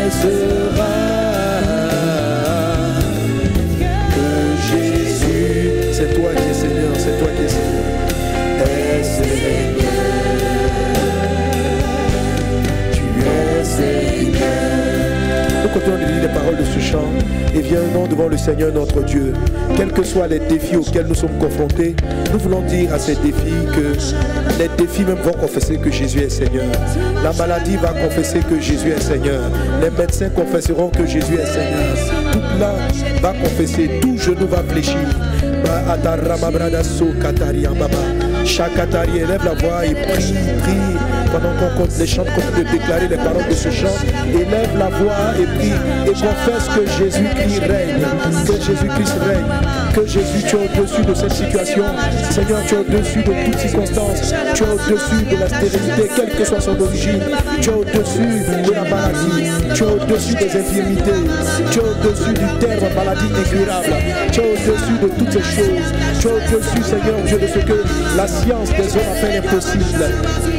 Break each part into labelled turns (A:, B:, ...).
A: sera que Jésus, c'est toi qui es Seigneur, c'est toi qui es Seigneur. Es Seigneur, tu es Seigneur. Nous continuons de lire les paroles de ce chant et viens-nous devant le Seigneur notre Dieu. Quels que soient les défis auxquels nous sommes confrontés, nous voulons dire à ces défis que les défis même vont confesser que Jésus est Seigneur. La maladie va confesser que Jésus est Seigneur. Les médecins confesseront que Jésus est Seigneur. Toute langue va confesser, tout genou va fléchir. Chakatari, élève la voix et prie, prie. Pendant qu'on compte les chants, continue de déclarer les paroles de ce chant. Élève la voix et prie et confesse que Jésus-Christ règne. Que Jésus-Christ règne. Que Jésus, tu es au-dessus de cette situation. Seigneur, tu es au-dessus de toute circonstance. Tu es au-dessus de la stérilité, quelle que soit son origine. Tu es au-dessus de la maladie. Tu es au-dessus des infirmités. Tu es au-dessus du terme maladie incurable. Tu es au-dessus de toutes ces choses. Tu es au-dessus, Seigneur Dieu, de ce que la science des hommes a fait impossible.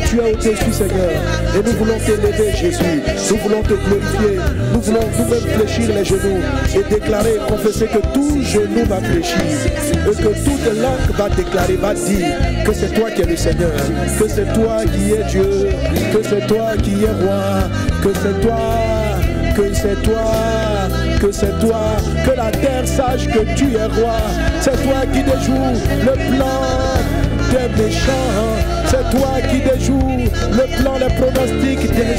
A: Tu es au-dessus, Seigneur. Et nous voulons t'élever, Jésus. Nous voulons te glorifier. Nous voulons nous-mêmes fléchir les genoux et déclarer, confesser que tout genou va fléchir. Et que toute langue va déclarer, va dire que c'est toi qui es le Seigneur. Que c'est toi qui es Dieu. Que c'est toi qui es roi. Que c'est toi. Que c'est toi. Que c'est toi. Que la terre sache que tu es roi. C'est toi qui déjoues le plan des méchants. C'est toi qui déjoues le plan, les pronostics des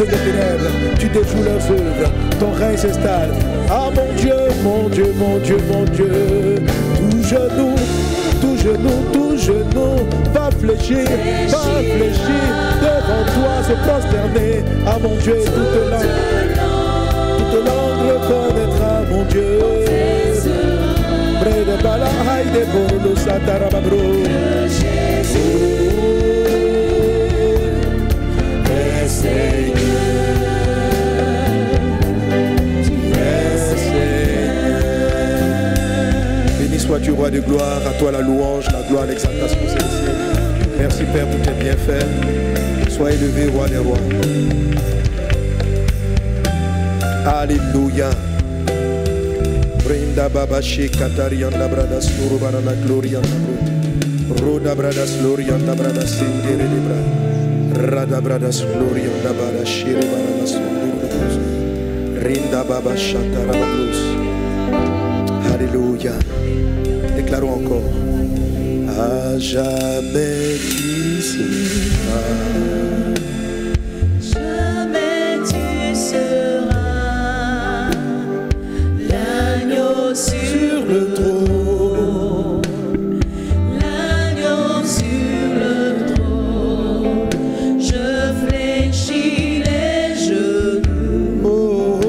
A: œuvres des ténèbres. Tu déjoues leurs œuvres. Ton règne s'installe. Ah mon Dieu, mon Dieu, mon Dieu, mon Dieu. Tout genou, tout genou, tout genou va fléchir devant toi, se prosterner. Ah mon Dieu, toute langue reconnaîtra mon Dieu. Près de Balahaï de Borlo Satarababro. Béni sois-tu, roi de gloire, à toi la louange, la gloire, l'exaltation célestielle. Merci Père pour tes bienfaits. Sois élevé, roi des rois. Alléluia. Brinda baba shekatarianda brada suru barana gloria roda brada gloria brada sindere libra rada brada gloria brada shire barana suru rinda baba shatara bablus. Alléluia. Déclarons encore. À jamais tu seras. Sur le trône,
B: l'agneau sur le trône, je fléchis les genoux,
A: oh, oh,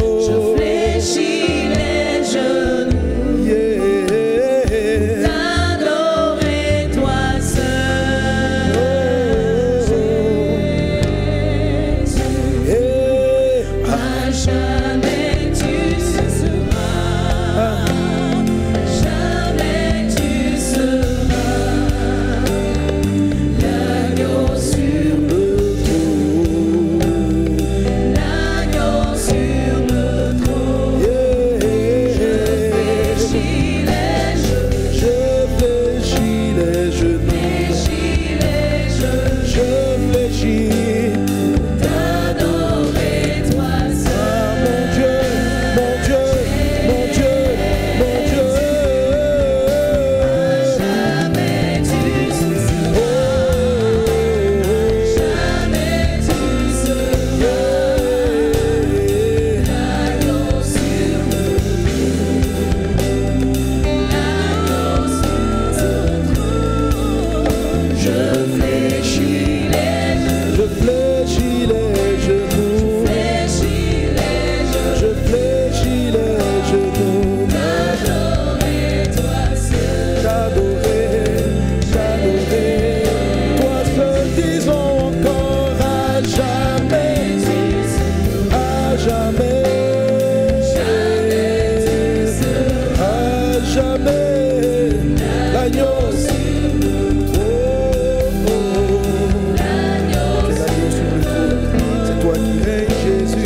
A: oh.
B: je fléchis les genoux,
A: Yeah.
B: t'adorer toi seul,
A: Yeah.
B: à jamais tu seras. Jamais tu seras l'agneau sur le trône, l'agneau sur le trône. Je fléchis les genoux,
A: Je fléchis les genoux, je fléchis.
B: t'adorer toi seul.
A: Mon Dieu, mon Dieu, mon Dieu, mon Dieu.
B: Jamais tu seras, jamais tu seras l'agneau sur le trône, l'agneau sur le trône. Je fléchis les genoux,
A: Je fléchis les genoux,
B: fléchis les genoux,
A: je fléchis les genoux.
B: t'adorer toi seul.
A: T'adorer, t'adorer. Toi seul, disons encore à jamais, à jamais, à jamais. L'agneau. Oh, oh. C'est l'agneau sur le trône. C'est toi qui règnes, Jésus.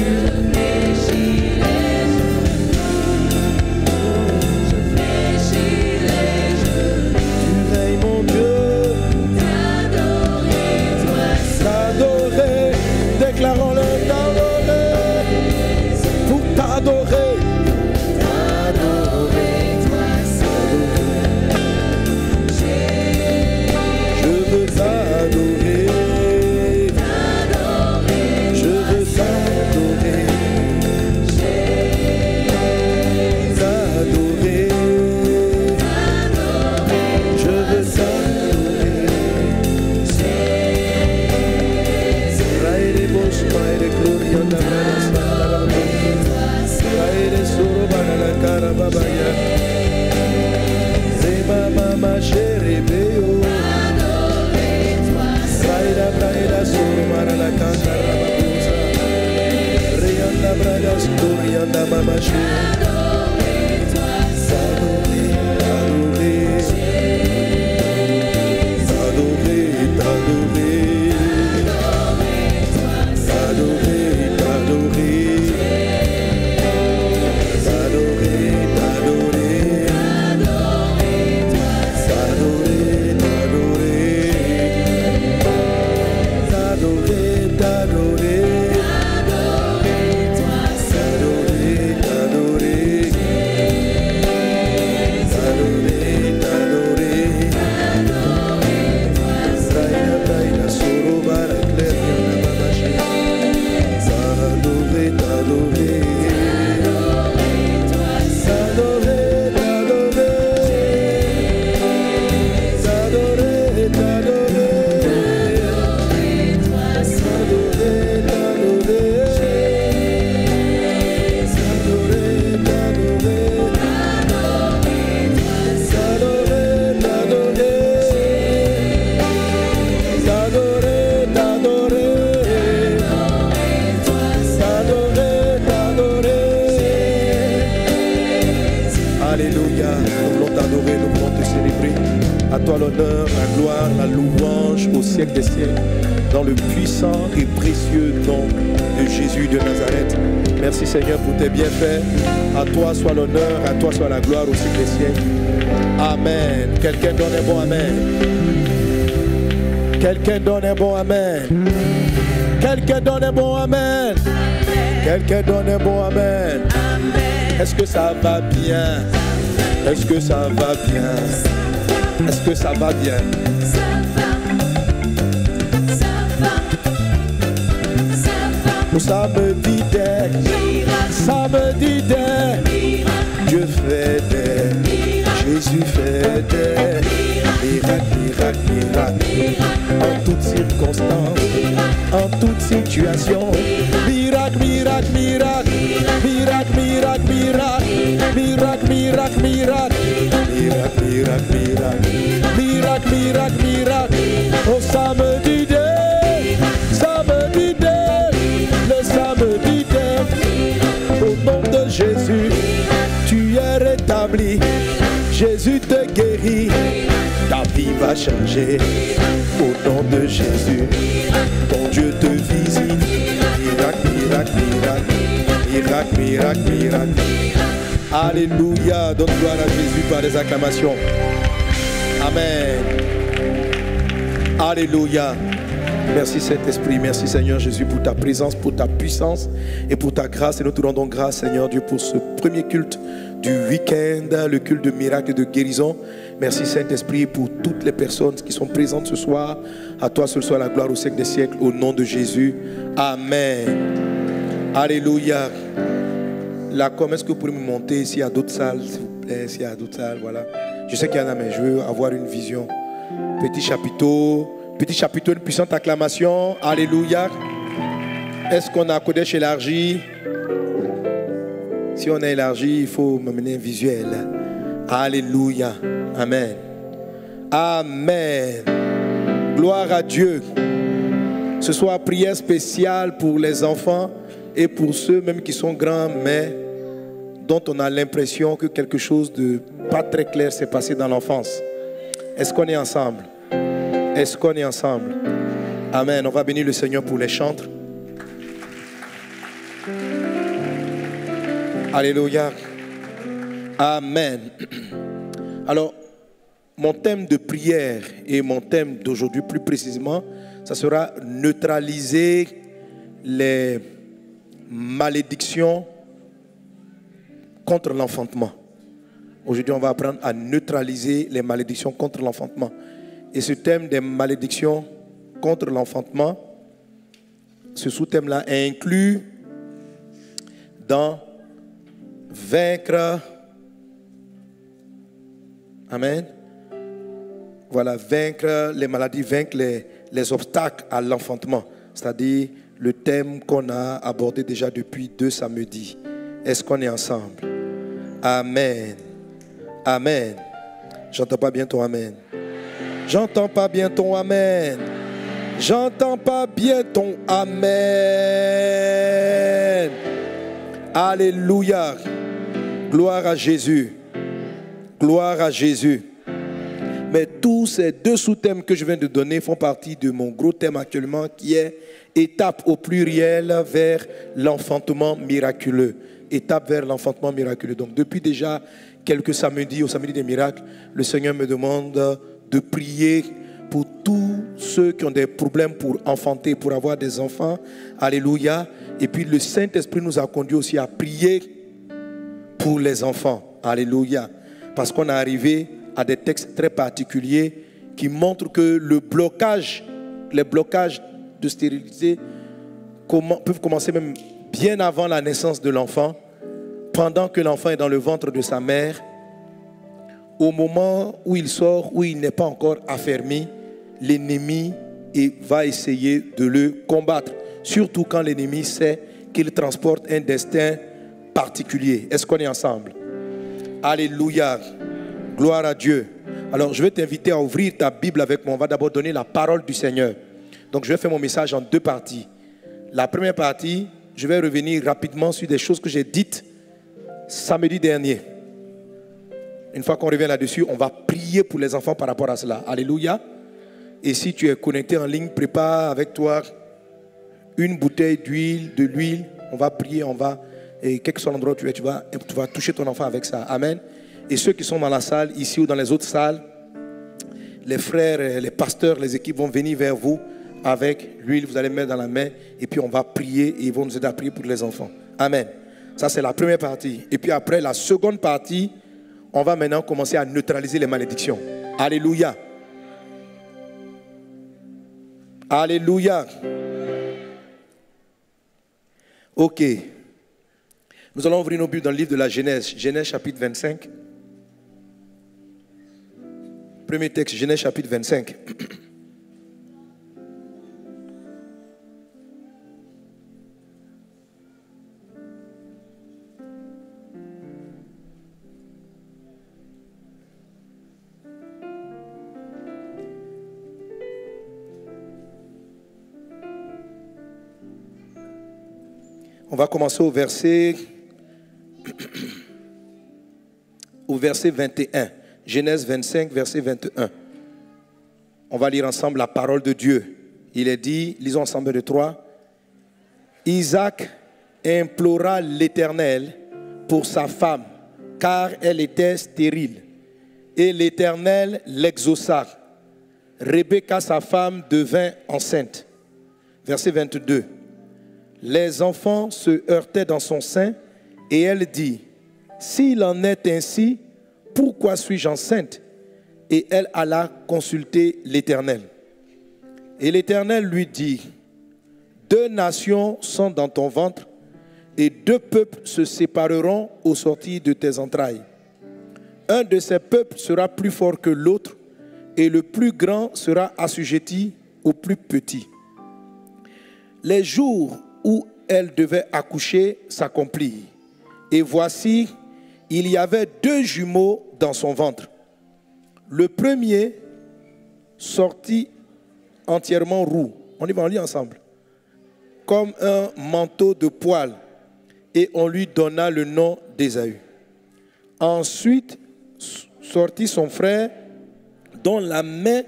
A: À toi l'honneur, la gloire, la louange au siècle des siècles, dans le puissant et précieux nom de Jésus de Nazareth. Merci Seigneur pour tes bienfaits. À toi soit l'honneur, à toi soit la gloire au siècle des siècles. Amen. Quelqu'un donne un bon amen. Quelqu'un donne un bon amen. Quelqu'un donne un bon amen. Quelqu'un donne un bon amen. Est-ce que ça va bien? Est-ce que ça va bien? Est-ce que ça va bien?
B: Ça va.
A: Ça me dit des, Dieu fait des, Jésus fait des miracles, en toutes circonstances, en toutes situations, miracle, au samedi le samedi au nom de Jésus, tu es rétabli, Jésus te guérit, ta vie va changer, au nom de Jésus, ton Dieu te visite, miracle. Alléluia, donne gloire à Jésus par les acclamations. Amen. Alléluia. Merci Saint-Esprit, merci Seigneur Jésus pour ta présence, pour ta puissance et pour ta grâce. Et nous te rendons grâce Seigneur Dieu pour ce premier culte du week-end, le culte de miracle et de guérison. Merci Saint-Esprit pour toutes les personnes qui sont présentes ce soir. À toi seul soit la gloire au siècle des siècles, au nom de Jésus. Amen. Alléluia. La com, est-ce que vous pouvez me monter s'il y a d'autres salles, s'il vous plaît, s'il y a d'autres salles, voilà. Je sais qu'il y en a, mais je veux avoir une vision. Petit chapiteau, une puissante acclamation. Alléluia. Est-ce qu'on a Kodesh élargi? Si on a élargi, il faut m'amener un visuel. Alléluia. Amen. Amen. Gloire à Dieu. Ce soir, prière spéciale pour les enfants et pour ceux même qui sont grands, mais dont on a l'impression que quelque chose de pas très clair s'est passé dans l'enfance. Est-ce qu'on est ensemble? Est-ce qu'on est ensemble? Amen. On va bénir le Seigneur pour les chantres. Alléluia. Amen. Alors, mon thème de prière et mon thème d'aujourd'hui plus précisément, ça sera neutraliser les malédictions contre l'enfantement. Aujourd'hui, on va apprendre à neutraliser les malédictions contre l'enfantement. Et ce thème des malédictions contre l'enfantement, ce sous-thème-là est inclus dans vaincre. Amen. Voilà, vaincre les maladies, vaincre les obstacles à l'enfantement. C'est-à-dire le thème qu'on a abordé déjà depuis 2 samedis. Est-ce qu'on est ensemble? Amen. Amen. J'entends pas bien ton amen. J'entends pas bien ton amen. J'entends pas bien ton amen. Alléluia. Gloire à Jésus. Gloire à Jésus. Mais tous ces deux sous-thèmes que je viens de donner font partie de mon gros thème actuellement qui est étape au pluriel vers l'enfantement miraculeux. Étape vers l'enfantement miraculeux. Donc depuis déjà quelques samedis, au samedi des miracles, le Seigneur me demande de prier pour tous ceux qui ont des problèmes pour enfanter, pour avoir des enfants. Alléluia. Et puis le Saint-Esprit nous a conduits aussi à prier pour les enfants. Alléluia. Parce qu'on est arrivé à des textes très particuliers qui montrent que les blocages de stérilité peuvent commencer même bien avant la naissance de l'enfant, pendant que l'enfant est dans le ventre de sa mère, au moment où il sort, où il n'est pas encore affermi, l'ennemi va essayer de le combattre. Surtout quand l'ennemi sait qu'il transporte un destin particulier. Est-ce qu'on est ensemble? Alléluia. Gloire à Dieu. Alors, je vais t'inviter à ouvrir ta Bible avec moi. On va d'abord donner la parole du Seigneur. Donc, je vais faire mon message en deux parties. La première partie, je vais revenir rapidement sur des choses que j'ai dites samedi dernier. Une fois qu'on revient là-dessus, on va prier pour les enfants par rapport à cela. Alléluia. Et si tu es connecté en ligne, prépare avec toi une bouteille d'huile, de l'huile. On va prier, et quel que soit l'endroit où tu es, tu vas toucher ton enfant avec ça. Amen. Et ceux qui sont dans la salle, ici ou dans les autres salles, les frères, les pasteurs, les équipes vont venir vers vous avec l'huile. Vous allez mettre dans la main et puis on va prier et ils vont nous aider à prier pour les enfants. Amen. Ça, c'est la première partie. Et puis après, la seconde partie, on va maintenant commencer à neutraliser les malédictions. Alléluia. Alléluia. Ok. Nous allons ouvrir nos Bibles dans le livre de la Genèse. Genèse chapitre 25. Premier texte, Genèse chapitre 25. On va commencer au verset 21. Genèse 25, verset 21. On va lire ensemble la parole de Dieu. Il est dit, lisons ensemble de 3. Isaac implora l'Éternel pour sa femme, car elle était stérile. Et l'Éternel l'exauça. Rebecca, sa femme, devint enceinte. Verset 22. Les enfants se heurtaient dans son sein et elle dit, s'il en est ainsi, pourquoi suis-je enceinte? Et elle alla consulter l'Éternel. Et l'Éternel lui dit, 2 nations sont dans ton ventre et 2 peuples se sépareront au sortir de tes entrailles. Un de ces peuples sera plus fort que l'autre et le plus grand sera assujetti au plus petit. Les jours où elle devait accoucher s'accomplirent. Et voici, il y avait 2 jumeaux dans son ventre. Le premier sortit entièrement roux. On y va, on lit ensemble. Comme un manteau de poil. Et on lui donna le nom d'Ésaü. Ensuite sortit son frère, dont la main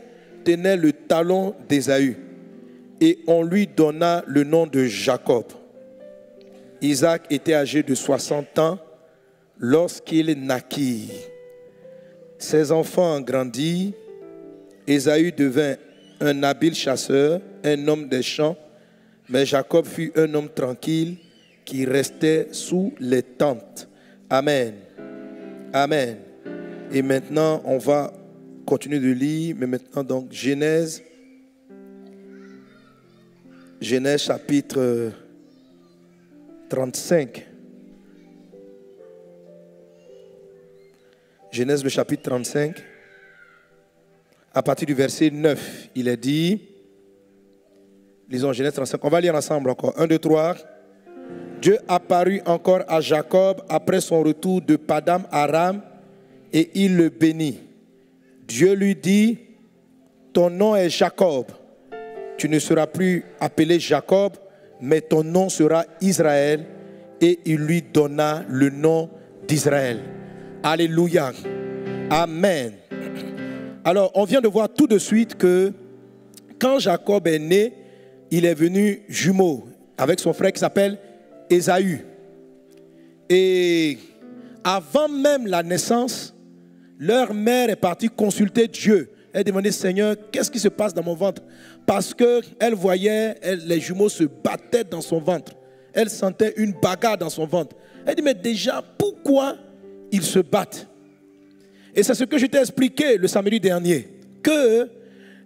A: tenait le talon d'Ésaü. Et on lui donna le nom de Jacob. Isaac était âgé de 60 ans lorsqu'il naquit. Ses enfants grandirent. Ésaü devint un habile chasseur, un homme des champs, mais Jacob fut un homme tranquille qui restait sous les tentes. Amen. Amen. Et maintenant, on va continuer de lire, mais maintenant donc Genèse chapitre 35. Genèse le chapitre 35. À partir du verset 9, il est dit, lisons Genèse 35, on va lire ensemble encore. 1, 2, 3. Dieu apparut encore à Jacob après son retour de Padam Aram et il le bénit. Dieu lui dit, ton nom est Jacob. Tu ne seras plus appelé Jacob, mais ton nom sera Israël, et il lui donna le nom d'Israël. Alléluia. Amen. Alors, on vient de voir tout de suite que quand Jacob est né, il est venu jumeau avec son frère qui s'appelle Ésaü. Et avant même la naissance, leur mère est partie consulter Dieu. Elle demandait, Seigneur, qu'est-ce qui se passe dans mon ventre? Parce qu'elle voyait, les jumeaux se battaient dans son ventre. Elle sentait une bagarre dans son ventre. Elle dit, mais déjà, pourquoi ils se battent? Et c'est ce que je t'ai expliqué le samedi dernier, que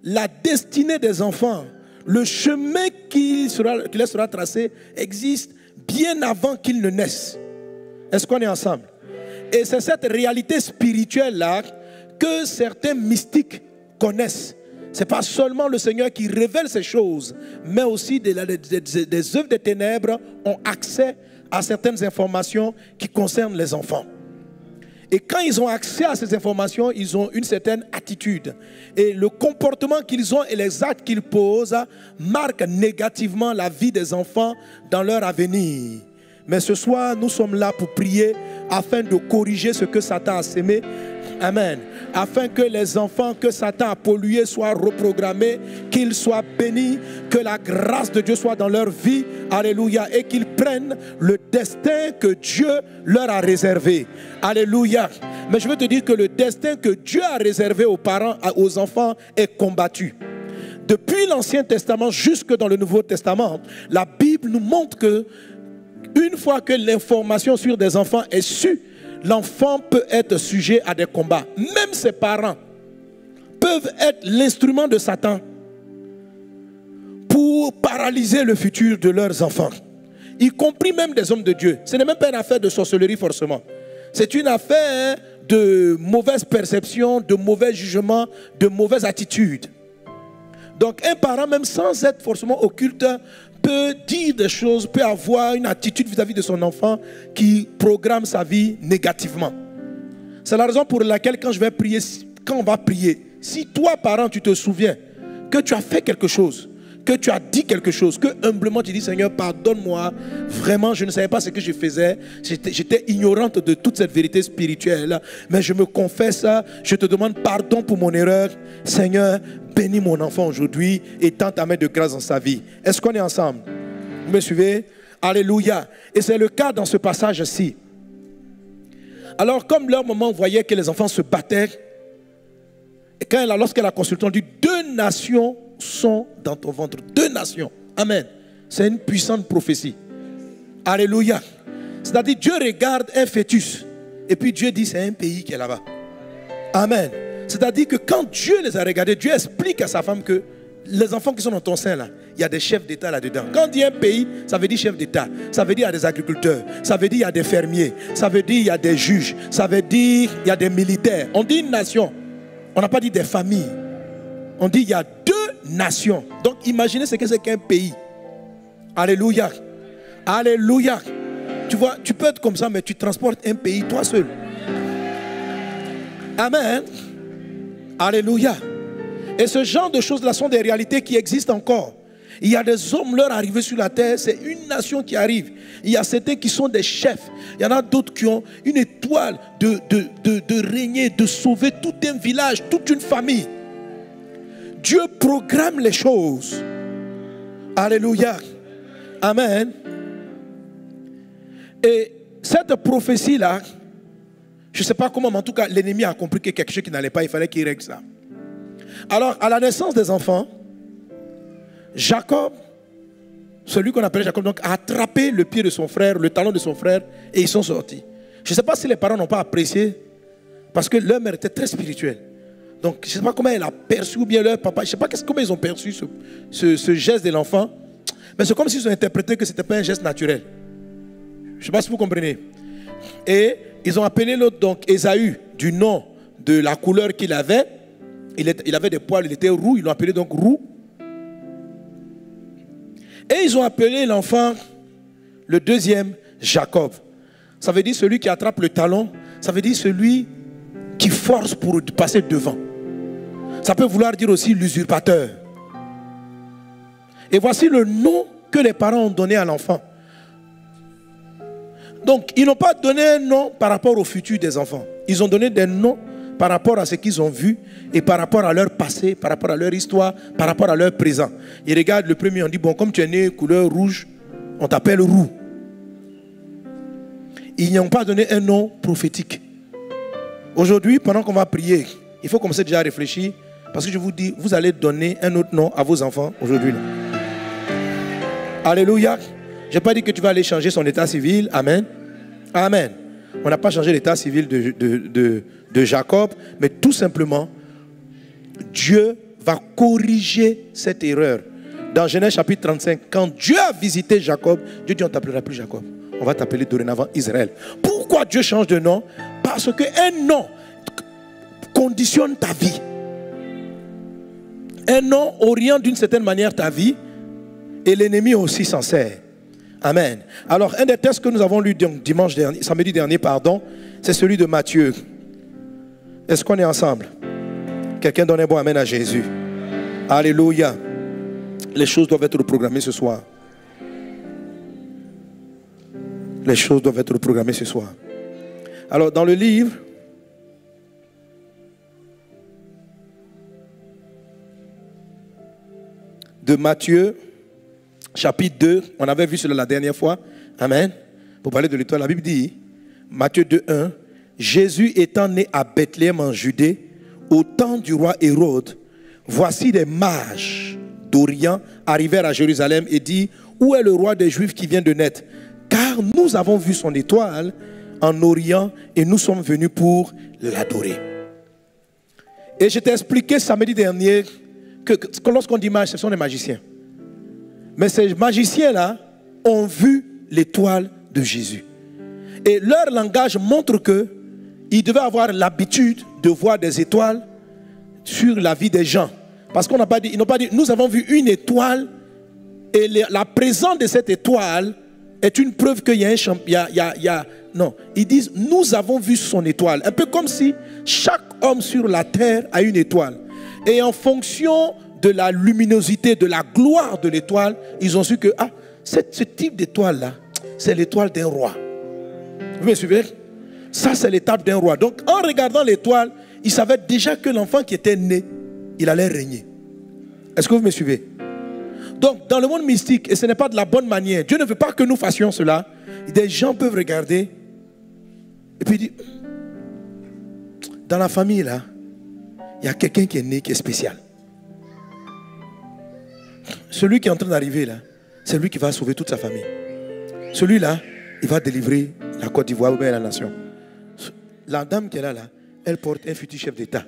A: la destinée des enfants, le chemin qui leur sera tracé, existe bien avant qu'ils ne naissent. Est-ce qu'on est ensemble? Et c'est cette réalité spirituelle-là que certains mystiques connaissent. Ce n'est pas seulement le Seigneur qui révèle ces choses, mais aussi des œuvres des ténèbres ont accès à certaines informations qui concernent les enfants. Et quand ils ont accès à ces informations, ils ont une certaine attitude. Et le comportement qu'ils ont et les actes qu'ils posent marquent négativement la vie des enfants dans leur avenir. Mais ce soir, nous sommes là pour prier afin de corriger ce que Satan a sémé. Amen. Afin que les enfants que Satan a pollués soient reprogrammés, qu'ils soient bénis, que la grâce de Dieu soit dans leur vie. Alléluia. Et qu'ils prennent le destin que Dieu leur a réservé. Alléluia. Mais je veux te dire que le destin que Dieu a réservé aux parents, aux enfants est combattu. Depuis l'Ancien Testament jusque dans le Nouveau Testament, la Bible nous montre que une fois que l'information sur des enfants est sue, l'enfant peut être sujet à des combats. Même ses parents peuvent être l'instrument de Satan pour paralyser le futur de leurs enfants, y compris même des hommes de Dieu. Ce n'est même pas une affaire de sorcellerie forcément. C'est une affaire de mauvaise perception, de mauvais jugement, de mauvaise attitude. Donc un parent, même sans être forcément occulte, peut dire des choses, peut avoir une attitude vis-à-vis de son enfant qui programme sa vie négativement. C'est la raison pour laquelle quand on va prier, si toi, parent, tu te souviens que tu as fait quelque chose, que tu as dit quelque chose, que humblement tu dis, Seigneur, pardonne-moi, vraiment, je ne savais pas ce que je faisais, j'étais ignorante de toute cette vérité spirituelle, mais je me confesse, je te demande pardon pour mon erreur, Seigneur, bénis mon enfant aujourd'hui et tends ta main de grâce dans sa vie. Est-ce qu'on est ensemble? Vous me suivez? Alléluia. Et c'est le cas dans ce passage-ci. Alors, comme leur maman voyait que les enfants se battaient, et lorsqu'elle a consulté, on dit 2 nations sont dans ton ventre. 2 nations. Amen. C'est une puissante prophétie. Alléluia. C'est-à-dire, Dieu regarde un fœtus et puis Dieu dit c'est un pays qui est là-bas. Amen. C'est-à-dire que quand Dieu les a regardés, Dieu explique à sa femme que les enfants qui sont dans ton sein là, il y a des chefs d'État là-dedans. Quand on dit un pays, ça veut dire chef d'État. Ça veut dire il y a des agriculteurs. Ça veut dire il y a des fermiers. Ça veut dire il y a des juges. Ça veut dire il y a des militaires. On dit une nation. On n'a pas dit des familles. On dit il y a 2 nations. Donc imaginez ce que c'est qu'un pays. Alléluia. Alléluia. Tu vois, tu peux être comme ça, mais tu transportes un pays toi seul. Amen. Alléluia. Et ce genre de choses-là sont des réalités qui existent encore. Il y a des hommes, leur arrivée sur la terre, c'est une nation qui arrive. Il y a certains qui sont des chefs. Il y en a d'autres qui ont une étoile de régner, de sauver tout un village, toute une famille. Dieu programme les choses. Alléluia. Amen. Et cette prophétie-là, je ne sais pas comment, mais en tout cas, l'ennemi a compris que quelque chose qui n'allait pas, il fallait qu'il règle ça. Alors, à la naissance des enfants, Jacob, celui qu'on appelle Jacob, donc, a attrapé le pied de son frère, le talon de son frère, et ils sont sortis. Je ne sais pas si les parents n'ont pas apprécié, parce que leur mère était très spirituelle. Donc, je ne sais pas comment elle a perçu, ou bien leur papa, je ne sais pas comment ils ont perçu ce geste de l'enfant, mais c'est comme s'ils ont interprété que ce n'était pas un geste naturel. Je ne sais pas si vous comprenez. Et ils ont appelé l'autre, donc, Ésaü, du nom de la couleur qu'il avait. Il avait des poils, il était roux, ils l'ont appelé donc roux. Et ils ont appelé l'enfant, le deuxième, Jacob. Ça veut dire celui qui attrape le talon, ça veut dire celui qui force pour passer devant. Ça peut vouloir dire aussi l'usurpateur. Et voici le nom que les parents ont donné à l'enfant. Donc, ils n'ont pas donné un nom par rapport au futur des enfants. Ils ont donné des noms par rapport à ce qu'ils ont vu et par rapport à leur passé, par rapport à leur histoire, par rapport à leur présent. Ils regardent le premier, on dit, bon, comme tu es né couleur rouge, on t'appelle roux. Ils n'ont pas donné un nom prophétique. Aujourd'hui, pendant qu'on va prier, il faut commencer déjà à réfléchir, parce que je vous dis, vous allez donner un autre nom à vos enfants aujourd'hui. Alléluia. Je n'ai pas dit que tu vas aller changer son état civil. Amen. Amen. On n'a pas changé l'état civil de Jacob, mais tout simplement, Dieu va corriger cette erreur. Dans Genèse chapitre 35, quand Dieu a visité Jacob, Dieu dit, on ne t'appellera plus Jacob. On va t'appeler dorénavant Israël. Pourquoi Dieu change de nom? Parce qu'un nom conditionne ta vie. Un nom oriente d'une certaine manière ta vie et l'ennemi aussi s'en sert. Amen. Alors, un des textes que nous avons lu samedi dernier, c'est celui de Matthieu. Est-ce qu'on est ensemble? Quelqu'un donne un bon amen à Jésus. Alléluia. Les choses doivent être reprogrammées ce soir. Les choses doivent être reprogrammées ce soir. Alors, dans le livre de Matthieu, chapitre 2, on avait vu cela la dernière fois. Amen. Pour parler de l'étoile, la Bible dit, Matthieu 2, 1, Jésus étant né à Bethléem en Judée, au temps du roi Hérode, voici des mages d'Orient arrivèrent à Jérusalem et dit, où est le roi des Juifs qui vient de naître? Car nous avons vu son étoile en Orient et nous sommes venus pour l'adorer. Et je t'ai expliqué samedi dernier que lorsqu'on dit mage, ce sont des magiciens. Mais ces magiciens-là ont vu l'étoile de Jésus. Et leur langage montre qu'ils devaient avoir l'habitude de voir des étoiles sur la vie des gens. Parce qu'ils n'ont pas dit, nous avons vu une étoile et la présence de cette étoile est une preuve qu'il y a un champion. Non, ils disent, nous avons vu son étoile. Un peu comme si chaque homme sur la terre a une étoile. Et en fonction de la luminosité, de la gloire de l'étoile, ils ont su que ce type d'étoile-là, c'est l'étoile d'un roi. Vous me suivez? Ça, c'est l'étape d'un roi. Donc, en regardant l'étoile, ils savaient déjà que l'enfant qui était né, il allait régner. Est-ce que vous me suivez? Donc, dans le monde mystique, et ce n'est pas de la bonne manière, Dieu ne veut pas que nous fassions cela. Des gens peuvent regarder et puis dire, dans la famille là, il y a quelqu'un qui est né qui est spécial. Celui qui est en train d'arriver là, c'est lui qui va sauver toute sa famille. Celui-là, il va délivrer la Côte d'Ivoire ou bien la nation. La dame qui est là, elle porte un futur chef d'État.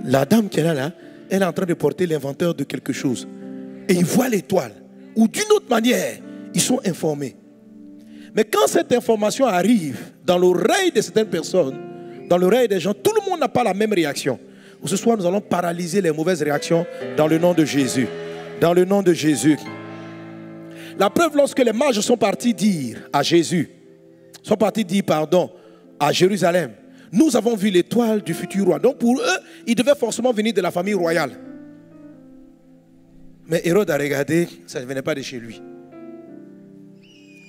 A: La dame qui est là, elle est en train de porter l'inventeur de quelque chose. Et ils voient l'étoile. Ou d'une autre manière, ils sont informés. Mais quand cette information arrive dans l'oreille de certaines personnes, dans l'oreille des gens, tout le monde n'a pas la même réaction. Ce soir, nous allons paralyser les mauvaises réactions dans le nom de Jésus. Dans le nom de Jésus. La preuve, lorsque les mages sont partis dire à Jésus, à Jérusalem, nous avons vu l'étoile du futur roi. Donc pour eux, ils devaient forcément venir de la famille royale. Mais Hérode a regardé, ça ne venait pas de chez lui.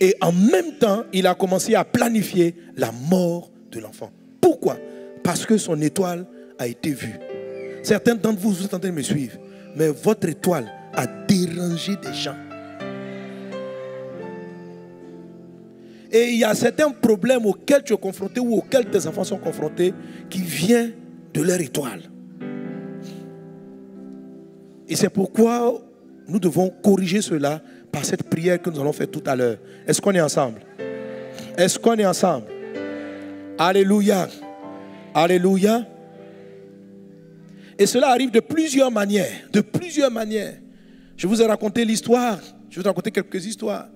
A: Et en même temps, il a commencé à planifier la mort de l'enfant. Pourquoi? Parce que son étoile a été vue. Certains d'entre vous, vous êtes en train de me suivre, mais votre étoile a dérangé des gens. Et il y a certains problèmes auxquels tu es confronté ou auxquels tes enfants sont confrontés qui viennent de leur étoile. Et c'est pourquoi nous devons corriger cela par cette prière que nous allons faire tout à l'heure. Est-ce qu'on est ensemble? Est-ce qu'on est ensemble? Alléluia. Alléluia. Et cela arrive de plusieurs manières. De plusieurs manières. Je vous ai raconté l'histoire. Je vais vous raconter quelques histoires.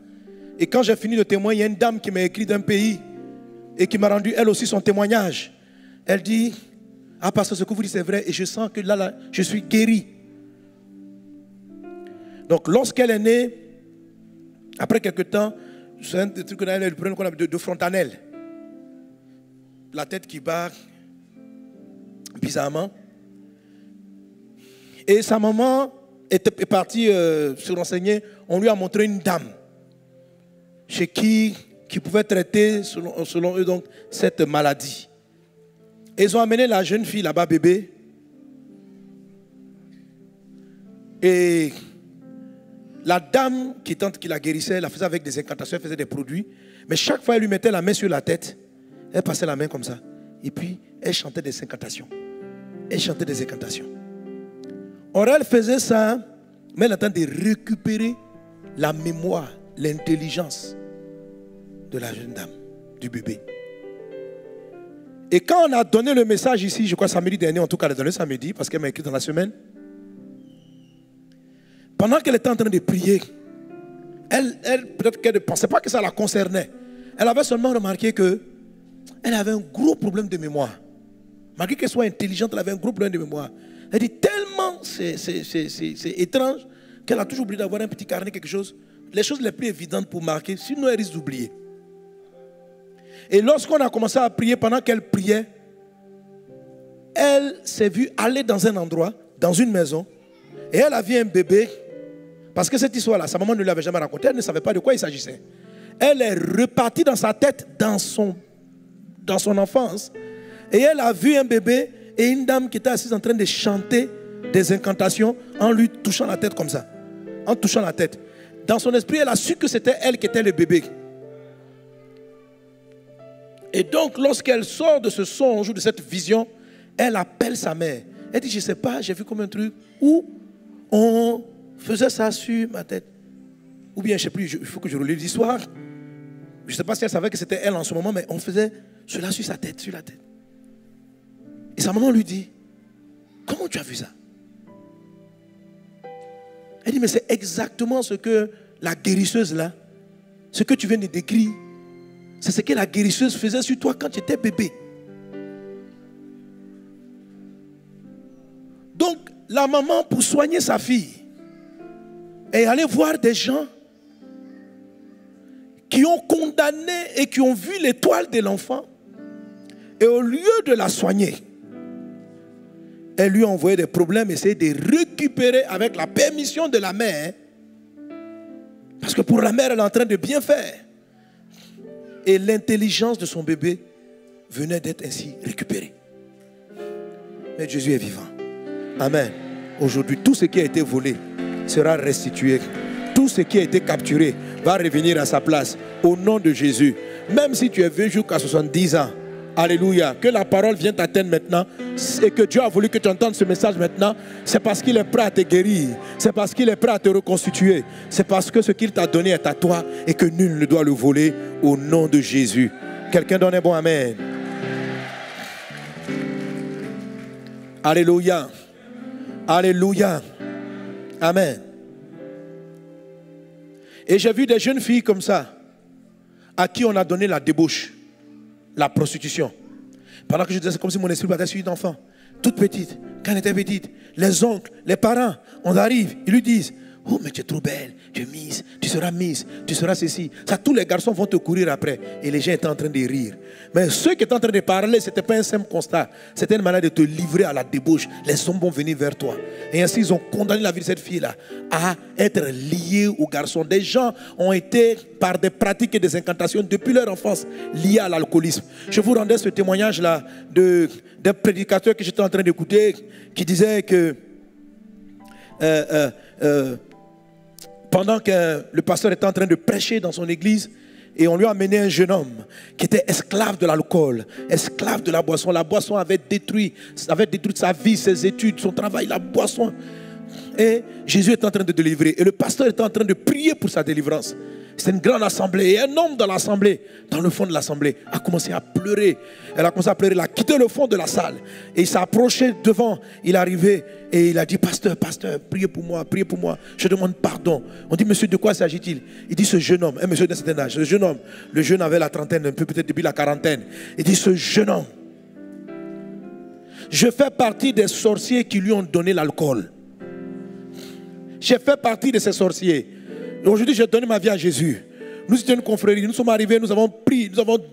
A: Et quand j'ai fini de témoigner, il y a une dame qui m'a écrit d'un pays et qui m'a rendu elle aussi son témoignage. Elle dit, parce que ce que vous dites c'est vrai et je sens que là, je suis guéri. Donc lorsqu'elle est née, après quelque temps, c'est un truc qu'on a le problème qu'on a de frontanelle. La tête qui bat bizarrement. Et sa maman est partie se renseigner. On lui a montré une dame chez qui qui pouvaient traiter, selon eux, donc, cette maladie. Et ils ont amené la jeune fille là-bas, bébé. Et la dame qui la guérissait, elle la faisait avec des incantations, elle faisait des produits. Mais chaque fois, elle lui mettait la main sur la tête. Elle passait la main comme ça. Et puis, elle chantait des incantations. Elle chantait des incantations. Or, elle faisait ça, mais elle attendait de récupérer la mémoire, l'intelligence de la jeune dame, du bébé. Et quand on a donné le message ici, je crois samedi dernier, en tout cas, elle a donné samedi, parce qu'elle m'a écrit dans la semaine. Pendant qu'elle était en train de prier, elle peut-être qu'elle ne pensait pas que ça la concernait. Elle avait seulement remarqué qu'elle avait un gros problème de mémoire. Malgré qu'elle soit intelligente, elle avait un gros problème de mémoire. Elle dit tellement c'est étrange qu'elle a toujours oublié d'avoir un petit carnet, quelque chose. Les choses les plus évidentes pour marquer, sinon elle risque d'oublier. Et lorsqu'on a commencé à prier, pendant qu'elle priait, elle s'est vue aller dans un endroit, dans une maison, et elle a vu un bébé, parce que cette histoire-là, sa maman ne l'avait jamais racontée, elle ne savait pas de quoi il s'agissait. Elle est repartie dans sa tête, dans son enfance, et elle a vu un bébé et une dame qui était assise en train de chanter des incantations en lui touchant la tête comme ça. En touchant la tête. Dans son esprit, elle a su que c'était elle qui était le bébé. Et donc, lorsqu'elle sort de ce songe ou de cette vision, elle appelle sa mère. Elle dit, je ne sais pas, j'ai vu comme un truc où on faisait ça sur ma tête. Ou bien, je ne sais plus, il faut que je relise l'histoire. Je ne sais pas si elle savait que c'était elle en ce moment, mais on faisait cela sur sa tête, sur la tête. Et sa maman lui dit, comment tu as vu ça? Elle dit, mais c'est exactement ce que la guérisseuse là, ce que tu viens de décrire, c'est ce que la guérisseuse faisait sur toi quand tu étais bébé. Donc, la maman, pour soigner sa fille, est allée voir des gens qui ont condamné et qui ont vu l'étoile de l'enfant. Et au lieu de la soigner, elle lui a envoyé des problèmes, essayer de récupérer avec la permission de la mère. Parce que pour la mère, elle est en train de bien faire. Et l'intelligence de son bébé venait d'être ainsi récupérée. Mais Jésus est vivant. Amen. Aujourd'hui, tout ce qui a été volé sera restitué. Tout ce qui a été capturé va revenir à sa place. Au nom de Jésus. Même si tu es vieux jusqu'à 70 ans. Alléluia. Que la parole vienne t'atteindre maintenant. Et que Dieu a voulu que tu entendes ce message maintenant. C'est parce qu'il est prêt à te guérir. C'est parce qu'il est prêt à te reconstituer. C'est parce que ce qu'il t'a donné est à toi. Et que nul ne doit le voler. Au nom de Jésus. Quelqu'un donne un bon amen. Alléluia. Alléluia. Amen. Et j'ai vu des jeunes filles comme ça, à qui on a donné la débauche, la prostitution. Pendant que je disais, c'est comme si mon esprit battait sur une enfant, toute petite, quand elle était petite, les oncles, les parents, on arrive, ils lui disent, oh mais tu es trop belle, tu es mise, tu seras ceci. Ça, tous les garçons vont te courir après. Et les gens étaient en train de rire. Mais ceux qui étaient en train de parler, ce n'était pas un simple constat. C'était une manière de te livrer à la débauche. Les hommes vont venir vers toi. Et ainsi, ils ont condamné la vie de cette fille-là à être liée aux garçons. Des gens ont été, par des pratiques et des incantations, depuis leur enfance, liés à l'alcoolisme. Je vous rendais ce témoignage-là d'un prédicateur que j'étais en train d'écouter, qui disait que pendant que le pasteur était en train de prêcher dans son église, et on lui a amené un jeune homme qui était esclave de l'alcool, esclave de la boisson. La boisson avait détruit sa vie, ses études, son travail, la boisson. Et Jésus est en train de délivrer. Et le pasteur est en train de prier pour sa délivrance. C'est une grande assemblée. Et un homme dans l'assemblée, dans le fond de l'assemblée, a commencé à pleurer. Elle a commencé à pleurer. Elle a quitté le fond de la salle. Et il s'est approché devant. Il est arrivé et il a dit, pasteur, priez pour moi, je demande pardon. On dit, monsieur, de quoi s'agit-il? Il dit, ce jeune homme, un monsieur d'un certain âge, ce jeune homme, le jeune avait la trentaine, un peu peut-être depuis la quarantaine. Il dit, ce jeune homme, je fais partie des sorciers qui lui ont donné l'alcool. J'ai fait partie de ces sorciers. Aujourd'hui, j'ai donné ma vie à Jésus. Nous étions une confrérie, nous sommes arrivés, nous avons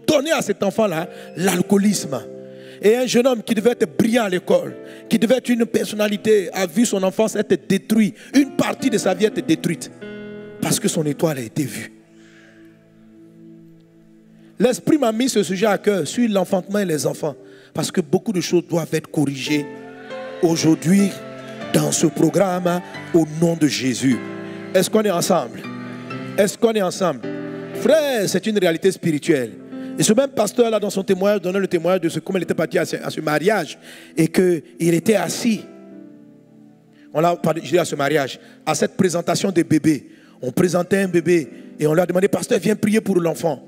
A: donné à cet enfant-là l'alcoolisme. Et un jeune homme qui devait être brillant à l'école, qui devait être une personnalité, a vu son enfance être détruite. Une partie de sa vie être détruite. Parce que son étoile a été vue. L'Esprit m'a mis ce sujet à cœur sur l'enfantement et les enfants. Parce que beaucoup de choses doivent être corrigées aujourd'hui dans ce programme au nom de Jésus. Est-ce qu'on est ensemble? Est-ce qu'on est ensemble? Frère, c'est une réalité spirituelle. Et ce même pasteur-là, dans son témoignage, donnait le témoignage de comment il était parti à ce mariage et qu'il était assis. On l'a parlé à ce mariage, à cette présentation des bébés. On présentait un bébé et on lui a demandé, pasteur, viens prier pour l'enfant.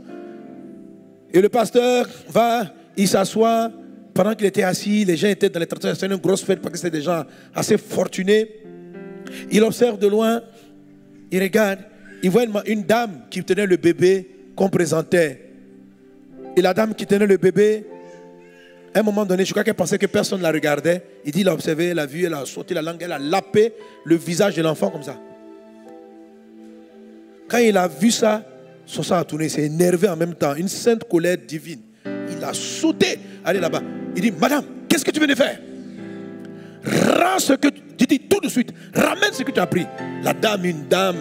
A: Et le pasteur va, il s'assoit. Pendant qu'il était assis, les gens étaient dans les tracteurs. C'était une grosse fête parce que c'était des gens assez fortunés. Il observe de loin, il regarde, il voit une dame qui tenait le bébé qu'on présentait. Et la dame qui tenait le bébé, à un moment donné, je crois qu'elle pensait que personne ne la regardait. Il dit, il a observé, elle a vu, elle a sauté la langue, elle a lapé le visage de l'enfant comme ça. Quand il a vu ça, son sang a tourné, il s'est énervé en même temps. Une sainte colère divine. Il a sauté, allez là-bas. Il dit, madame, qu'est-ce que tu viens de faire? Rends ce que tu dis tout de suite. Ramène ce que tu as pris. La dame, une dame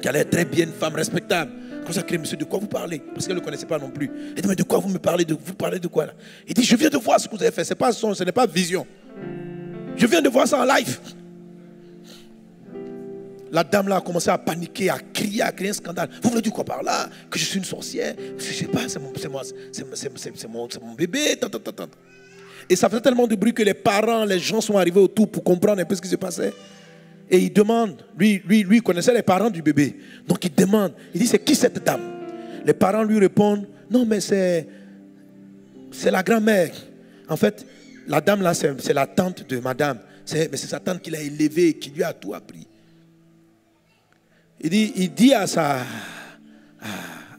A: qui allait très bien, une femme respectable. Comme ça, monsieur, de quoi vous parlez? Parce qu'elle ne le connaissait pas non plus. Elle dit, mais de quoi vous me parlez? Vous parlez de quoi là? Il dit, je viens de voir ce que vous avez fait. Ce n'est pas son, ce n'est pas vision. Je viens de voir ça en live. La dame là a commencé à paniquer, à crier un scandale. Vous voulez dire quoi par là? Que je suis une sorcière? Je ne sais pas, c'est mon bébé. Et ça faisait tellement de bruit que les parents, les gens sont arrivés autour pour comprendre un peu ce qui se passait. Et il demande, lui il connaissait les parents du bébé. Donc il demande, il dit, c'est qui cette dame? Les parents lui répondent, non mais c'est la grand-mère. En fait, la dame là, c'est la tante de madame. Mais c'est sa tante qui l'a élevée, qui lui a tout appris. Il dit à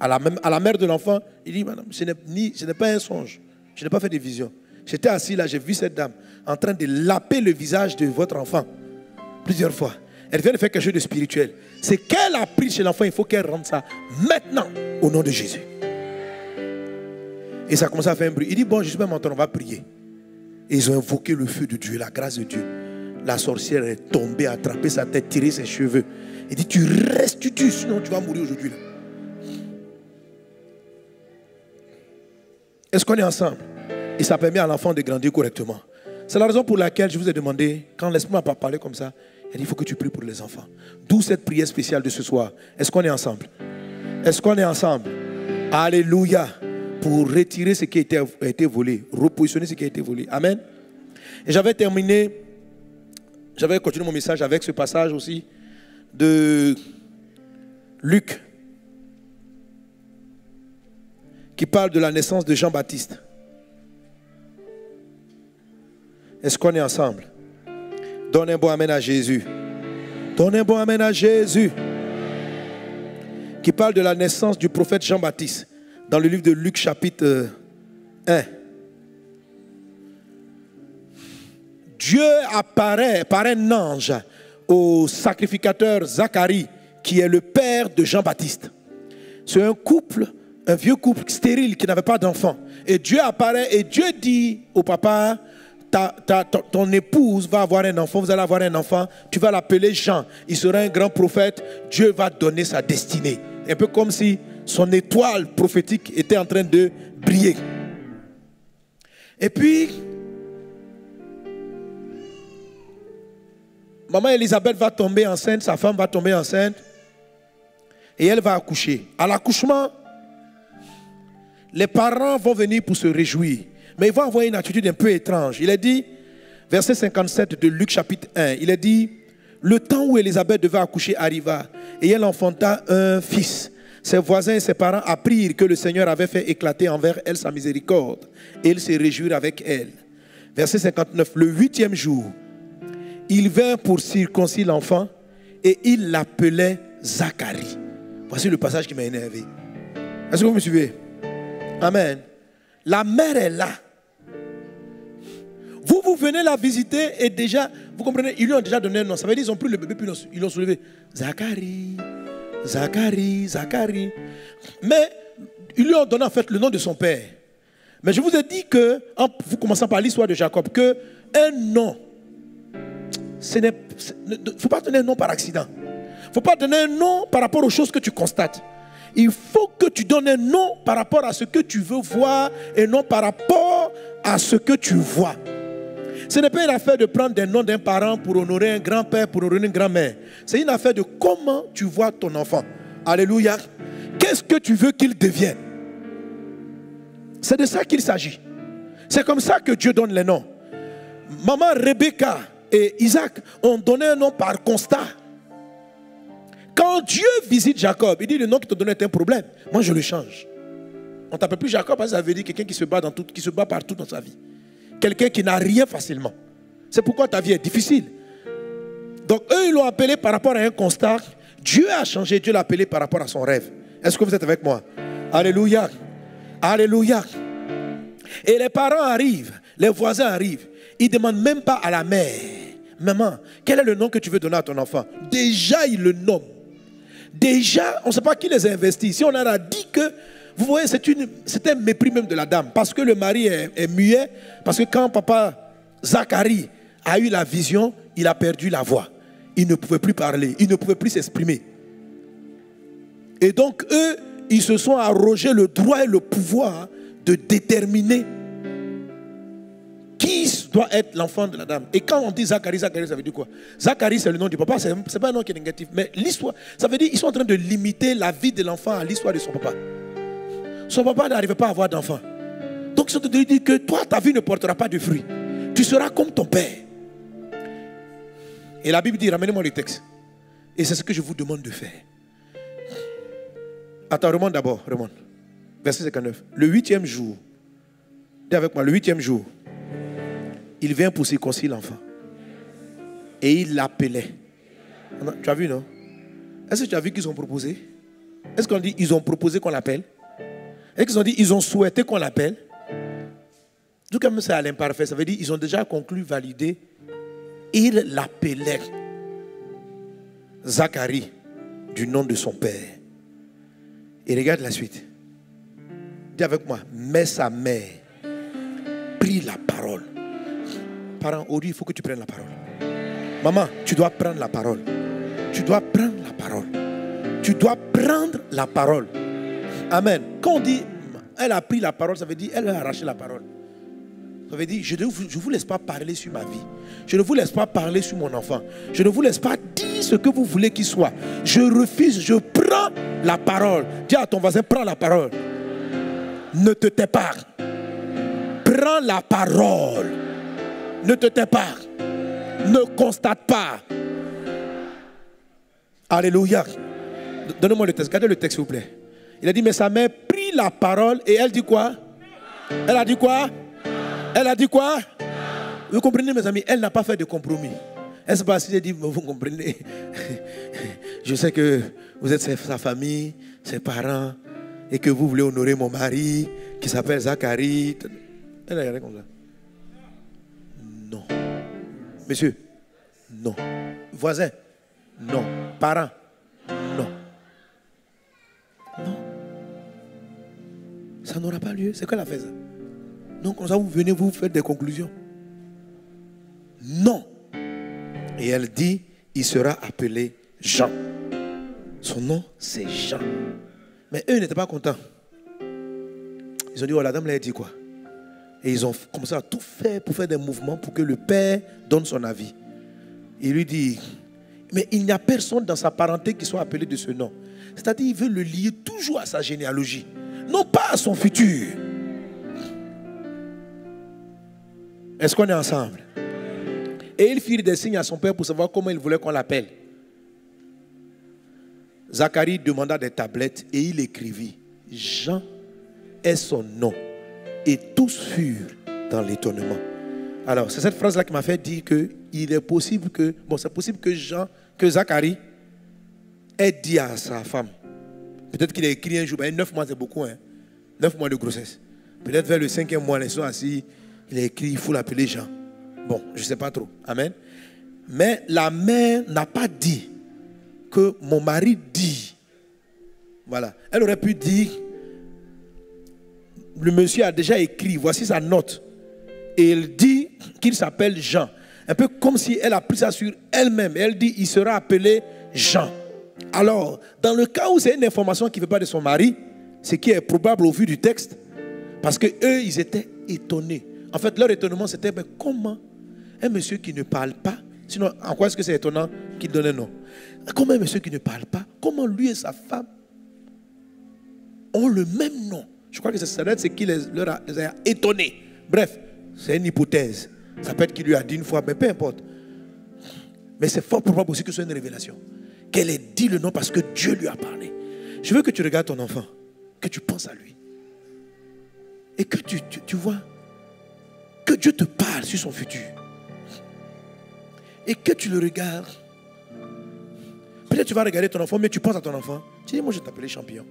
A: la mère de l'enfant, il dit, madame, ce n'est pas un songe, je n'ai pas fait de vision. J'étais assis là, j'ai vu cette dame en train de laper le visage de votre enfant plusieurs fois. Elle vient de faire quelque chose de spirituel. C'est qu'elle a pris chez l'enfant, il faut qu'elle rende ça maintenant au nom de Jésus. Et ça a commencé à faire un bruit. Il dit, bon, je suis même en train, on va prier. Et ils ont invoqué le feu de Dieu, la grâce de Dieu. La sorcière est tombée, a attrapé sa tête, tiré ses cheveux. Il dit, tu restitues, sinon tu vas mourir aujourd'hui. Est-ce qu'on est ensemble? Et ça permet à l'enfant de grandir correctement. C'est la raison pour laquelle je vous ai demandé, quand l'Esprit m'a parlé comme ça, il a dit, il faut que tu pries pour les enfants. D'où cette prière spéciale de ce soir. Est-ce qu'on est ensemble? Est-ce qu'on est ensemble? Alléluia. Pour retirer ce qui a été volé, repositionner ce qui a été volé. Amen. Et j'avais continué mon message avec ce passage aussi de Luc qui parle de la naissance de Jean-Baptiste. Est-ce qu'on est ensemble? Donne un bon amen à Jésus. Donne un bon amen à Jésus. Qui parle de la naissance du prophète Jean-Baptiste dans le livre de Luc chapitre 1. Dieu apparaît par un ange au sacrificateur Zacharie, qui est le père de Jean-Baptiste. C'est un couple, un vieux couple stérile qui n'avait pas d'enfant. Et Dieu apparaît et Dieu dit au papa, ton épouse va avoir un enfant, vous allez avoir un enfant, tu vas l'appeler Jean. Il sera un grand prophète, Dieu va donner sa destinée. Un peu comme si son étoile prophétique était en train de briller. Et puis, maman Elisabeth va tomber enceinte, sa femme va tomber enceinte et elle va accoucher. À l'accouchement, les parents vont venir pour se réjouir, mais ils vont avoir une attitude un peu étrange. Il est dit, verset 57 de Luc chapitre 1, il est dit, le temps où Elisabeth devait accoucher arriva et elle enfanta un fils. Ses voisins et ses parents apprirent que le Seigneur avait fait éclater envers elle sa miséricorde et ils se réjouirent avec elle. Verset 59, le 8e jour, il vint pour circoncire l'enfant et il l'appelait Zacharie. Voici le passage qui m'a énervé. Est-ce que vous me suivez? Amen. La mère est là. Vous venez la visiter et déjà, vous comprenez, ils lui ont déjà donné un nom. Ça veut dire qu'ils ont pris le bébé puis ils l'ont soulevé. Zacharie, Zacharie, Zacharie. Mais ils lui ont donné en fait le nom de son père. Mais je vous ai dit que, en vous commençant par l'histoire de Jacob, que un nom, il ne faut pas donner un nom par accident. Il ne faut pas donner un nom par rapport aux choses que tu constates. Il faut que tu donnes un nom par rapport à ce que tu veux voir et non par rapport à ce que tu vois. Ce n'est pas une affaire de prendre des noms d'un parent pour honorer un grand-père, pour honorer une grand-mère. C'est une affaire de comment tu vois ton enfant. Alléluia. Qu'est-ce que tu veux qu'il devienne? C'est de ça qu'il s'agit. C'est comme ça que Dieu donne les noms. Maman Rebecca et Isaac ont donné un nom par constat. Quand Dieu visite Jacob, il dit le nom qui te donne est un problème. Moi je le change. On ne t'appelle plus Jacob parce que ça veut dire quelqu'un qui se bat qui se bat partout dans sa vie. Quelqu'un qui n'a rien facilement. C'est pourquoi ta vie est difficile. Donc eux ils l'ont appelé par rapport à un constat. Dieu a changé, Dieu l'a appelé par rapport à son rêve. Est-ce que vous êtes avec moi? Alléluia. Alléluia. Et les parents arrivent, les voisins arrivent. Ils ne demandent même pas à la mère. Maman, quel est le nom que tu veux donner à ton enfant? Déjà, ils le nomment. Déjà, on ne sait pas qui les a investis. Si on leur a dit que, vous voyez, c'est un mépris même de la dame. Parce que le mari est muet. Parce que quand papa Zacharie a eu la vision, il a perdu la voix. Il ne pouvait plus parler. Il ne pouvait plus s'exprimer. Et donc, eux, ils se sont arrogés le droit et le pouvoir de déterminer qui doit être l'enfant de la dame. Et quand on dit Zacharie, Zacharie, ça veut dire quoi? Zacharie, c'est le nom du papa, c'est pas un nom qui est négatif. Mais l'histoire, ça veut dire qu'ils sont en train de limiter la vie de l'enfant à l'histoire de son papa. Son papa n'arrivait pas à avoir d'enfant. Donc ils sont en train de dire que toi, ta vie ne portera pas de fruits. Tu seras comme ton père. Et la Bible dit, ramenez-moi le texte. Et c'est ce que je vous demande de faire. Attends, remonte d'abord, remonte. Verset 59. Le 8e jour, dis avec moi, le 8e jour, il vient pour circoncire l'enfant. Et il l'appelait. Tu as vu, non? Est-ce que tu as vu qu'ils ont proposé? Est-ce qu'on dit ils ont proposé qu'on l'appelle? Est-ce qu'ils ont dit ils ont souhaité qu'on l'appelle? Tout comme c'est à l'imparfait, ça veut dire ils ont déjà conclu, validé. Il l'appelait Zacharie du nom de son père. Et regarde la suite. Dis avec moi, mais sa mère prit la parole. Parents, aujourd'hui, il faut que tu prennes la parole. Maman, tu dois prendre la parole. Tu dois prendre la parole. Tu dois prendre la parole. Amen. Quand on dit, elle a pris la parole, ça veut dire, elle a arraché la parole. Ça veut dire, je ne vous laisse pas parler sur ma vie. Je ne vous laisse pas parler sur mon enfant. Je ne vous laisse pas dire ce que vous voulez qu'il soit. Je refuse, je prends la parole. Dis à ton voisin, prends la parole. Ne te tais pas. Prends la parole. Ne te tais pas. Ne constate pas. Alléluia. Donnez-moi le texte. Regardez le texte, s'il vous plaît. Il a dit, mais sa mère prit la parole et elle dit quoi? Elle a dit quoi? Elle a dit quoi? Vous comprenez, mes amis? Elle n'a pas fait de compromis. Elle s'est pas assise et dit, vous comprenez? Je sais que vous êtes sa famille, ses parents, et que vous voulez honorer mon mari, qui s'appelle Zacharie. Elle a regardé comme ça. Non. Monsieur, non. Voisin, non. Parents, non. Non. Ça n'aura pas lieu. C'est quoi la fait ça? Donc, comme ça, vous venez, vous faites des conclusions. Non. Et elle dit, il sera appelé Jean. Son nom, c'est Jean. Mais eux n'étaient pas contents. Ils ont dit, oh, la dame l'a dit quoi? Et ils ont commencé à tout faire pour faire des mouvements pour que le père donne son avis. Il lui dit, mais il n'y a personne dans sa parenté qui soit appelé de ce nom. C'est-à-dire, il veut le lier toujours à sa généalogie, non pas à son futur. Est-ce qu'on est ensemble? Et il fit des signes à son père pour savoir comment il voulait qu'on l'appelle. Zacharie demanda des tablettes et il écrivit, Jean est son nom. Et tous furent dans l'étonnement. Alors, c'est cette phrase-là qui m'a fait dire qu'il est possible que, c'est possible que Zacharie ait dit à sa femme, peut-être qu'il a écrit un jour, 9 mois c'est beaucoup, 9 mois de grossesse. Peut-être vers le 5e mois, ils sont assis, il a écrit, il faut l'appeler Jean. Bon, je ne sais pas trop. Amen. Mais la mère n'a pas dit que mon mari dit. Voilà. Elle aurait pu dire, le monsieur a déjà écrit, voici sa note. Et il dit qu'il s'appelle Jean. Un peu comme si elle a pris ça sur elle-même. Elle dit, il sera appelé Jean. Alors, dans le cas où c'est une information qui ne veut pas de son mari, ce qui est probable au vu du texte, parce qu'eux, ils étaient étonnés. En fait, leur étonnement, c'était, mais comment un monsieur qui ne parle pas, sinon, en quoi est-ce que c'est étonnant qu'il donne un nom? Comment un monsieur qui ne parle pas, comment lui et sa femme ont le même nom? Je crois que ça doit être ce qui les a étonnés. Bref, c'est une hypothèse. Ça peut être qu'il lui a dit une fois, mais peu importe. Mais c'est fort probable aussi que ce soit une révélation. Qu'elle ait dit le nom parce que Dieu lui a parlé. Je veux que tu regardes ton enfant, que tu penses à lui. Et que tu vois que Dieu te parle sur son futur. Et que tu le regardes. Peut-être tu vas regarder ton enfant, mais tu penses à ton enfant. Tu dis, moi je vais t'appeler champion.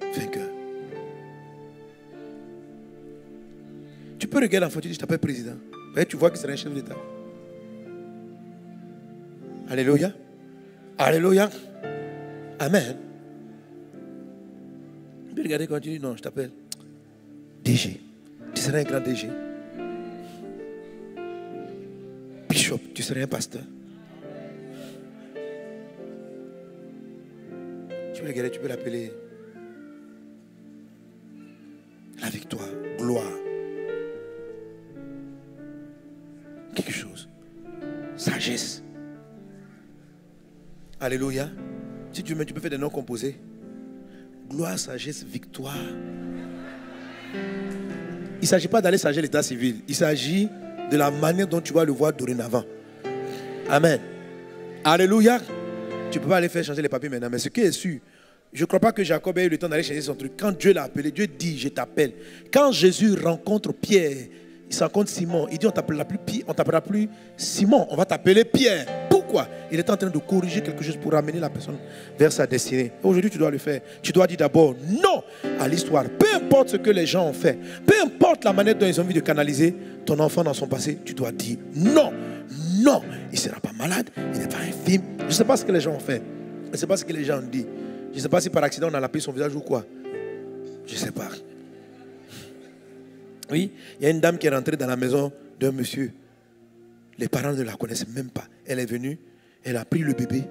A: Vainqueur. Tu peux regarder l'enfant, tu dis, je t'appelle président. Et tu vois que c'est un chef d'État. Alléluia. Alléluia. Amen. Tu peux regarder quand tu dis, non, je t'appelle DG. Tu serais un grand DG. Bishop, tu serais un pasteur. Tu peux regarder, tu peux l'appeler la victoire, gloire. Quelque chose. Sagesse. Alléluia. Si tu veux, tu peux faire des noms composés. Gloire, sagesse, victoire. Il ne s'agit pas d'aller changer l'état civil. Il s'agit de la manière dont tu vas le voir dorénavant. Amen. Alléluia. Tu ne peux pas aller faire changer les papiers maintenant. Mais ce qui est sûr, je ne crois pas que Jacob ait eu le temps d'aller changer son truc. Quand Dieu l'a appelé, Dieu dit, je t'appelle. Quand Jésus rencontre Pierre, il se rencontre Simon. Il dit, on ne t'appellera plus Simon, on va t'appeler Pierre. Pourquoi? Il est en train de corriger quelque chose pour ramener la personne vers sa destinée. Aujourd'hui, tu dois le faire. Tu dois dire d'abord non à l'histoire. Peu importe ce que les gens ont fait, peu importe la manière dont ils ont envie de canaliser ton enfant dans son passé, tu dois dire non. Non, il ne sera pas malade, il n'est pas infime. Je ne sais pas ce que les gens ont fait. Je ne sais pas ce que les gens ont dit. Je ne sais pas si par accident on a lapé son visage ou quoi. Je ne sais pas. Oui, il y a une dame qui est rentrée dans la maison d'un monsieur. Les parents ne la connaissent même pas. Elle est venue, elle a pris le bébé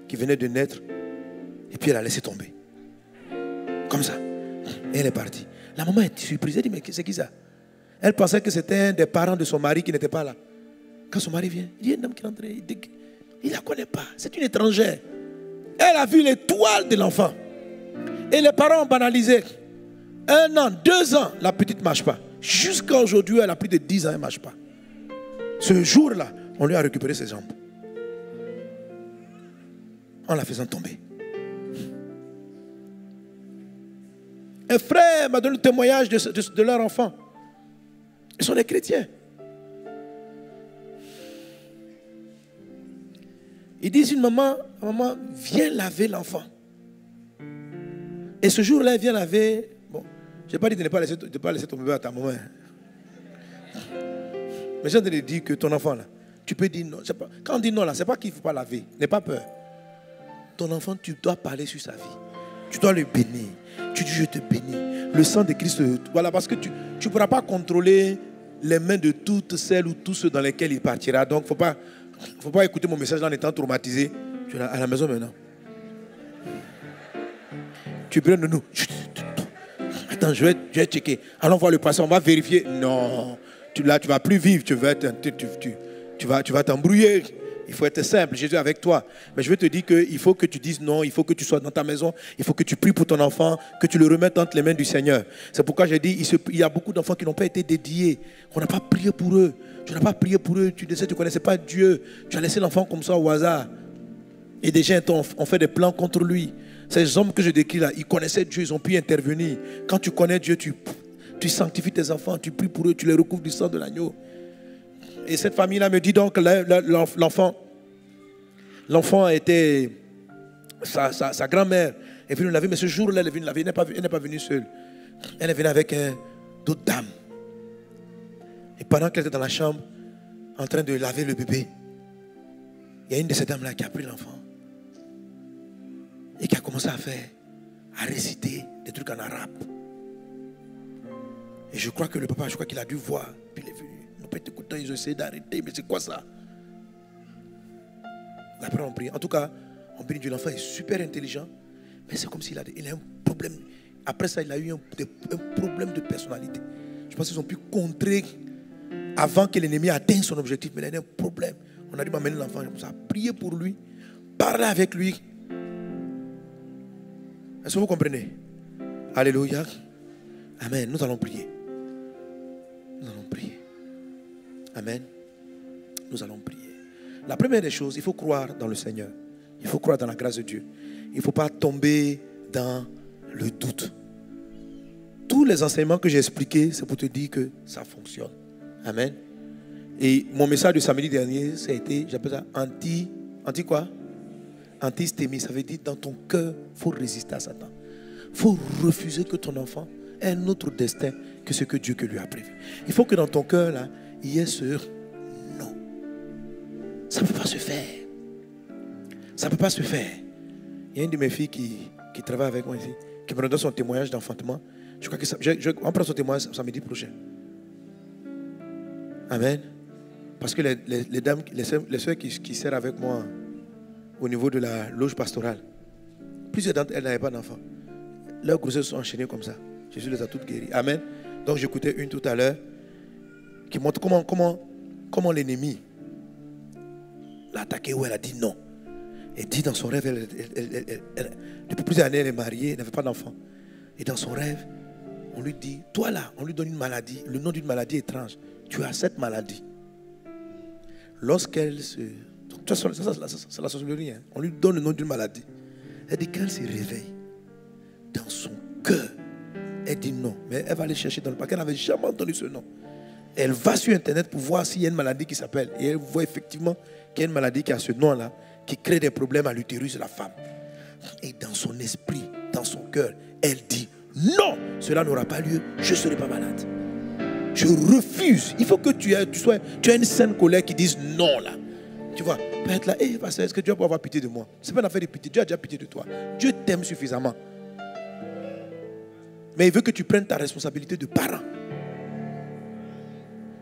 A: qui venait de naître et puis elle a laissé tomber. Comme ça. Et elle est partie. La maman est surprise. Elle dit, mais c'est qui ça? Elle pensait que c'était un des parents de son mari qui n'était pas là. Quand son mari vient, il y a une dame qui est rentrée. Il ne la connaît pas. C'est une étrangère. Elle a vu l'étoile de l'enfant. Et les parents ont banalisé. 1 an, 2 ans, la petite ne marche pas. Jusqu'à aujourd'hui, elle a plus de 10 ans, elle ne marche pas. Ce jour-là, on lui a récupéré ses jambes. En la faisant tomber. Un frère m'a donné le témoignage de leur enfant. Ils sont des chrétiens. Ils disent une maman, viens laver l'enfant. Et ce jour-là, elle vient laver. Bon, je n'ai pas dit de ne pas laisser ton bébé à ta maman. Mais j'ai entendu dire que ton enfant, là, tu peux dire non. Pas, quand on dit non, là, ce n'est pas qu'il ne faut pas laver. N'aie pas peur. Ton enfant, tu dois parler sur sa vie. Tu dois le bénir. Tu dis, je te bénis. Le sang de Christ, voilà, parce que tu ne pourras pas contrôler les mains de toutes celles ou tous ceux dans lesquels il partira. Donc, il ne faut pas écouter mon message là en étant traumatisé. Tu es à la maison maintenant. Tu prends de nous. Attends, je vais checker. Allons voir le patient, on va vérifier. Non, là, tu ne vas plus vivre. Tu vas t'embrouiller. Il faut être simple. Jésus est avec toi. Mais je veux te dire qu'il faut que tu dises non. Il faut que tu sois dans ta maison. Il faut que tu pries pour ton enfant. Que tu le remettes entre les mains du Seigneur. C'est pourquoi j'ai dit il y a beaucoup d'enfants qui n'ont pas été dédiés. On n'a pas prié pour eux. Tu n'as pas prié pour eux. Tu ne connaissais pas Dieu. Tu as laissé l'enfant comme ça au hasard. Et des gens ont fait des plans contre lui. Ces hommes que je décris là, ils connaissaient Dieu. Ils ont pu intervenir. Quand tu connais Dieu, tu sanctifies tes enfants. Tu pries pour eux. Tu les recouvres du sang de l'agneau. Et cette famille-là me dit donc l'enfant était sa grand-mère est venue laver, mais ce jour-là, elle est venue laver. Elle n'est pas venue seule. Elle est venue avec d'autres dames. Et pendant qu'elle était dans la chambre, en train de laver le bébé, il y a une de ces dames-là qui a pris l'enfant et qui a commencé à réciter des trucs en arabe. Et je crois que le papa, qu'il a dû voir, puis il est venu. Ils ont essayé d'arrêter, mais c'est quoi ça? Après on prie. En tout cas, On bénit Dieu, l'enfant est super intelligent, mais c'est comme s'il a un problème. Après ça, il a eu un problème de personnalité. Je pense qu'ils ont pu contrer avant que l'ennemi atteigne son objectif, mais il a un problème. On a dû m'amener l'enfant comme ça, prier pour lui, parler avec lui. Est-ce que vous comprenez? Alléluia. Amen. Nous allons prier. Nous allons prier. Amen. Nous allons prier. La première des choses, il faut croire dans le Seigneur. Il faut croire dans la grâce de Dieu. Il ne faut pas tomber dans le doute. Tous les enseignements que j'ai expliqués, c'est pour te dire que ça fonctionne. Amen. Et mon message de samedi dernier, ça a été, j'appelle ça anti quoi? Antistémie. Ça veut dire dans ton cœur, il faut résister à Satan. Il faut refuser que ton enfant ait un autre destin que ce que Dieu lui a prévu. Il faut que dans ton cœur, là, il y ait ce non. Ça ne peut pas se faire. Ça ne peut pas se faire. Il y a une de mes filles qui travaille avec moi ici, qui me donne son témoignage d'enfantement. Je crois que on prend son témoignage samedi prochain. Amen. Parce que les dames, les soeurs qui servent avec moi au niveau de la loge pastorale, plusieurs d'entre elles n'avaient pas d'enfants. Leurs grossesses sont enchaînées comme ça. Jésus les a toutes guéries. Amen. Donc j'écoutais une tout à l'heure qui montre comment l'ennemi l'a attaqué, où elle a dit non. Elle dit dans son rêve, depuis plusieurs années elle est mariée, elle n'avait pas d'enfant. Et dans son rêve, on lui dit, toi là, on lui donne une maladie, le nom d'une maladie étrange. Tu as cette maladie. Lorsqu'elle se... C'est la sorcellerie, hein? On lui donne le nom d'une maladie. Elle dit qu'elle se réveille dans son cœur. Elle dit non, mais elle va aller chercher dans le paquet. Elle n'avait jamais entendu ce nom. Elle va sur Internet pour voir s'il y a une maladie qui s'appelle. Et elle voit effectivement qu'il y a une maladie qui a ce nom-là, qui crée des problèmes à l'utérus de la femme. Et dans son esprit, dans son cœur, elle dit non, cela n'aura pas lieu, je ne serai pas malade. Je refuse. Il faut que tu aies une saine colère qui dise non là. Tu vois, peut être là, hey, pasteur, est-ce que Dieu peut avoir pitié de moi? Ce n'est pas une affaire de pitié, Dieu a déjà pitié de toi. Dieu t'aime suffisamment. Mais il veut que tu prennes ta responsabilité de parent.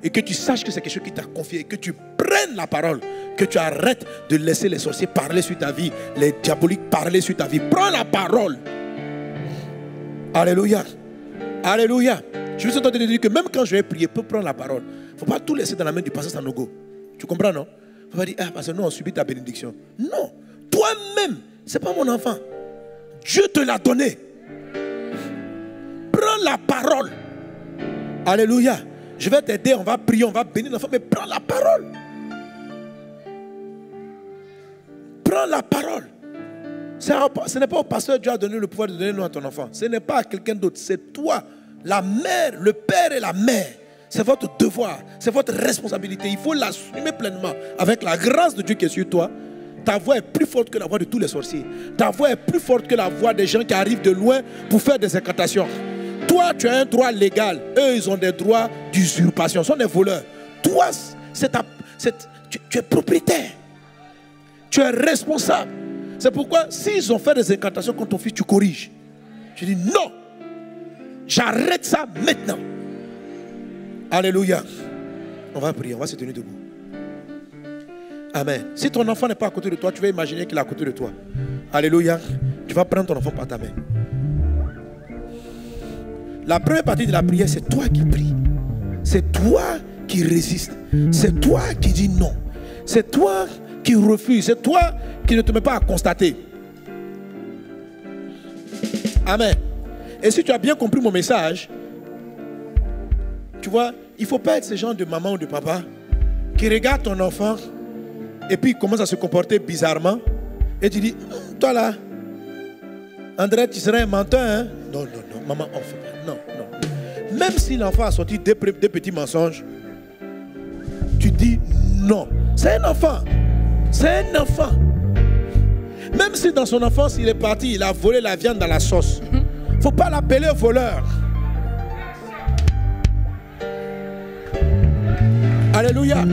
A: Et que tu saches que c'est quelque chose qui t'a confié. Et que tu prennes la parole. Que tu arrêtes de laisser les sorciers parler sur ta vie. Les diaboliques parler sur ta vie. Prends la parole. Alléluia. Alléluia. Je veux te dire que même quand je vais prier, peux prendre la parole. Il ne faut pas tout laisser dans la main du pasteur Sanogo. Tu comprends, non? Il ne faut pas dire, ah, parce que nous on subit ta bénédiction. Non. Toi-même, ce n'est pas mon enfant. Dieu te l'a donné. Prends la parole. Alléluia. Je vais t'aider, on va prier, on va bénir l'enfant, mais prends la parole. Prends la parole. Ce n'est pas au pasteur que Dieu a donné le pouvoir de donner le nom à ton enfant. Ce n'est pas à quelqu'un d'autre, c'est toi. La mère, le père et la mère. C'est votre devoir, c'est votre responsabilité. Il faut l'assumer pleinement. Avec la grâce de Dieu qui est sur toi, ta voix est plus forte que la voix de tous les sorciers. Ta voix est plus forte que la voix des gens qui arrivent de loin pour faire des incantations. Toi, tu as un droit légal. Eux, ils ont des droits d'usurpation. Ce sont des voleurs. Toi, tu es propriétaire. Tu es responsable. C'est pourquoi, s'ils ont fait des incantations contre ton fils, tu corriges. Je dis non. J'arrête ça maintenant. Alléluia. On va prier, on va se tenir debout. Amen. Si ton enfant n'est pas à côté de toi, tu vas imaginer qu'il est à côté de toi. Alléluia. Tu vas prendre ton enfant par ta main. La première partie de la prière, c'est toi qui pries. C'est toi qui résistes. C'est toi qui dis non. C'est toi qui refuses. C'est toi qui ne te mets pas à constater. Amen. Et si tu as bien compris mon message, tu vois, il ne faut pas être ce genre de maman ou de papa qui regarde ton enfant et puis il commence à se comporter bizarrement et tu dis, toi là, André, tu serais un menteur, hein? Non, non, non, maman, on fait pas. Non, non. Même si l'enfant a sorti des petits mensonges, tu dis non. C'est un enfant. C'est un enfant. Même si dans son enfance, il est parti, il a volé la viande dans la sauce. Il ne faut pas l'appeler voleur. Alléluia.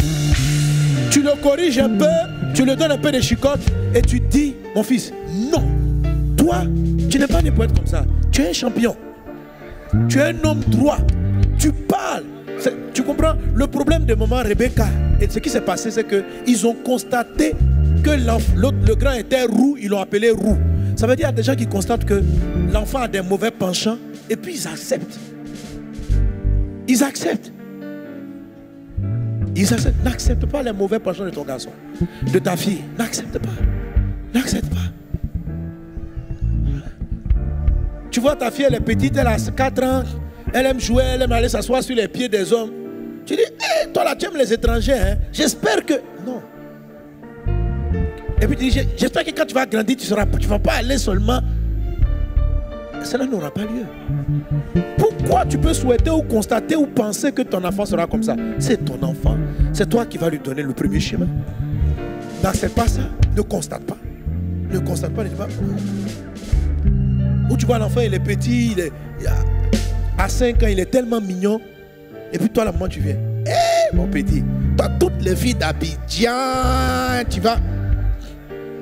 A: Tu le corriges un peu, tu le donnes un peu de chicotte et tu dis, mon fils, non. Toi, tu n'es pas né pour être comme ça. Tu es un champion. Tu es un homme droit. Tu parles. Tu comprends? Le problème de maman Rebecca et ce qui s'est passé, c'est qu'ils ont constaté que le grand était roux, ils l'ont appelé roux. Ça veut dire qu'il y a des gens qui constatent que l'enfant a des mauvais penchants et puis ils acceptent. Ils acceptent. Ils acceptent. N'accepte pas les mauvais penchants de ton garçon, de ta fille. N'accepte pas. N'accepte pas. Tu vois ta fille, elle est petite, elle a 4 ans. Elle aime jouer, elle aime aller s'asseoir sur les pieds des hommes. Tu dis, hey, toi là, tu aimes les étrangers. Hein? J'espère que... Non. Et puis tu dis, j'espère que quand tu vas grandir, tu ne vas pas aller seulement. Cela n'aura pas lieu. Pourquoi tu peux souhaiter ou constater ou penser que ton enfant sera comme ça? C'est ton enfant. C'est toi qui vas lui donner le premier chemin. N'accepte pas ça. Ne constate pas. Ne constate pas. Ne dis pas. Où tu vois l'enfant, il est petit, à 5 ans, il est tellement mignon. Et puis toi, la maman, tu viens. Hé, mon petit, toi, toutes les filles d'Abidjan,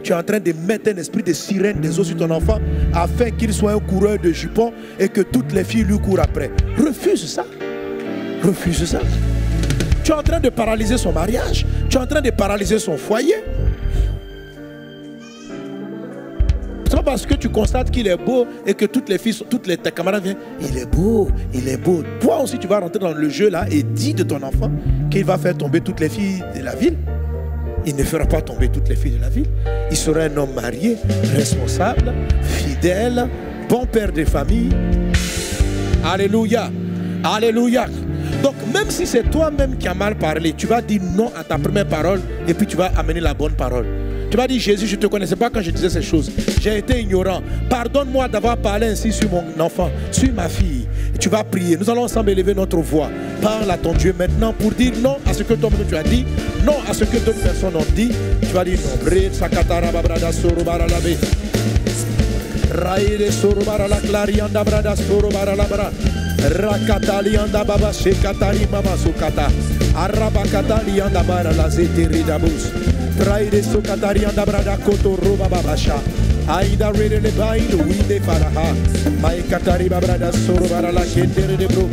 A: tu es en train de mettre un esprit de sirène des eaux sur ton enfant afin qu'il soit un coureur de jupons et que toutes les filles lui courent après. Refuse ça. Refuse ça. Tu es en train de paralyser son mariage. Tu es en train de paralyser son foyer. C'est pas parce que tu constates qu'il est beau et que toutes les filles, tes camarades viennent. Il est beau, il est beau. Toi aussi, tu vas rentrer dans le jeu là et dis de ton enfant qu'il va faire tomber toutes les filles de la ville. Il ne fera pas tomber toutes les filles de la ville. Il sera un homme marié, responsable, fidèle, bon père de famille. Alléluia. Alléluia. Donc même si c'est toi-même qui as mal parlé, tu vas dire non à ta première parole et puis tu vas amener la bonne parole. Tu vas dire, Jésus, je ne te connaissais pas quand je disais ces choses. J'ai été ignorant. Pardonne-moi d'avoir parlé ainsi sur mon enfant, sur ma fille. Et tu vas prier. Nous allons ensemble élever notre voix. Parle à ton Dieu maintenant pour dire non à ce que toi-même tu as dit, non à ce que d'autres personnes ont dit. Tu vas dire non. Raïre sorobara la clarianda brada sorobara la bra. Rakatalianda baba shekatari mama sukata. Arabakatalianda bara la zeteridabus. Raïre sokatarianda brada koto roba babasha. Aida rede le bain winde faraha. Maikatari brada sorobara la kentere de bro.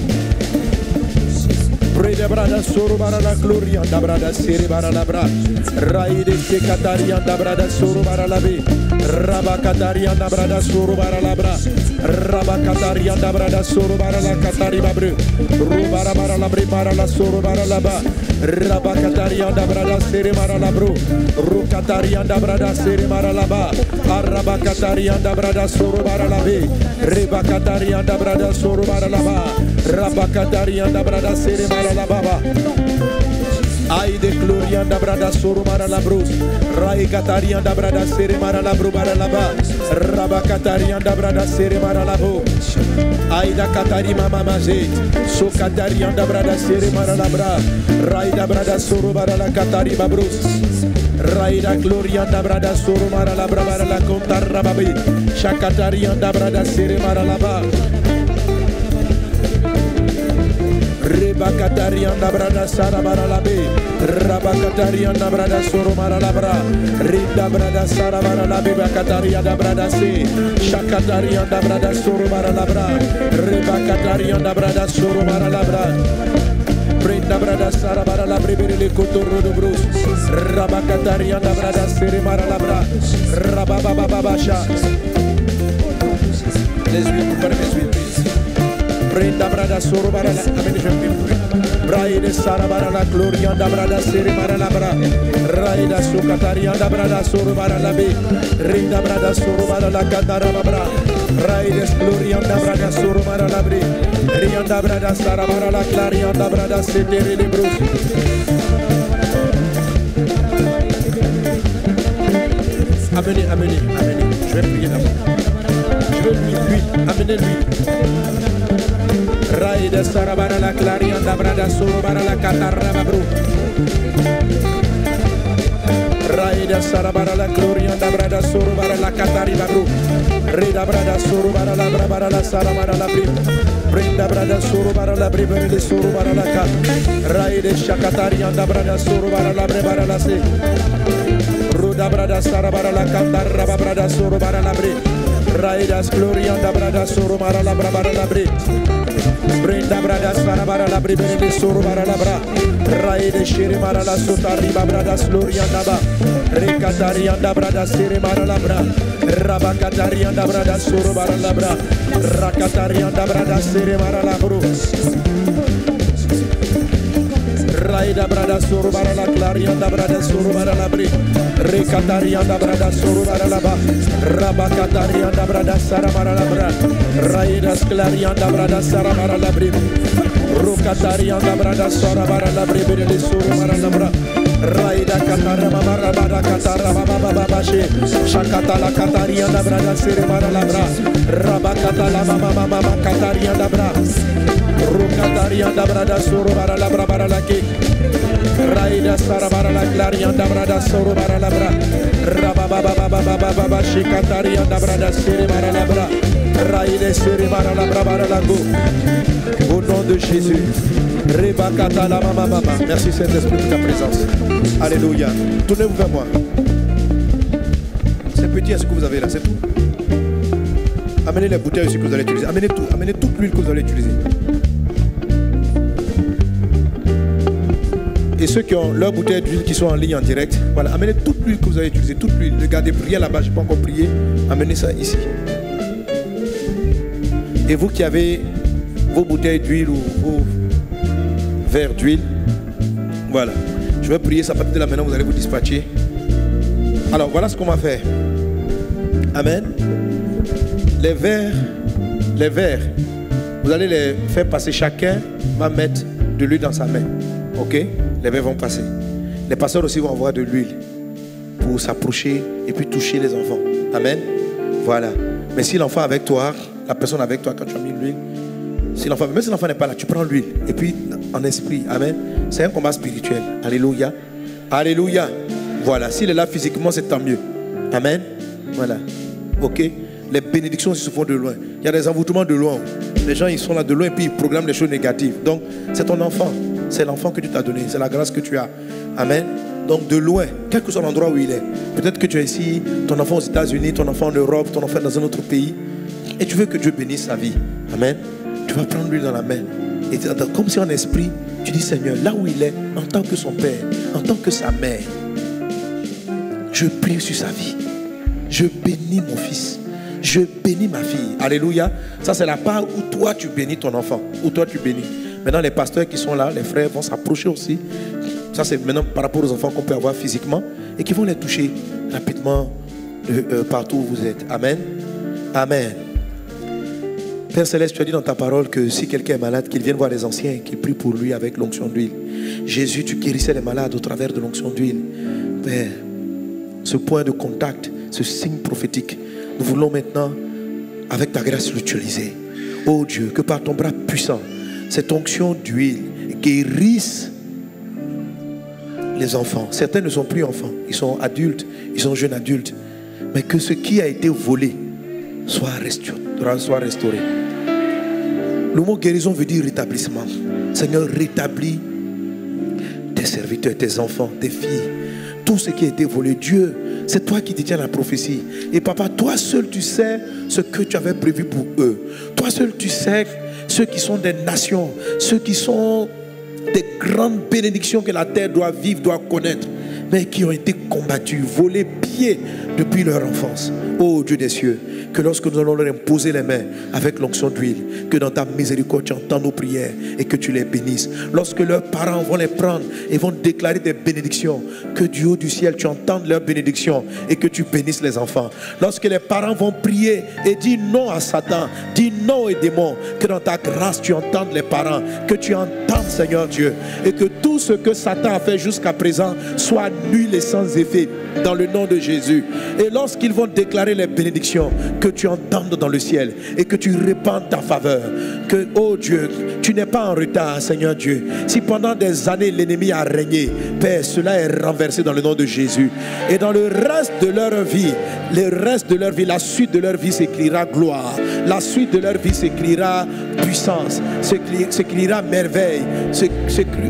A: Prede brada sorobara la gloria da brada serebara la bra. Raide sekatarianda brada sorobara la be. Rabakatarianda brada sorobara la bra. Rabakatarianda brada sorobara la katari babre. Robara bara la bre bara la sorobara la ba. Rabakatarianda brada serebara la bro. Rokatarianda brada serebara la ba. Arabakatarianda brada sorobara la be. Rebakatarianda brada sorobara la ba. Rabakatarianda brada serebara la baba. Aide glorianda brada sorobara la bros. Raikatarianda brada serebara la bro bara la ba. Rabakatarianda brada serebara la bo. Aida katari mama maje. Sokatarianda brada serebara la bra. Raida brada sorobara la katari babros. Raida glorianda brada sorobara la bra bara la kontar babi. Shakatarianda brada serebara la ba. Rebakatarianda brada sarabara la be. Rabakatarianda brada soromara la bra. Rinda brada sarabara la be. Bakatarianda brada se. Shakatarianda brada soromara la bra. Rebakatarianda brada soromara la bra. Rinda brada sarabara la bribere le kotoro de bros. Rabakatarianda brada seremara la bra. Rababababasha. Les huit pour les huit. Brenda brada sorobara la Braide sarabara la glorianda brada serimara la bra. Raida sukatarianda brada sorobara la be. Rinda brada sorobara la kandara bra. Raide glorianda brada sorobara la bre. Rianda brada sarabara la clarianda brada setere de bros. Amenez, amenez, amenez. Je vais prier d'abord. Je vais lui, amenez-lui. Raide sarabara la clarianda brada sorobara la catarra bro. Raide sarabara la glorianda brada sorobara la catariba bro. Rida brada sorobara la brabara la sarabara la brim. Brenda brada sorobara la bribere de sorobara la ca. Raide shakatarianda brada sorobara la brebara la se. Ruda brada sarabara la catarra brada sorobara la bre. Raidas glorianda brada sorobara la brabara la bre. Brenda brada sarabara la bribere de sorobara la bra. Rae de sherimara la sotariba brada sloriandaba. Recatarianda brada serimara la bra. Rabacatarianda brada sorobara la bra. Racatarianda brada serimara la bro. Raida brada sorobara la clarianda brada sorobara la bri. Recatarianda brada sorobara la ba. Rabacatarianda brada saramara la bra. Raida clarianda brada saramara la bri. Rocatarianda brada sorobara la bri de sorobara la bra. Raida katara mama bada katara baba bashi. Shakata la katarianda brada serimara la bra. Rabakata la mama katarianda bra. Rocatarianda brada sorobara la bra bara la ke. Raida sarabara la clarianda brada sorobara la bra. Rababa shikatarianda brada serimara la bra. Raida serimara la bra bara la go. Au nom de Jésus. Rebakata la mama. Merci Saint-Esprit pour ta présence. Alléluia. Tournez-vous vers moi. C'est petit à ce que vous avez là, c'est tout. Amenez les bouteilles aussi que vous allez utiliser. Amenez tout. Amenez toute l'huile que vous allez utiliser. Et ceux qui ont leurs bouteilles d'huile qui sont en ligne en direct, voilà, amenez toute l'huile que vous allez utiliser, toute l'huile. Regardez, priez là-bas, je n'ai pas encore prié. Amenez ça ici. Et vous qui avez vos bouteilles d'huile ou vos verres d'huile, voilà. Je vais prier ça à partir de là maintenant, vous allez vous dispatcher. Alors voilà ce qu'on va faire. Amen. Les verres, vous allez les faire passer. Chacun va mettre de l'huile dans sa main. Ok? Les verres vont passer. Les pasteurs aussi vont avoir de l'huile pour s'approcher et puis toucher les enfants. Amen. Voilà. Mais si l'enfant est avec toi, la personne avec toi, quand tu as mis l'huile, si l'enfant, même si l'enfant n'est pas là, tu prends l'huile et puis en esprit. Amen. C'est un combat spirituel. Alléluia. Alléluia. Voilà. S'il est là physiquement, c'est tant mieux. Amen. Voilà. Ok. Les bénédictions se font de loin. Il y a des envoûtements de loin. Les gens ils sont là de loin et puis ils programment des choses négatives. Donc c'est ton enfant. C'est l'enfant que tu t'as donné. C'est la grâce que tu as. Amen. Donc de loin, quel que soit l'endroit où il est. Peut-être que tu es ici, ton enfant aux États-Unis, ton enfant en Europe, ton enfant dans un autre pays. Et tu veux que Dieu bénisse sa vie. Amen. Tu vas prendre lui dans la main. Et comme si en esprit, tu dis Seigneur, là où il est, en tant que son père, en tant que sa mère, je prie sur sa vie. Je bénis mon fils. Je bénis ma fille. Alléluia. Ça, c'est la part où toi, tu bénis ton enfant. Où toi, tu bénis. Maintenant, les pasteurs qui sont là, les frères vont s'approcher aussi. Ça, c'est maintenant par rapport aux enfants qu'on peut avoir physiquement et qui vont les toucher rapidement partout où vous êtes. Amen. Amen. Père Céleste, tu as dit dans ta parole que si quelqu'un est malade, qu'il vienne voir les anciens et qu'il prie pour lui avec l'onction d'huile. Jésus, tu guérissais les malades au travers de l'onction d'huile. Père, ce point de contact, ce signe prophétique, nous voulons maintenant, avec ta grâce, l'utiliser. Oh Dieu, que par ton bras puissant, cette onction d'huile guérisse les enfants. Certains ne sont plus enfants, ils sont adultes, ils sont jeunes adultes. Mais que ce qui a été volé soit restauré. Le mot guérison veut dire rétablissement. Seigneur, rétablis tes serviteurs, tes enfants, tes filles. Tout ce qui a été volé, Dieu, c'est toi qui détiens la prophétie. Et papa, toi seul tu sais ce que tu avais prévu pour eux. Toi seul tu sais ceux qui sont des nations, ceux qui sont des grandes bénédictions que la terre doit vivre, doit connaître, mais qui ont été combattus, volés, pillés depuis leur enfance. Oh Dieu des cieux, que lorsque nous allons leur imposer les mains avec l'onction d'huile, que dans ta miséricorde tu entends nos prières et que tu les bénisses. Lorsque leurs parents vont les prendre et vont déclarer des bénédictions, que du haut du ciel tu entendes leurs bénédictions et que tu bénisses les enfants. Lorsque les parents vont prier et dire non à Satan, dire non aux démons, que dans ta grâce tu entendes les parents, que tu entendes Seigneur Dieu, et que tout ce que Satan a fait jusqu'à présent soit nul et sans effet dans le nom de Jésus. Et lorsqu'ils vont déclarer les bénédictions, que tu entendes dans le ciel et que tu répandes ta faveur. Que, oh Dieu, tu n'es pas en retard, Seigneur Dieu. Si pendant des années l'ennemi a régné, Père, cela est renversé dans le nom de Jésus. Et dans le reste de leur vie, la suite de leur vie s'écrira gloire. La suite de leur vie s'écrira puissance, s'écrira merveille,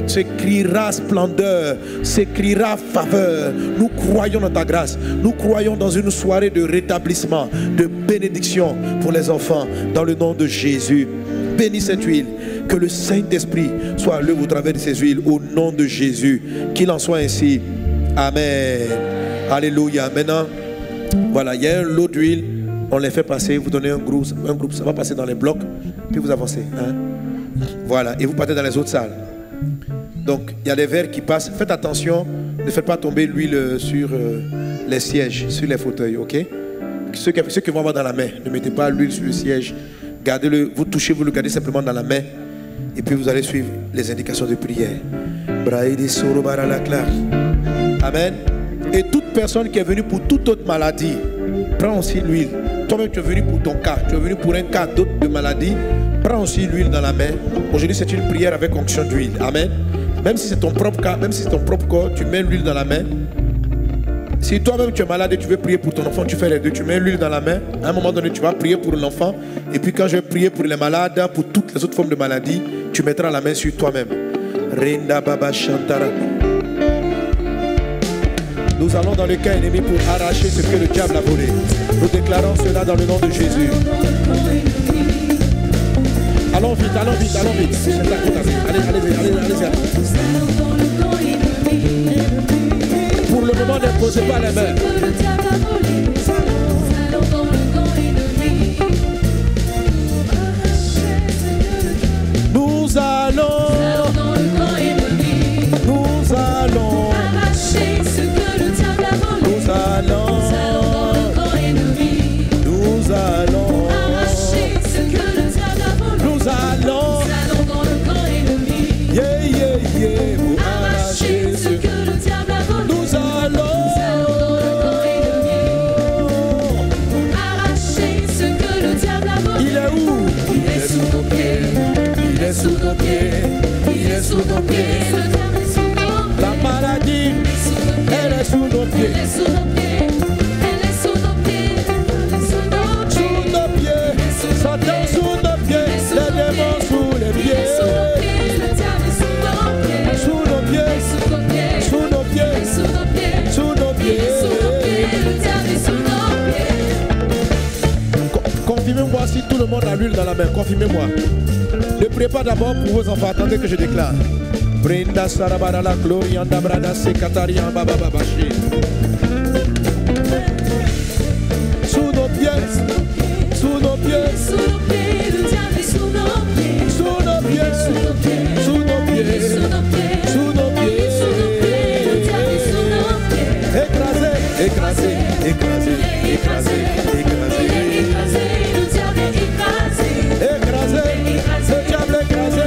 A: s'écrira splendeur, s'écrira faveur. Nous croyons dans ta grâce. Nous croyons dans une soirée de rétablissement, de bénédiction pour les enfants, dans le nom de Jésus. Bénis cette huile. Que le Saint-Esprit soit à l'œuvre au travers de ces huiles. Au nom de Jésus. Qu'il en soit ainsi. Amen. Alléluia. Maintenant, voilà, il y a un lot d'huile. On les fait passer. Vous donnez un groupe. Ça va passer dans les blocs. Puis vous avancez. Hein? Voilà. Et vous partez dans les autres salles. Donc, il y a des verres qui passent. Faites attention. Ne faites pas tomber l'huile sur les sièges, sur les fauteuils. Ok? Ceux qui vont avoir dans la main. Ne mettez pas l'huile sur le siège. Gardez-le. Vous touchez, vous le gardez simplement dans la main. Et puis vous allez suivre les indications de prière. Amen. Et toute personne qui est venue pour toute autre maladie, prends aussi l'huile. Toi-même tu es venu pour ton cas, tu es venu pour un cas d'autre de maladie, prends aussi l'huile dans la main. Aujourd'hui c'est une prière avec onction d'huile. Amen. Même si c'est ton propre cas, même si c'est ton propre corps, tu mets l'huile dans la main. Si toi-même tu es malade et tu veux prier pour ton enfant, tu fais les deux. Tu mets l'huile dans la main. À un moment donné, tu vas prier pour l'enfant. Et puis quand je vais prier pour les malades, pour toutes les autres formes de maladies, tu mettras la main sur toi-même. Rinda Baba Shantara. Nous allons dans le camp ennemi pour arracher ce que le diable a volé. Nous déclarons cela dans le nom de Jésus. Allons vite, allons vite, allons vite. Allez. Pour le moment, ne posez pas les mains. Nous allons arracher ce que le diable a volé. Nous allons arracher ce que le diable a volé. Nous allons dans le camp ennemi. Pour arracher ce que le diable a volé. Nous allons dans le camp ennemi. Arracher ce que le diable a volé. Il est où? Il est sous nos pieds. Il est sous nos pieds. Il est sous nos pieds. La maladie, elle est sous nos pieds. Elle est sous nos pieds. Elle est sous nos pieds. Sous nos pieds. Satan sous nos pieds. Les démons sous les pieds. Le diable est sous nos pieds. Sous nos pieds. Sous nos pieds. Sous nos pieds. Sous nos pieds. Le diable est sous nos pieds. Confirmez-moi si tout le monde a l'huile dans la main. Confirmez-moi. Ne priez pas d'abord pour vos enfants. Attendez que je déclare. Brenda Sarabara la gloria d'Abrada Sekatarian Baba Babashi. Sous nos pieds, sous nos pieds, sous nos pieds, le diable est sous nos pieds, sous nos pieds, sous nos pieds, sous nos pieds, sous nos pieds, sous nos pieds, le diable est sous nos pieds. Écrasé, écrasé, écrasé, écrasé, écrasé, écrasé, le diable est écrasé, écrasé, le diable est écrasé,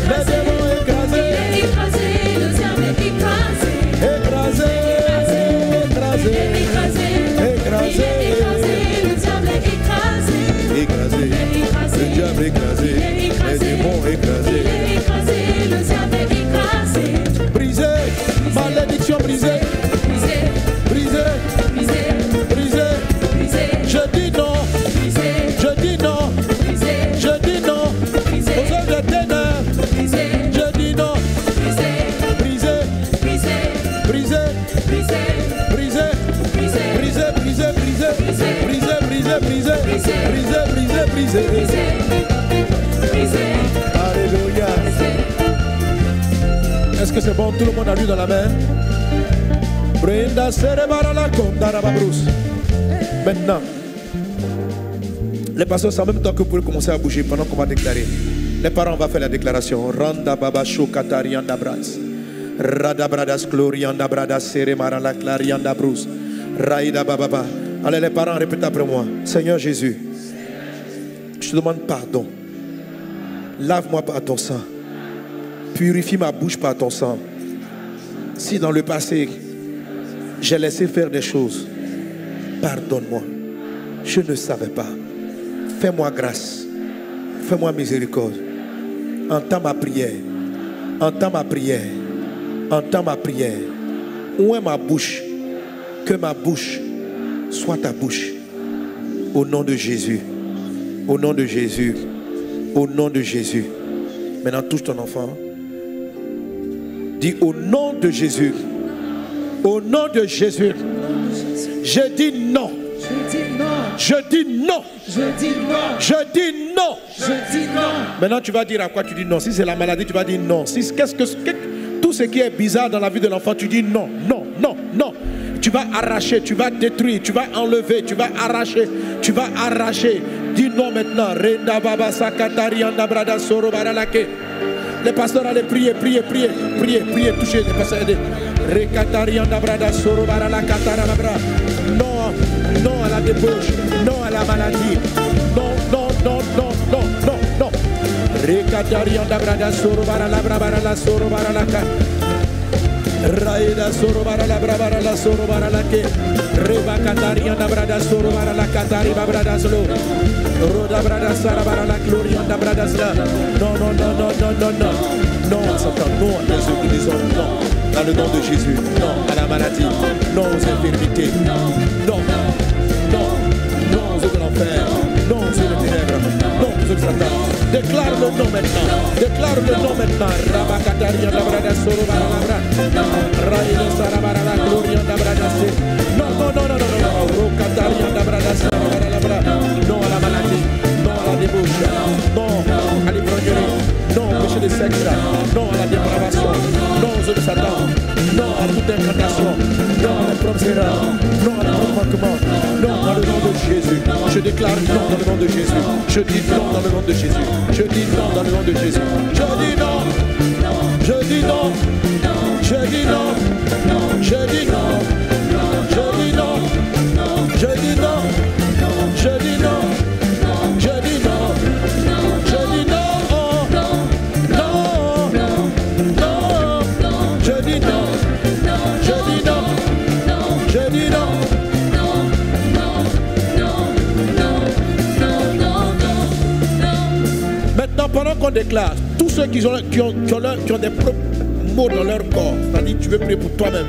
A: les démons écrasés. Écrasé, le diable est écrasé. Écrasé, écrasé, écrasé, écrasé, le diable est écrasé. Écrasé, le diable écrasé, les démons écrasés. Écrasé, le diable est écrasé. Brisé, malédiction brisée. Brisé, brisé, brisé, brisé, brisé. Je dis non. Brisé, je dis non. Brisé, je dis non. Brisé, aux œuvres des ténèbres. Brisé, je dis non. Brisé, brisé, brisé, brisé, brisé, brisé, brisé, brisé, brisé, brisé, brisé, brisé, brisé, brisé, brisé, brisé. Alléluia. Est-ce que c'est bon? Tout le monde a lu dans la main? Brenda Serebara la Kondara Babrous. Maintenant, les pasteurs, c'est en même temps que vous pouvez commencer à bouger pendant qu'on va déclarer. Les parents, on va faire la déclaration. Randa Baba Shokatarianda Bras. Rada Bradas Glorianda Bradas Seremara la Clarianda Brus. Raïda Baba. Allez, les parents, répétez après moi. Seigneur Jésus, je te demande pardon. Lave-moi par ton sang. Purifie ma bouche par ton sang. Si dans le passé, j'ai laissé faire des choses, pardonne-moi. Je ne savais pas. Fais-moi grâce. Fais-moi miséricorde. Entends ma prière. Entends ma prière. Entends ma prière. Où est ma bouche? Que ma bouche soit ta bouche. Au nom de Jésus. Au nom de Jésus. Au nom de Jésus. Maintenant, touche ton enfant. Dis au nom de Jésus. Au nom de Jésus. Je dis non. Je dis non.
B: Je dis non.
A: Je dis non.
B: Je dis non.
A: Maintenant, tu vas dire à quoi tu dis non. Si c'est la maladie, tu vas dire non. Si tout ce qui est bizarre dans la vie de l'enfant, tu dis non, non, non, non. Tu vas arracher, tu vas détruire, tu vas enlever, tu vas arracher, tu vas arracher. Dis non maintenant. Renda baba sakatari anda brada soro baralake. Les pasteurs allaient prier, prier, prier, prier, prier, toucher les pasteurs aider. Rekatari anda brada soro baralaka tarabra. Non, non à la débauche, non à la maladie. Non, non, non, non, non, non, non. Rekatari anda brada soro baralabra barala soro baralaka. Raida soro barala brabara la soro baralake. Reba katari anda brada soro baralaka tariba brada solo. Roda brada sara barala gloria anda brada sala. Non, non, non, non, non, non, non. Non, Satan, non à les œuvres des hommes, non. Dans le nom de Jésus, non à la maladie, non aux infirmités, non, non, non aux œuvres de l'enfer, non aux œuvres des ténèbres, non aux œuvres de Satan. Déclare le nom maintenant, déclare le nom maintenant. Rabakataria da brada soro baralabra. Raïla sara barala gloria da brada se. Non, non, non, non, non, non, non. Rokataria da brada sara baralabra. Non à la maladie, non à la débauche, non à l'ivrognerie, non au péché de sexe, non à la dépravation, non aux œuvres de Satan, non à toute incantation, non à la propre erreur, non à la propre manquement, non dans le nom de Jésus. Je déclare non dans le nom de Jésus. Je dis non dans le nom de Jésus. Je dis non dans le nom de Jésus. Je dis non. Je dis non. Je dis non. Je dis non. Je dis non. Je dis non. Je dis non. Je dis non. Je dis non. Non. Non. Je dis non. Je dis non. Je dis non. Maintenant, pendant qu'on déclare, tous ceux qui ont des mots dans leur corps, c'est-à-dire tu veux prier pour toi-même,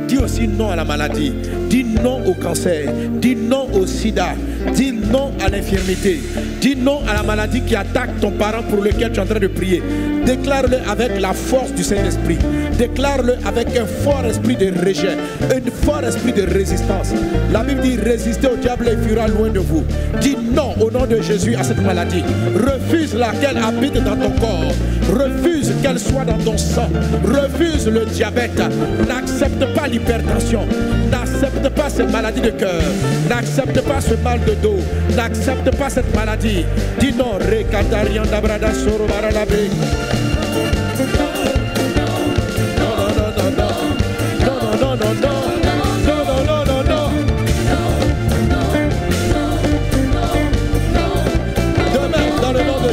A: dis aussi non à la maladie, dis non au cancer, dis non au sida, dis non à l'infirmité, dis non à la maladie qui attaque ton parent pour lequel tu es en train de prier. Déclare-le avec la force du Saint-Esprit. Déclare-le avec un fort esprit de rejet, un fort esprit de résistance. La Bible dit résistez au diable et il fuira loin de vous. Dis non au nom de Jésus à cette maladie. Refuse-la qu'elle habite dans ton corps. Refuse qu'elle soit dans ton sang. Refuse le diabète. N'accepte pas l'hypertension. N'accepte pas cette maladie de cœur. N'accepte pas ce mal de dos. N'accepte pas cette maladie. Dis non. Rekatarian dabrada soro baralabe.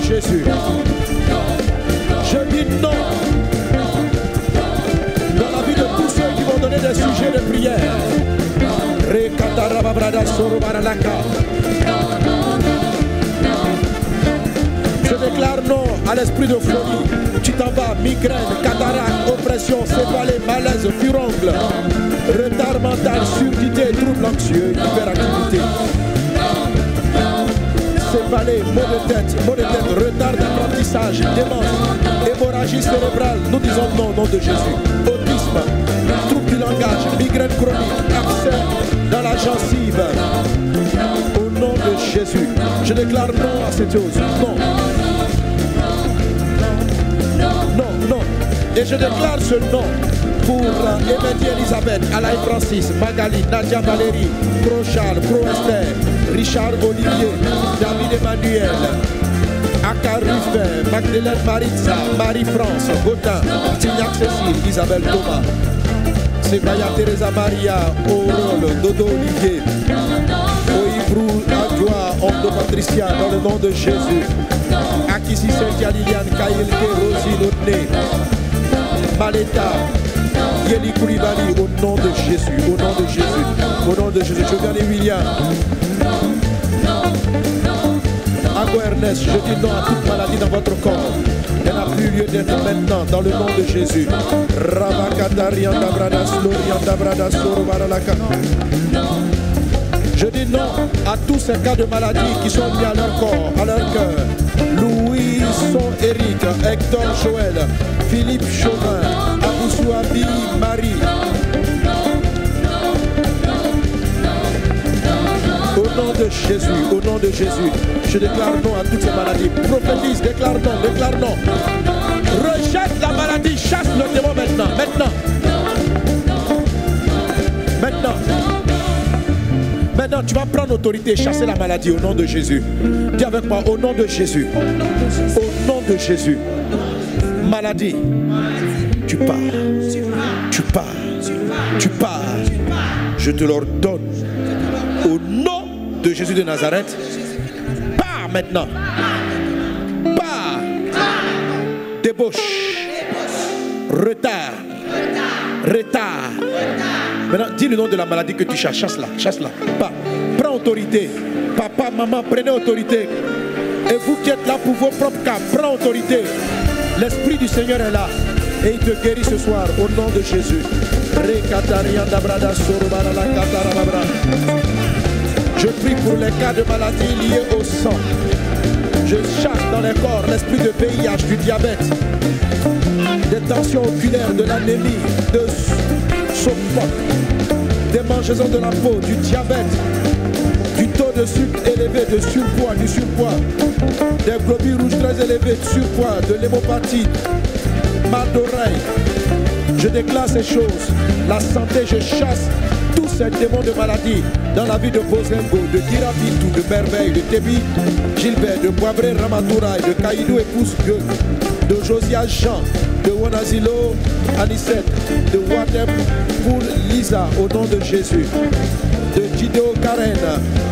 A: Jésus. Je dis non dans la vie de tous ceux qui vont donner des sujets de prière. Je déclare non à l'esprit de folie. Tu t'en vas, migraine, cataracte, oppression, céphalée, malaise, furoncle, retard mental, surdité, trouble anxieux, hyperactivité. Céphalée, maux de tête, retard d'apprentissage, démence, hémorragie cérébrale. Nous disons non au nom de Jésus. Autisme, trouble du langage, migraine chronique, abcès dans la gencive. Au nom de Jésus, je déclare non à cette chose. Non. Non, non. Et je déclare ce non pour Émédie Elisabeth, Alain Francis, Magali, Nadia Valérie, Pro Charles, Pro Esther, Richard Olivier, David Emmanuel, Akar Ruffin, Magdalene Maritza, Marie-France, Gaudin, Tignac Cécile, Isabelle Thomas, Sebaya Teresa Maria, Aurore, Dodo Olivier, Oibrou Adjoa, Ondo Patricia, dans le nom de Jésus, Akissi Cynthia Liliane, Kayelte, Rosie Lodné, Maleta, Yeli Koulibaly, au nom de Jésus, au nom de Jésus, au nom de Jésus. Je viens de William. Ago Ernest, je dis non à toute maladie dans votre corps. Elle n'a plus lieu d'être maintenant, dans le nom de Jésus. Je dis non à tous ces cas de maladie qui sont liés à leur corps, à leur cœur. Louison Eric, Hector Joël, Philippe Chauvin, Aboussouabi Marie. Au nom de Jésus, au nom de Jésus, je déclare non à toutes ces maladies. Prophétise, déclare non, déclare non. Rejette la maladie, chasse le démon maintenant, Maintenant, tu vas prendre autorité et chasser la maladie au nom de Jésus. Dis avec moi, au nom de Jésus. Au nom de Jésus. Maladie, tu pars. Tu pars. Tu pars. Je te l'ordonne. Au nom de Jésus de Nazareth, pars maintenant. Pars. Débauche. Retard. Maintenant, dis le nom de la maladie que tu chasses. Chasse-la. Prends autorité. Papa, maman, prenez autorité. Et vous qui êtes là pour vos propres cas, prends autorité. L'Esprit du Seigneur est là. Et il te guérit ce soir au nom de Jésus. Je prie pour les cas de maladies liées au sang. Je chasse dans les corps l'esprit de VIH, du diabète, des tensions oculaires, de l'anémie, de sophoque, des mangeaisons de la peau, du diabète, du taux de sucre élevé, de surpoids, du surpoids, des globules rouges très élevés, de surpoids, de l'hémopathie, mal d'oreille. Je déclare ces choses. La santé, je chasse tous ces démons de maladie dans la vie de Bozengo, de Dirabitou, de Merveille, de Tébi, Gilbert, de Poivré, Ramatouraï, de Kaïdou et Pousse-Gueux, de Josiah Jean, de Wanazilo, Anisette, de Watem pour Lisa, au nom de Jésus, de Gideon Karen,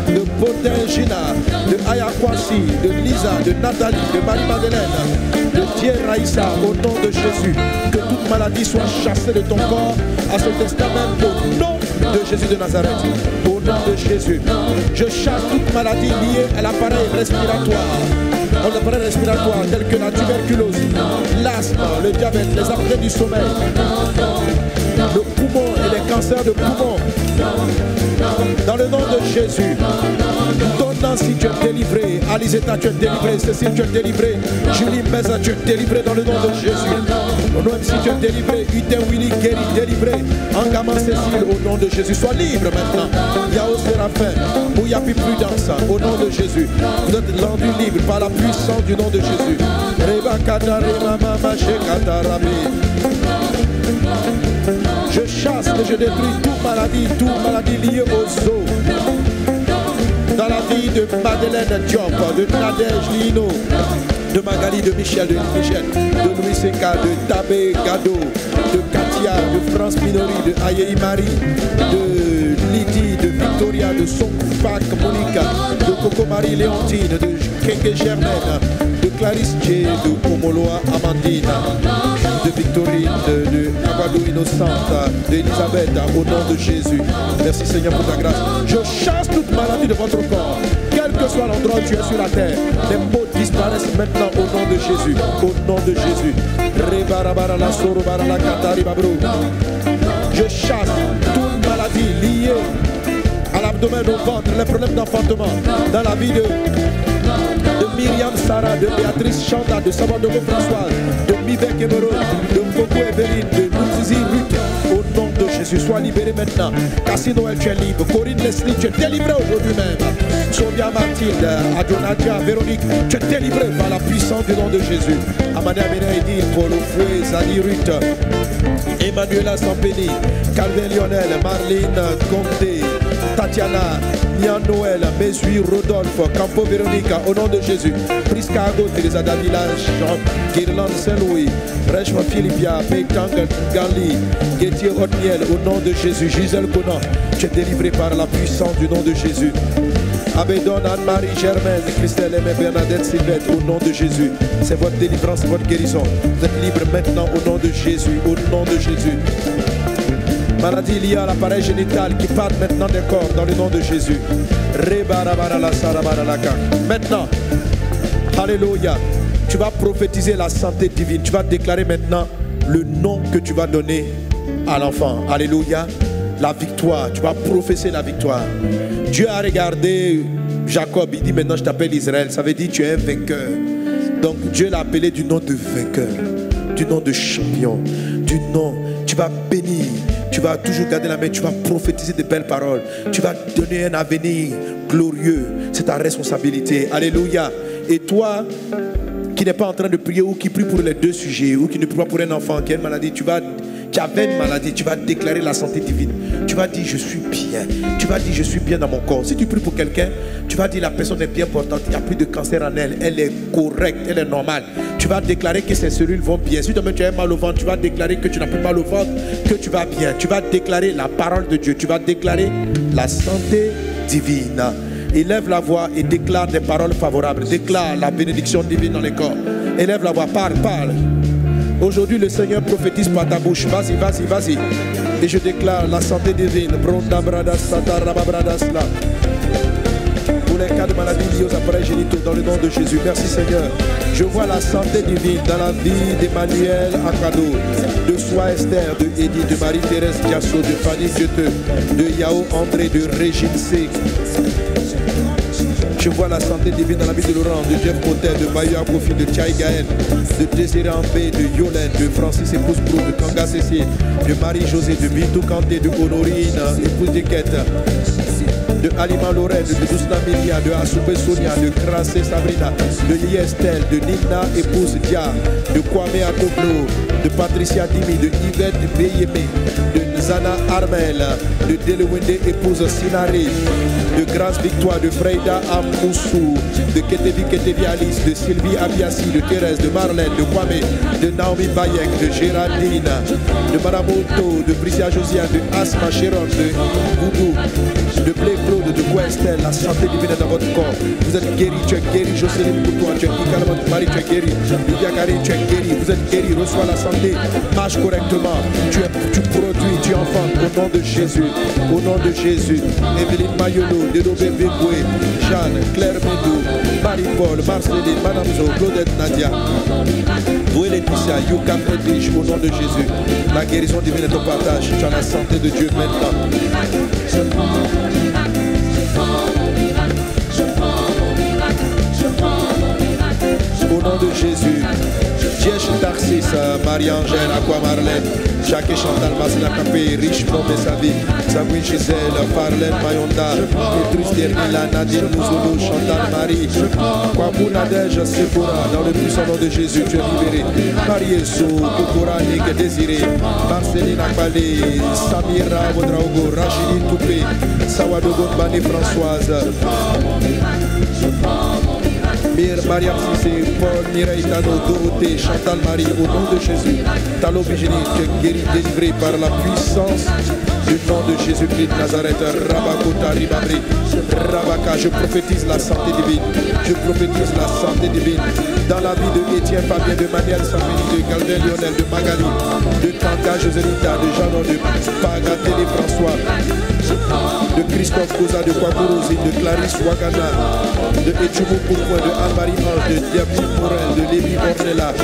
A: de Botin Gina, de Ayakwasi, de Lisa, de Nathalie, de Marie-Madeleine, de Thierry Raïssa, au nom de Jésus, que toute maladie soit chassée de ton corps à cet instant même au nom de Jésus de Nazareth. Au nom de Jésus, je chasse toute maladie liée à l'appareil respiratoire. L'appareil respiratoire tel que la tuberculose, l'asthme, le diabète, les apnées du sommeil, le poumon et les cancers de poumon. Dans le nom de Jésus, ton Nancy, tu es délivré. Alizeta, tu es délivré. Cécile, tu es délivré. Julie Meza, tu es délivré dans le nom de Jésus. Noël, tu es délivré. Uten Willy, guéri, délivré. Angama Cécile, au nom de Jésus, sois libre maintenant. Yao Séraphin, Bouyapi Prudence, au nom de Jésus. Vous êtes rendu libre par la puissance du nom de Jésus. Reba Katare, Mama, Maché, Katarabi. Je chasse et je détruis toute maladie liée aux os. Dans la vie de Madeleine Diop, de Nadège Lino, de Magali, de Michel, de Louis Seka, de Tabé Gado, de Katia, de France Minori, de Ayeyi Marie, de Lydie, de Victoria, de Sonkoufak Monica, de Coco Marie Léontine, de Keke Germaine, de Clarisse J, de Omoloa Amandine, de Victorine, de Aguado Innocente, d'Elisabeth, au nom de Jésus. Merci Seigneur pour ta grâce. Je chasse toute maladie de votre corps. Quel que soit l'endroit où tu es sur la terre, les maux disparaissent maintenant au nom de Jésus. Au nom de Jésus. Je chasse toute maladie liée à l'abdomen, au ventre, les problèmes d'enfantement, dans la vie de Myriam Sarah, de Béatrice Chanda, de Sabandogo Françoise, de Mivek Emeraude, de Mboko Evelyne, de Nuzizi Ruth, au nom de Jésus, sois libéré maintenant. Cassie Noël, tu es libre. Corinne Leslie, tu es délivré aujourd'hui même. Sophia Mathilde, Adonadia, Véronique, tu es délivré par la puissance du nom de Jésus. Amanda Benaïdi, Polo Foué, Zali Ruth, Emmanuela Sampeni, Calvin Lionel, Marlene Comté, Tatiana, Nian Noël, Mesui, Rodolphe, Campo Véronica, au nom de Jésus. Prisca Ago, Teresa Davila, Guirlande Saint-Louis, Rechma Philippia, Peitang Gali, Gétier Otniel, au nom de Jésus. Gisèle Conan, tu es délivré par la puissance du nom de Jésus. Abedon, Anne-Marie, Germaine, Christelle, Aimé, Bernadette, Sylvette, au nom de Jésus. C'est votre délivrance, votre guérison. Vous êtes libre maintenant au nom de Jésus, au nom de Jésus. Maladie liée à l'appareil génital qui part maintenant des corps dans le nom de Jésus. Maintenant, alléluia, tu vas prophétiser la santé divine. Tu vas déclarer maintenant le nom que tu vas donner à l'enfant. Alléluia, la victoire. Tu vas prophétiser la victoire. Dieu a regardé Jacob, il dit maintenant je t'appelle Israël. Ça veut dire tu es un vainqueur. Donc Dieu l'a appelé du nom de vainqueur, du nom de champion, du nom. Tu vas bénir Tu vas toujours garder la main, tu vas prophétiser de belles paroles. Tu vas donner un avenir glorieux. C'est ta responsabilité. Alléluia. Et toi, qui n'es pas en train de prier ou qui prie pour les deux sujets ou qui ne prie pas pour un enfant qui a une maladie, tu avais une maladie, tu vas déclarer la santé divine. Tu vas dire je suis bien. Tu vas dire je suis bien dans mon corps. Si tu pries pour quelqu'un, tu vas dire la personne est bien portante, il n'y a plus de cancer en elle, elle est correcte, elle est normale. Tu vas déclarer que ses cellules vont bien. Si demain tu as mal au ventre, tu vas déclarer que tu n'as plus mal au ventre, que tu vas bien. Tu vas déclarer la parole de Dieu. Tu vas déclarer la santé divine. Élève la voix et déclare des paroles favorables. Déclare la bénédiction divine dans les corps. Élève la voix, parle, parle. Aujourd'hui, le Seigneur prophétise par ta bouche. Vas-y, vas-y, vas-y. Et je déclare la santé divine. Pour les cas de maladie liés aux appareils génitaux, dans le nom de Jésus. Merci Seigneur. Je vois la santé divine dans la vie d'Emmanuel Akado, de Soi Esther, de Eddie, de Marie-Thérèse Diasso, de Fanny Dieteux, de Yao André, de Régine C. Je vois la santé divine dans la vie de Laurent, de Jeff Potter, de Mayu Aprofi, de Tchaï Gaël, de Désiré Ambé, de Yolène, de Francis Épouse Brou, de Kanga Cécile, de Marie-Josée, de Bintou Kanté, de Honorine, Épouse Diquette, de Alima Lorraine, de Dousna Milia, de Assoupé Sonia, de Krassé Sabrina, de Liestel, de Nina Épouse Dia, de Kwame Akoblo, de Patricia Dimi, de Yvette Beyeme, de Zana Armel, de Delewende Épouse Sinari, de Grâce Victoire, de Freida Amoussou, de Ketevi Alice, de Sylvie Abiassi, de Thérèse, de Marlène, de Kwame, de Naomi Bayek, de Géraldine, de Madame Otto, de Bricia Josiane, de Asma Chéron, de Goudou, de Blé Claude, de Questel, la santé divine est dans votre corps. Vous êtes guéri, tu es guéri, Jocelyne pour toi, tu es Ikalama de Marie, tu es guéri, Lydia Karine, tu es guéri, vous êtes guéri, reçois la santé, marche correctement, tu produis, tu enfantes au nom de Jésus, au nom de Jésus. Evelyne Mayolo, Dedobé Begoué, Jeanne, Claire Médou, Marie-Paul, Marceline, Madame Zo, Claudette Nadia, vous et Laetitia, Yuka Edwige, au nom de Jésus. La guérison divine est au partage, tu as la santé de Dieu maintenant. Au nom de Jésus, Jiesh Tarsis, Marie-Angèle, Aqua Marlène, Jacques et Chantal Massina Capé, Riche Pomme sa vie, Samuel Gisèle, Farlène Mayonda, Petrus Dernila, Nadine Mouzolo, Chantal Marie, Kwabou Nadège, Sephora, dans le puissant nom de Jésus, tu es libéré. Marie-Esso, Kokora, Nick Désiré, Marceline Akbalé, Samira Wodraogo, Rachidine Toupé, Sawadogo Bani Françoise, Mariam Cissé, Paul, Mireille Tano, Dorothée, Chantal Marie, au nom de Jésus. Talo Vigini, tu es guéri, délivré par la puissance du nom de Jésus-Christ de Nazareth. Rabakota, Ribabri, Rabaka, je prophétise la santé divine. Je prophétise la santé divine dans la vie de Étienne Fabien, de Maniel Samini, de Galvin Lionel, de Magali, de Tanga Joselita, de Jeannon, de Pagatélé François, de Christophe Koza, de Kwakurosi, de Clarisse Wagana, de Etchoumou Pourpoint, de Anne-Marie Ange, de Diabli Morel, de Lévi Ornella,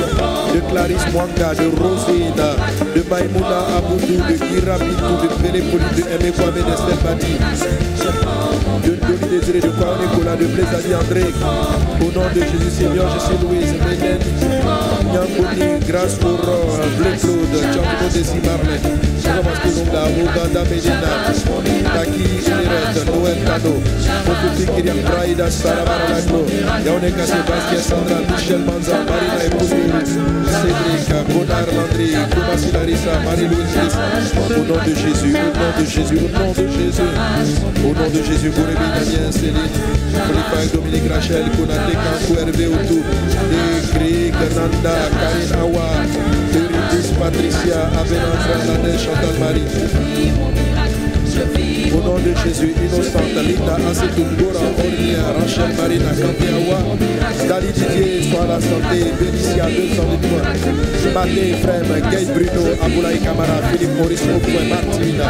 A: de Clarisse Mwanga, de Rosina, de Maïmouna Aboudou, de Gira Bintou, de Pélépolis, de Aimé Kwame, d'Estelle Badi, de Doli Désiré, de Kwame Nicolas, de Blaise André, au nom de Jésus Seigneur, je suis Louise, Mélène, Nyangoni, Grâce Aurore, Blé Claude, Django Desi Marlène, Ramas Kulunga, Ouganda Medina, Taki Ineret, Noël Kano, Popupi Kyriam Braïda, Salamara Lagno, Yaoneka Sébastien Sandra, Michel Manza, Marina Epousou, Cédric, Bonar Landry, Koumasi Larissa, Marie-Louise, au nom de Jésus, au nom de Jésus, au nom de Jésus, au nom de Jésus, Borébi, Damien, Céline, Filipa, Dominique, Rachel, Konate, Kankou, Hervé, Outou, Degri, Nanda, Karine Awa, Eurydice, Patricia, Abenan, Fernandez, Chantal Marie. Au nom de Jésus, innocente, Linda, Assetou, Gora, Ornia, Rachel, Marina, Kampiawa, Dali Didier, sois la santé, Bénicia, 200 de toi, Maté, Frère, Gay Bruno, Aboulaï Kamara, Philippe Maurice, Okouen, Martina,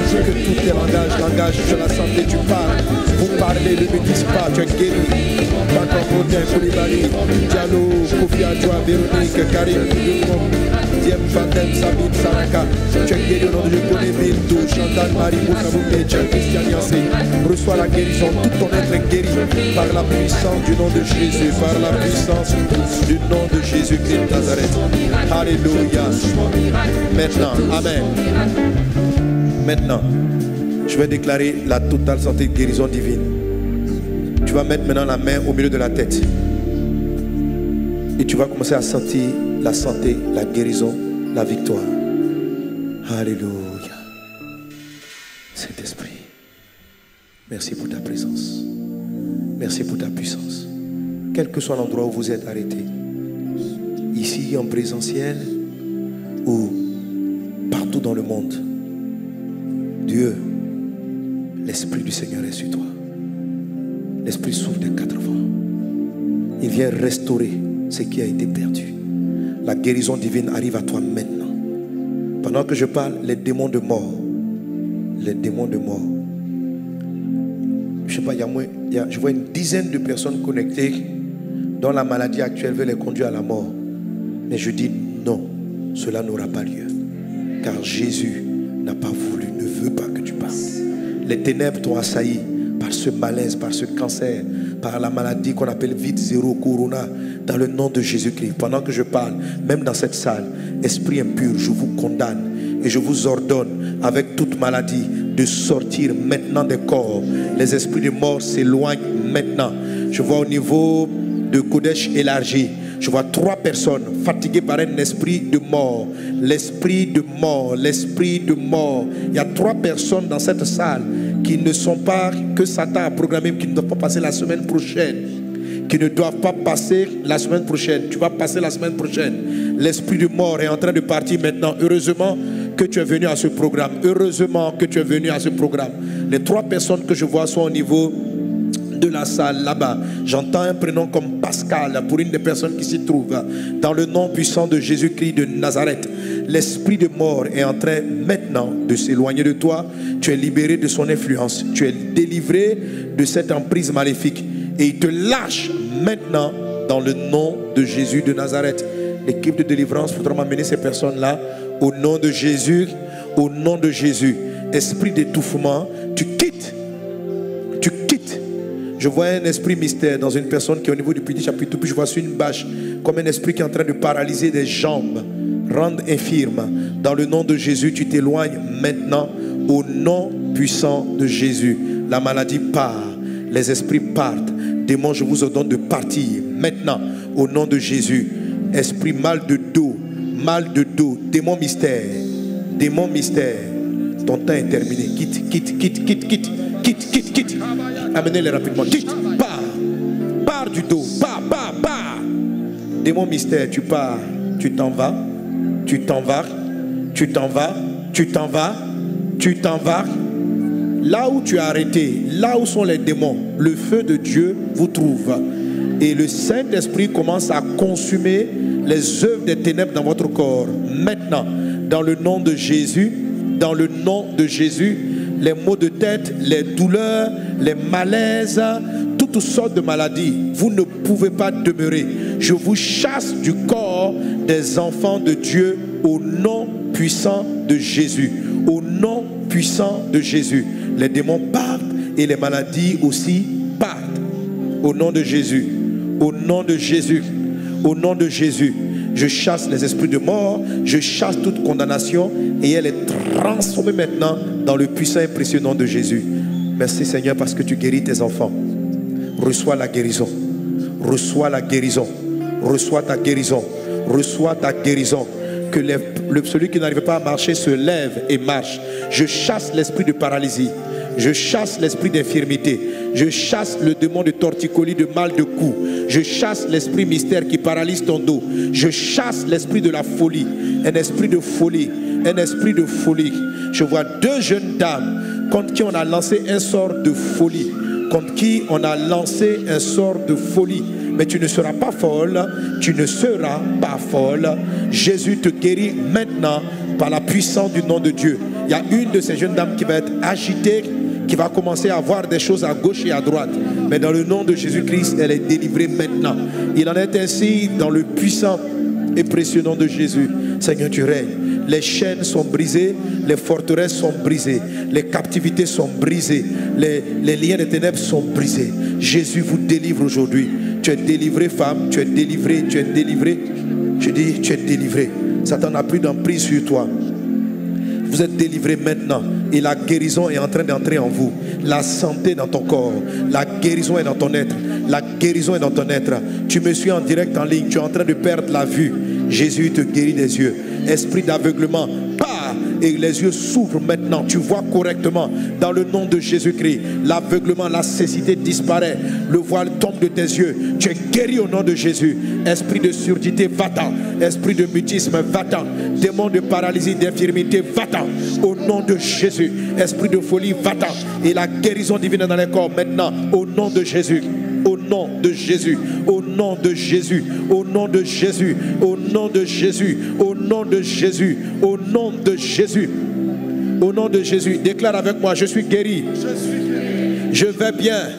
A: que tous tes langages, tu as la santé, tu parles, vous parlez, ne me dis pas, tu es guéri, Bakon Motin, Koulibaly, Diallo, Kofi Adjoa, Véronique, Karim, Diem, Fatem, Sabine, Saraka, tu es guéri au nom de Dieu, connais Bintou, Chantal, Marie, Moukabouké, Christian Yancé, reçois la guérison, tout ton être est guéri par la puissance du nom de Jésus, par la puissance du nom de Jésus-Christ de Nazareth. Alléluia. Maintenant, Amen. maintenant, je vais déclarer la totale santé, guérison divine. Tu vas mettre maintenant la main au milieu de la tête. Et tu vas commencer à sentir la santé, la guérison, la victoire. Alléluia. Saint-Esprit, merci pour ta présence. Merci pour ta puissance. Quel que soit l'endroit où vous êtes arrêté, ici en présentiel ou partout dans le monde, Dieu, l'Esprit du Seigneur est sur toi. L'Esprit souffle des 4 vents. Il vient restaurer ce qui a été perdu. La guérison divine arrive à toi maintenant. Pendant que je parle, les démons de mort, je sais pas, je vois une dizaine de personnes connectées dont la maladie actuelle veut les conduire à la mort. Mais je dis non, cela n'aura pas lieu. Car Jésus n'a pas voulu, ne veut pas que tu partes. Les ténèbres t'ont assailli par ce malaise, par ce cancer, par la maladie qu'on appelle vide zéro, corona, dans le nom de Jésus-Christ. Pendant que je parle, même dans cette salle, esprit impur, je vous condamne et je vous ordonne, avec toute maladie, de sortir maintenant des corps. Les esprits de mort s'éloignent maintenant. Je vois au niveau de Kodesh élargi, je vois 3 personnes fatiguées par un esprit de mort. L'esprit de mort, l'esprit de mort. Il y a 3 personnes dans cette salle qui ne sont pas, que Satan a programmé, qui ne doivent pas passer la semaine prochaine. Qui ne doivent pas passer la semaine prochaine. Tu vas passer la semaine prochaine. L'esprit de mort est en train de partir maintenant. Heureusement que tu es venu à ce programme. Heureusement que tu es venu à ce programme. Les 3 personnes que je vois sont au niveau de la salle là-bas. J'entends un prénom comme Pascal pour une des personnes qui s'y trouvent. Dans le nom puissant de Jésus-Christ de Nazareth, l'esprit de mort est en train maintenant de s'éloigner de toi. Tu es libéré de son influence. Tu es délivré de cette emprise maléfique. Et il te lâche maintenant dans le nom de Jésus de Nazareth. L'équipe de délivrance voudra m'amener ces personnes-là au nom de Jésus. Au nom de Jésus. Esprit d'étouffement, tu quittes. Tu quittes. Je vois un esprit mystère dans une personne qui est au niveau du petit chapitre. Puis je vois sur une bâche comme un esprit qui est en train de paralyser des jambes, rendre infirme. Dans le nom de Jésus, tu t'éloignes maintenant au nom puissant de Jésus. La maladie part. Les esprits partent. Démons, je vous ordonne de partir maintenant au nom de Jésus. Esprit mal de dos, démon mystère, ton temps est terminé. Quitte. Amenez-les rapidement. Quitte, pars du dos, pars. Démon mystère, tu pars, tu t'en vas. Là où tu es arrêté, là où sont les démons, le feu de Dieu vous trouve. Et le Saint-Esprit commence à consumer les œuvres des ténèbres dans votre corps. Maintenant, dans le nom de Jésus, les maux de tête, les douleurs, les malaises, toutes sortes de maladies, vous ne pouvez pas demeurer. Je vous chasse du corps des enfants de Dieu au nom puissant de Jésus. Au nom puissant de Jésus. Les démons partent et les maladies aussi partent. Au nom de Jésus. Au nom de Jésus. Au nom de Jésus. Je chasse les esprits de mort. Je chasse toute condamnation. Et elle est transformée maintenant dans le puissant et précieux nom de Jésus. Merci Seigneur parce que tu guéris tes enfants. Reçois la guérison. Reçois la guérison. Reçois ta guérison. Reçois ta guérison. Que celui qui n'arrive pas à marcher se lève et marche. Je chasse l'esprit de paralysie. Je chasse l'esprit d'infirmité. Je chasse le démon de torticolis, de mal de cou. Je chasse l'esprit mystère qui paralyse ton dos. Je chasse l'esprit de la folie. Un esprit de folie. Un esprit de folie. Je vois 2 jeunes dames contre qui on a lancé un sort de folie. Contre qui on a lancé un sort de folie. Mais tu ne seras pas folle. Tu ne seras pas folle. Jésus te guérit maintenant par la puissance du nom de Dieu. Il y a une de ces jeunes dames qui va être agitée, qui va commencer à voir des choses à gauche et à droite. Mais dans le nom de Jésus-Christ, elle est délivrée maintenant. Il en est ainsi dans le puissant et précieux nom de Jésus. Seigneur, tu règnes. Les chaînes sont brisées, les forteresses sont brisées, les captivités sont brisées, les liens des ténèbres sont brisés. Jésus vous délivre aujourd'hui. Tu es délivré, femme, tu es délivré, tu es délivré. Je dis, tu es délivré. Satan n'a plus d'emprise sur toi. Vous êtes délivré maintenant. Et la guérison est en train d'entrer en vous. La santé dans ton corps. La guérison est dans ton être. La guérison est dans ton être. Tu me suis en direct en ligne. Tu es en train de perdre la vue. Jésus te guérit des yeux. Esprit d'aveuglement, pars. Et les yeux s'ouvrent maintenant. Tu vois correctement. Dans le nom de Jésus-Christ. L'aveuglement, la cécité disparaît. Le voile tombe de tes yeux. Tu es guéri au nom de Jésus. Esprit de surdité, va-t'en. Esprit de mutisme, va-t'en. Démon de paralysie, d'infirmité, va-t'en. Au nom de Jésus. Esprit de folie, va-t'en. Et la guérison divine dans les corps maintenant. Au nom de Jésus. Au nom de Jésus, au nom de Jésus, au nom de Jésus, au nom de Jésus, au nom de Jésus, au nom de Jésus, au nom de Jésus. Déclare avec moi, je suis guéri. Je vais bien.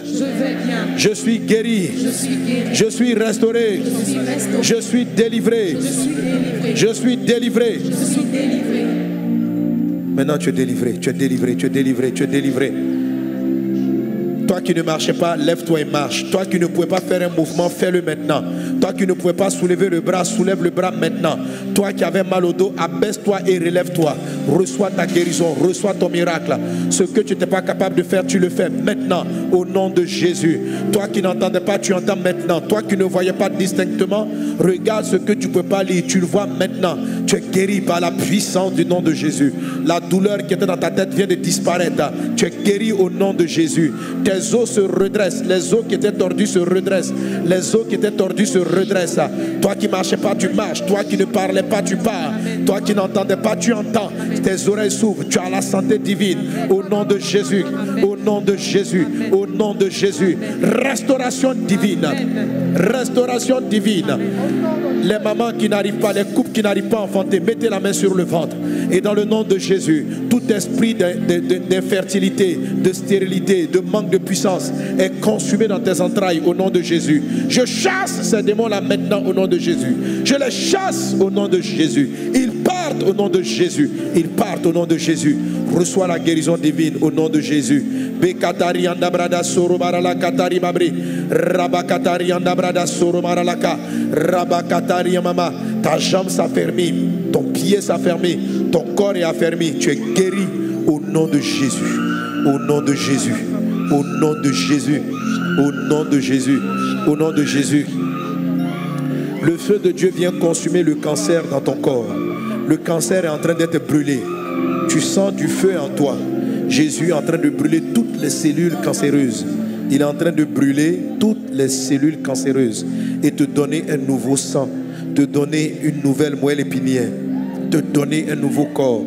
A: Je suis guéri. Je suis restauré. Je suis délivré. Je suis délivré. Maintenant tu es délivré, tu es délivré, tu es délivré, tu es délivré. Toi qui ne marchais pas, lève-toi et marche. Toi qui ne pouvais pas faire un mouvement, fais-le maintenant. Toi qui ne pouvais pas soulever le bras, soulève le bras maintenant. Toi qui avais mal au dos, abaisse-toi et relève-toi. Reçois ta guérison, reçois ton miracle. Ce que tu n'étais pas capable de faire, tu le fais maintenant au nom de Jésus. Toi qui n'entendais pas, tu entends maintenant. Toi qui ne voyais pas distinctement, regarde ce que tu ne peux pas lire, tu le vois maintenant. Tu es guéri par la puissance du nom de Jésus. La douleur qui était dans ta tête vient de disparaître. Tu es guéri au nom de Jésus. Tes os se redressent. Les os qui étaient tordus se redressent. Les os qui étaient tordus se redressent. Toi qui ne marchais pas, tu marches. Toi qui ne parlais pas, tu parles. Toi qui n'entendais pas, tu entends. Tes oreilles s'ouvrent. Tu as la santé divine. Au nom de Jésus. Au nom de Jésus. Au nom de Jésus. Restauration divine. Restauration divine. Les mamans qui n'arrivent pas, les couples qui n'arrivent pas à enfanter, mettez la main sur le ventre. Et dans le nom de Jésus, tout esprit d'infertilité, de stérilité, de manque de puissance est consumé dans tes entrailles au nom de Jésus. Je chasse ces démons-là maintenant au nom de Jésus. Je les chasse au nom de Jésus. Ils partent au nom de Jésus. Ils partent au nom de Jésus. Reçois la guérison divine au nom de Jésus. Bekatari andabrada sorobarala katari babri. Rabakatari andabrada soromaralaka. Rabakatari mama. Ta jambe s'affermit. Ton pied s'affermit. Ton corps est affermi. Tu es guéri au nom de Jésus. Au nom de Jésus. Au nom de Jésus. Au nom de Jésus. Au nom de Jésus. Le feu de Dieu vient consumer le cancer dans ton corps. Le cancer est en train d'être brûlé. Tu sens du feu en toi. Jésus est en train de brûler toutes les cellules cancéreuses. Il est en train de brûler toutes les cellules cancéreuses et te donner un nouveau sang, te donner une nouvelle moelle épinière, te donner un nouveau corps.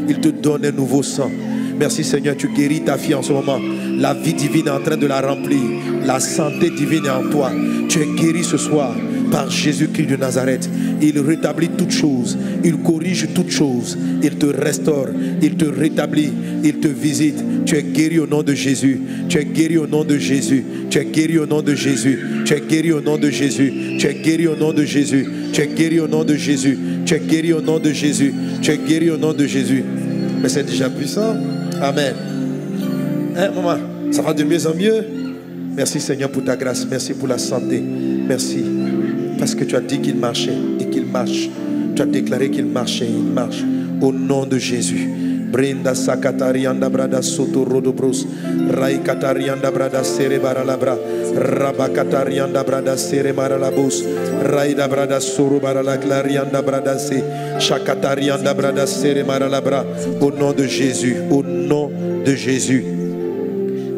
A: Il te donne un nouveau sang. Merci Seigneur, tu guéris ta fille en ce moment. La vie divine est en train de la remplir. La santé divine est en toi. Tu es guéri ce soir par Jésus-Christ de Nazareth. Il rétablit toutes choses. Il corrige toutes choses. Il te restaure. Il te rétablit. Il te visite. Tu es guéri au nom de Jésus. Tu es guéri au nom de Jésus. Tu es guéri au nom de Jésus. Tu es guéri au nom de Jésus. Tu es guéri au nom de Jésus. Tu es guéri au nom de Jésus. Tu es guéri au nom de Jésus. Tu es guéri au nom de Jésus. Mais c'est déjà puissant. Amen. Hein, maman, ça va de mieux en mieux. Merci Seigneur pour ta grâce. Merci pour la santé. Merci. Parce que tu as dit qu'il marchait et qu'il marche. Tu as déclaré qu'il marchait et il marche. Au nom de Jésus. Brinda sakatarianda brada soto rodobros. Rai katarianda brada sere baralabra. Rabakatarianda brada sere maralabos. Raida brada soro baralaklarianda brada se. Shakatarianda brada sere maralabra. Au nom de Jésus. Au nom de Jésus.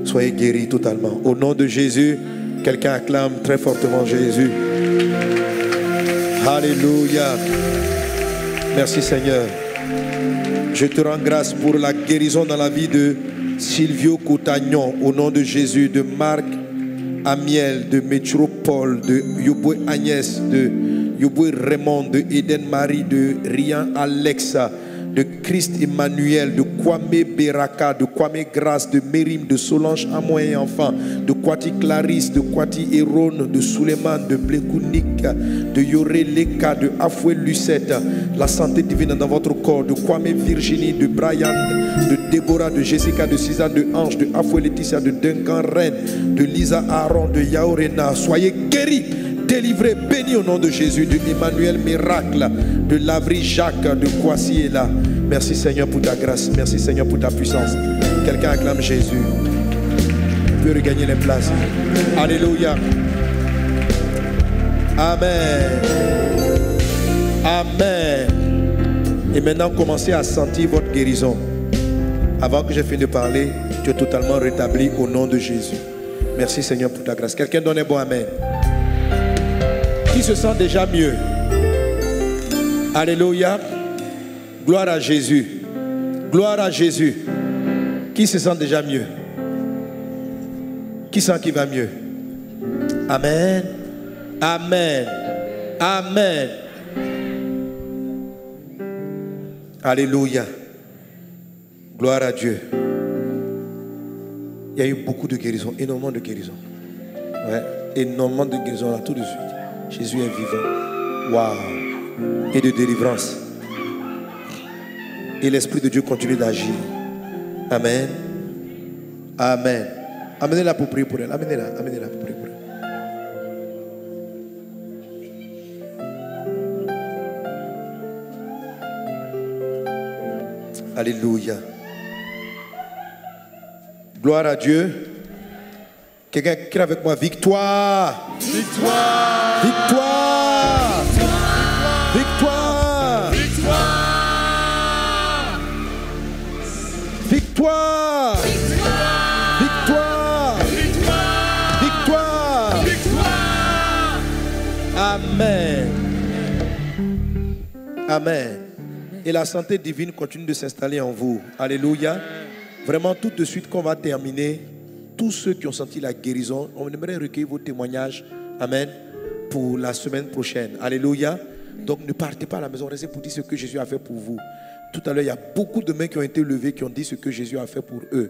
A: Soyez guéris totalement. Au nom de Jésus. Quelqu'un acclame très fortement Jésus. Alléluia. Merci Seigneur. Je te rends grâce pour la guérison dans la vie de Silvio Coutagnon. Au nom de Jésus. De Marc Amiel. De Métropole. De Yoboué Agnès. De Yoboué Raymond. De Eden Marie. De Rian Alexa. De Christ Emmanuel, de Kwame Beraka, de Kwame Grâce, de Mérim, de Solange Amoy et enfant, de Kwati Clarisse, de Kwati Héron, de Suleiman, de Blekounik, de Yoré Leka, de Afoué Lucette, la santé divine dans votre corps, de Kwame Virginie, de Brian, de Déborah, de Jessica, de Suzanne, de Ange, de Afoué Laetitia, de Duncan Reine, de Lisa Aaron, de Yaorena. Soyez guéris, délivrés, bénis au nom de Jésus, de Emmanuel Miracle, de Lavry Jacques, de Kwasiela. Merci Seigneur pour ta grâce. Merci Seigneur pour ta puissance. Quelqu'un acclame Jésus. Peut regagner les places. Alléluia. Amen. Amen. Et maintenant, commencez à sentir votre guérison. Avant que j'ai fini de parler, tu es totalement rétabli au nom de Jésus. Merci Seigneur pour ta grâce. Quelqu'un donne un bon amen. Qui se sent déjà mieux? Alléluia. Gloire à Jésus. Gloire à Jésus. Qui se sent déjà mieux? Qui sent qu'il va mieux? Amen. Amen. Amen. Alléluia. Gloire à Dieu. Il y a eu beaucoup de guérison, énormément de guérison. Ouais, énormément de guérison là tout de suite. Jésus est vivant. Waouh. Et de délivrance. Et l'Esprit de Dieu continue d'agir. Amen. Amen. Amenez-la pour prier pour elle. Amenez-la pour prier pour elle. Alléluia. Gloire à Dieu. Quelqu'un crie avec moi, victoire.
B: Victoire.
A: Victoire. Victoire.
B: Victoire.
A: Victoire. Victoire.
B: Victoire.
A: Victoire.
B: Victoire.
A: Amen. Amen. Et la santé divine continue de s'installer en vous. Alléluia. Vraiment, tout de suite qu'on va terminer, tous ceux qui ont senti la guérison, on aimerait recueillir vos témoignages. Amen. Pour la semaine prochaine. Alléluia. Donc ne partez pas à la maison, restez pour dire ce que Jésus a fait pour vous. Tout à l'heure, il y a beaucoup de mains qui ont été levées, qui ont dit ce que Jésus a fait pour eux.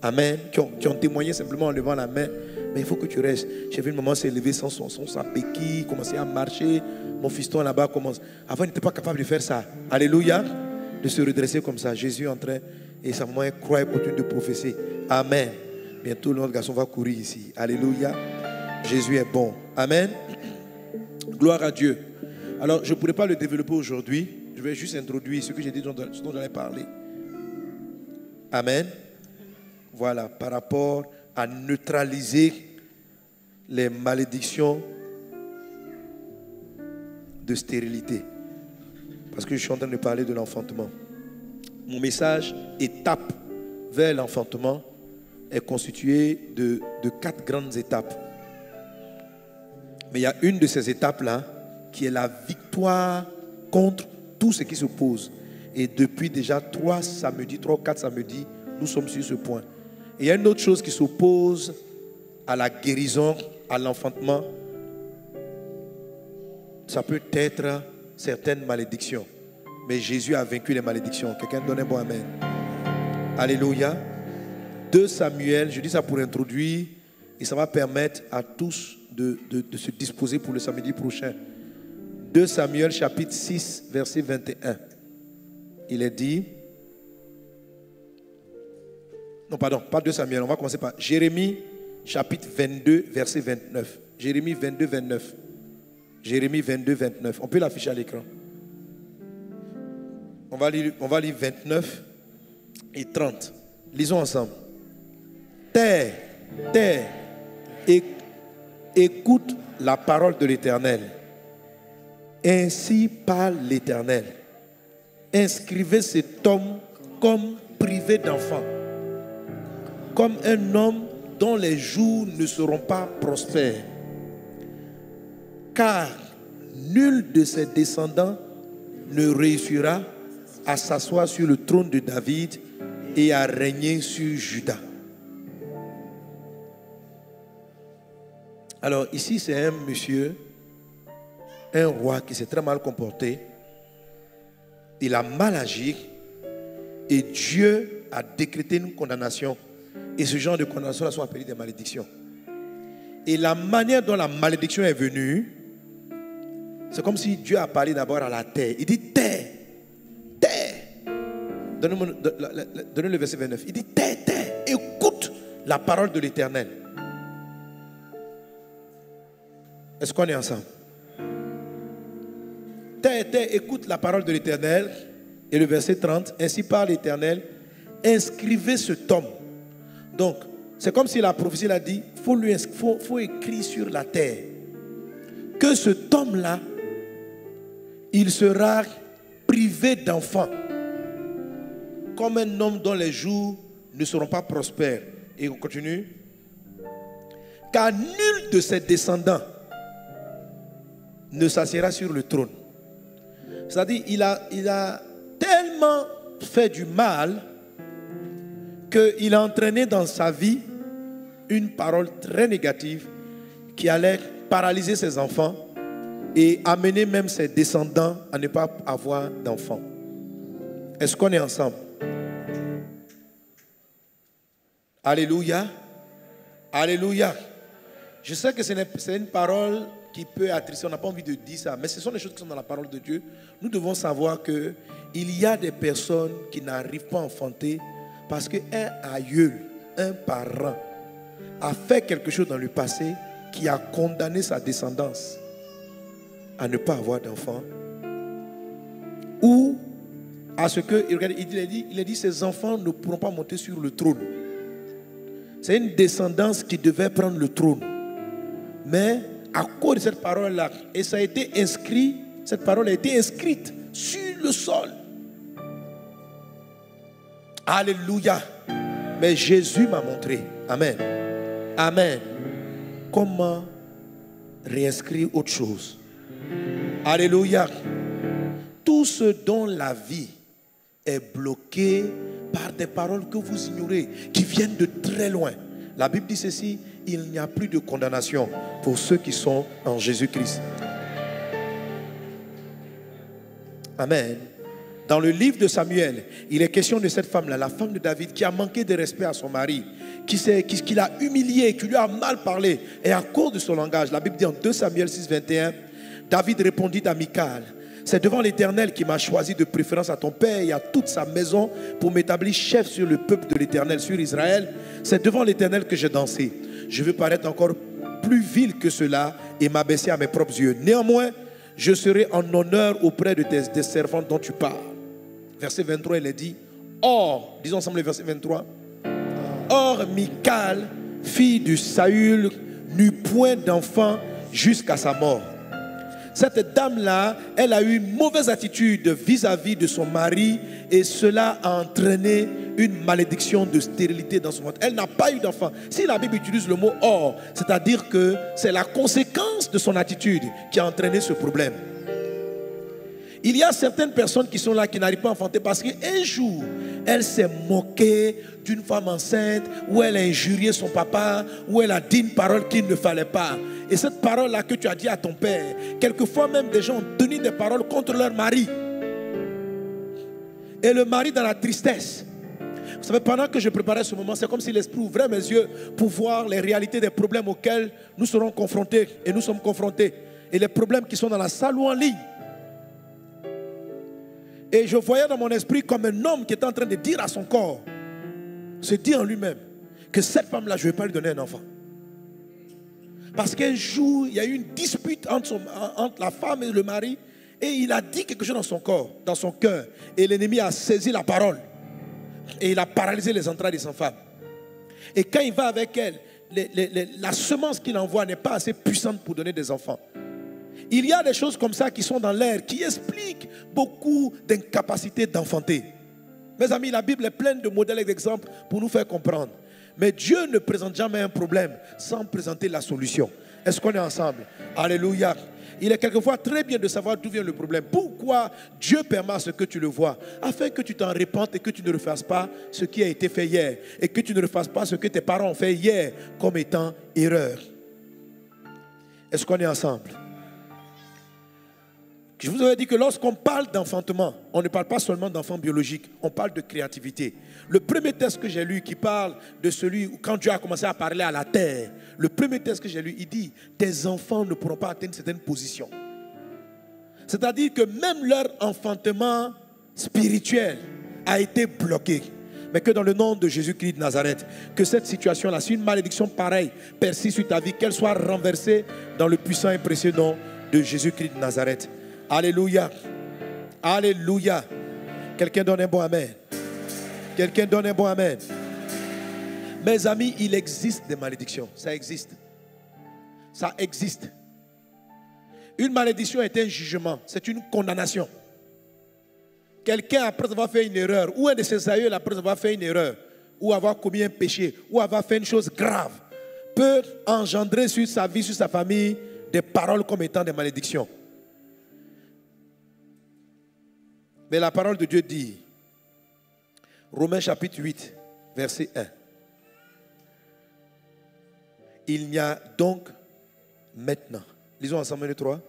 A: Amen. Qui ont témoigné simplement en levant la main. Mais il faut que tu restes. J'ai vu une maman s'est levée sans sa béquille, commencer à marcher. Mon fiston là-bas commence. Avant, il n'était pas capable de faire ça. Alléluia. De se redresser comme ça. Jésus est en train, et sa maman croit et continue de prophétiser. Amen. Bientôt, notre garçon va courir ici. Alléluia. Jésus est bon. Amen. Gloire à Dieu. Alors, je ne pourrais pas le développer aujourd'hui. Je vais juste introduire ce que j'ai dit, ce dont j'allais parler. Amen. Voilà, par rapport à neutraliser les malédictions de stérilité. Parce que je suis en train de parler de l'enfantement. Mon message, étape vers l'enfantement, est constitué de 4 grandes étapes. Mais il y a une de ces étapes-là qui est la victoire contre tout ce qui s'oppose. Et depuis déjà 3 ou 4 samedis, nous sommes sur ce point. Et il y a une autre chose qui s'oppose à la guérison, à l'enfantement. Ça peut être certaines malédictions. Mais Jésus a vaincu les malédictions. Quelqu'un donne un bon amen. Alléluia. 2 Samuel, je dis ça pour introduire, et ça va permettre à tous de se disposer pour le samedi prochain. 2 Samuel chapitre 6, verset 21. Il est dit... Non, pardon, pas 2 Samuel, on va commencer par Jérémie chapitre 22, verset 29. Jérémie 22, 29. Jérémie 22, 29. On peut l'afficher à l'écran. On va lire 29 et 30. Lisons ensemble. Terre, écoute la parole de l'Éternel. Ainsi parle l'Éternel. Inscrivez cet homme comme privé d'enfant, comme un homme dont les jours ne seront pas prospères. Car nul de ses descendants ne réussira à s'asseoir sur le trône de David et à régner sur Juda. Alors ici c'est un monsieur, un roi qui s'est très mal comporté. Il a mal agi et Dieu a décrété une condamnation. Et ce genre de condamnation sont appelées des malédictions. Et la manière dont la malédiction est venue, c'est comme si Dieu a parlé d'abord à la terre. Il dit terre, terre. Donnez le verset 29. Il dit terre, terre, écoute la parole de l'Éternel. Est-ce qu'on est ensemble? Terre, terre, écoute la parole de l'Éternel. Et le verset 30, ainsi parle l'Éternel, inscrivez ce tome. Donc, c'est comme si la prophétie l'a dit, faut écrire sur la terre que ce tome-là, il sera privé d'enfants, comme un homme dont les jours ne seront pas prospères. Et on continue. Car nul de ses descendants ne s'assiera sur le trône. C'est-à-dire, il a tellement fait du mal qu'il a entraîné dans sa vie une parole très négative qui allait paralyser ses enfants et amener même ses descendants à ne pas avoir d'enfants. Est-ce qu'on est ensemble? Alléluia. Alléluia. Je sais que c'est une parole qui peut attrister, on n'a pas envie de dire ça, mais ce sont des choses qui sont dans la parole de Dieu. Nous devons savoir qu'il y a des personnes qui n'arrivent pas à enfanter parce qu'un aïeul, un parent, a fait quelque chose dans le passé qui a condamné sa descendance à ne pas avoir d'enfants. Ou à ce que, il a dit, ses enfants ne pourront pas monter sur le trône. C'est une descendance qui devait prendre le trône. Mais à cause de cette parole-là, et ça a été inscrit, cette parole a été inscrite sur le sol. Alléluia. Mais Jésus m'a montré. Amen. Amen. Comment réinscrire autre chose. Alléluia. Tout ce dont la vie est bloqué par des paroles que vous ignorez, qui viennent de très loin. La Bible dit ceci, il n'y a plus de condamnation pour ceux qui sont en Jésus-Christ. Amen. Dans le livre de Samuel, il est question de cette femme-là, la femme de David, qui a manqué de respect à son mari, qui l'a humilié, qui lui a mal parlé. Et à cause de son langage, la Bible dit en 2 Samuel 6, 21, David répondit à Michal, c'est devant l'Éternel qui m'a choisi de préférence à ton père et à toute sa maison pour m'établir chef sur le peuple de l'Éternel, sur Israël. C'est devant l'Éternel que j'ai dansé. Je veux paraître encore plus vil que cela et m'abaisser à mes propres yeux. Néanmoins, je serai en honneur auprès de tes servantes dont tu parles. Verset 23, il est dit, or, disons ensemble le verset 23, or Michal, fille de Saül, n'eut point d'enfant jusqu'à sa mort. Cette dame-là, elle a eu une mauvaise attitude vis-à-vis de son mari et cela a entraîné une malédiction de stérilité dans son ventre. Elle n'a pas eu d'enfant. Si la Bible utilise le mot « or », c'est-à-dire que c'est la conséquence de son attitude qui a entraîné ce problème. Il y a certaines personnes qui sont là qui n'arrivent pas à enfanter parce qu'un jour, elle s'est moquée d'une femme enceinte, ou elle a injurié son papa, ou elle a dit une parole qu'il ne fallait pas. Et cette parole-là que tu as dit à ton père, quelquefois même des gens ont tenu des paroles contre leur mari. Et le mari dans la tristesse. Vous savez, pendant que je préparais ce moment, c'est comme si l'Esprit ouvrait mes yeux pour voir les réalités des problèmes auxquels nous serons confrontés. Et nous sommes confrontés. Et les problèmes qui sont dans la salle ou en ligne. Et je voyais dans mon esprit comme un homme qui était en train de dire à son corps, se dire en lui-même, que cette femme-là, je ne vais pas lui donner un enfant. Parce qu'un jour, il y a eu une dispute entre la femme et le mari, et il a dit quelque chose dans son corps, dans son cœur, et l'ennemi a saisi la parole, et il a paralysé les entrailles de sa femme. Et quand il va avec elle, la semence qu'il envoie n'est pas assez puissante pour donner des enfants. Il y a des choses comme ça qui sont dans l'air, qui expliquent beaucoup d'incapacité d'enfanter. Mes amis, la Bible est pleine de modèles et d'exemples pour nous faire comprendre. Mais Dieu ne présente jamais un problème sans présenter la solution. Est-ce qu'on est ensemble? Alléluia. Il est quelquefois très bien de savoir d'où vient le problème. Pourquoi Dieu permet ce que tu le vois? Afin que tu t'en repentes et que tu ne refasses pas ce qui a été fait hier. Et que tu ne refasses pas ce que tes parents ont fait hier comme étant erreur. Est-ce qu'on est ensemble? Je vous avais dit que lorsqu'on parle d'enfantement, on ne parle pas seulement d'enfants biologiques, on parle de créativité. Le premier texte que j'ai lu qui parle de celui où quand Dieu a commencé à parler à la terre, le premier texte que j'ai lu, il dit, tes enfants ne pourront pas atteindre certaines positions. C'est-à-dire que même leur enfantement spirituel a été bloqué. Mais que dans le nom de Jésus-Christ de Nazareth, que cette situation-là, si une malédiction pareille persiste sur ta vie, qu'elle soit renversée dans le puissant et précieux nom de Jésus-Christ de Nazareth. Alléluia. Alléluia. Quelqu'un donne un bon amen. Quelqu'un donne un bon amen. Mes amis, il existe des malédictions. Ça existe. Ça existe. Une malédiction est un jugement. C'est une condamnation. Quelqu'un, après avoir fait une erreur, ou un de ses aïeux, après avoir fait une erreur, ou avoir commis un péché, ou avoir fait une chose grave, peut engendrer sur sa vie, sur sa famille, des paroles comme étant des malédictions. Mais la parole de Dieu dit, Romains chapitre 8, verset 1. Il n'y a donc maintenant, lisons ensemble les trois.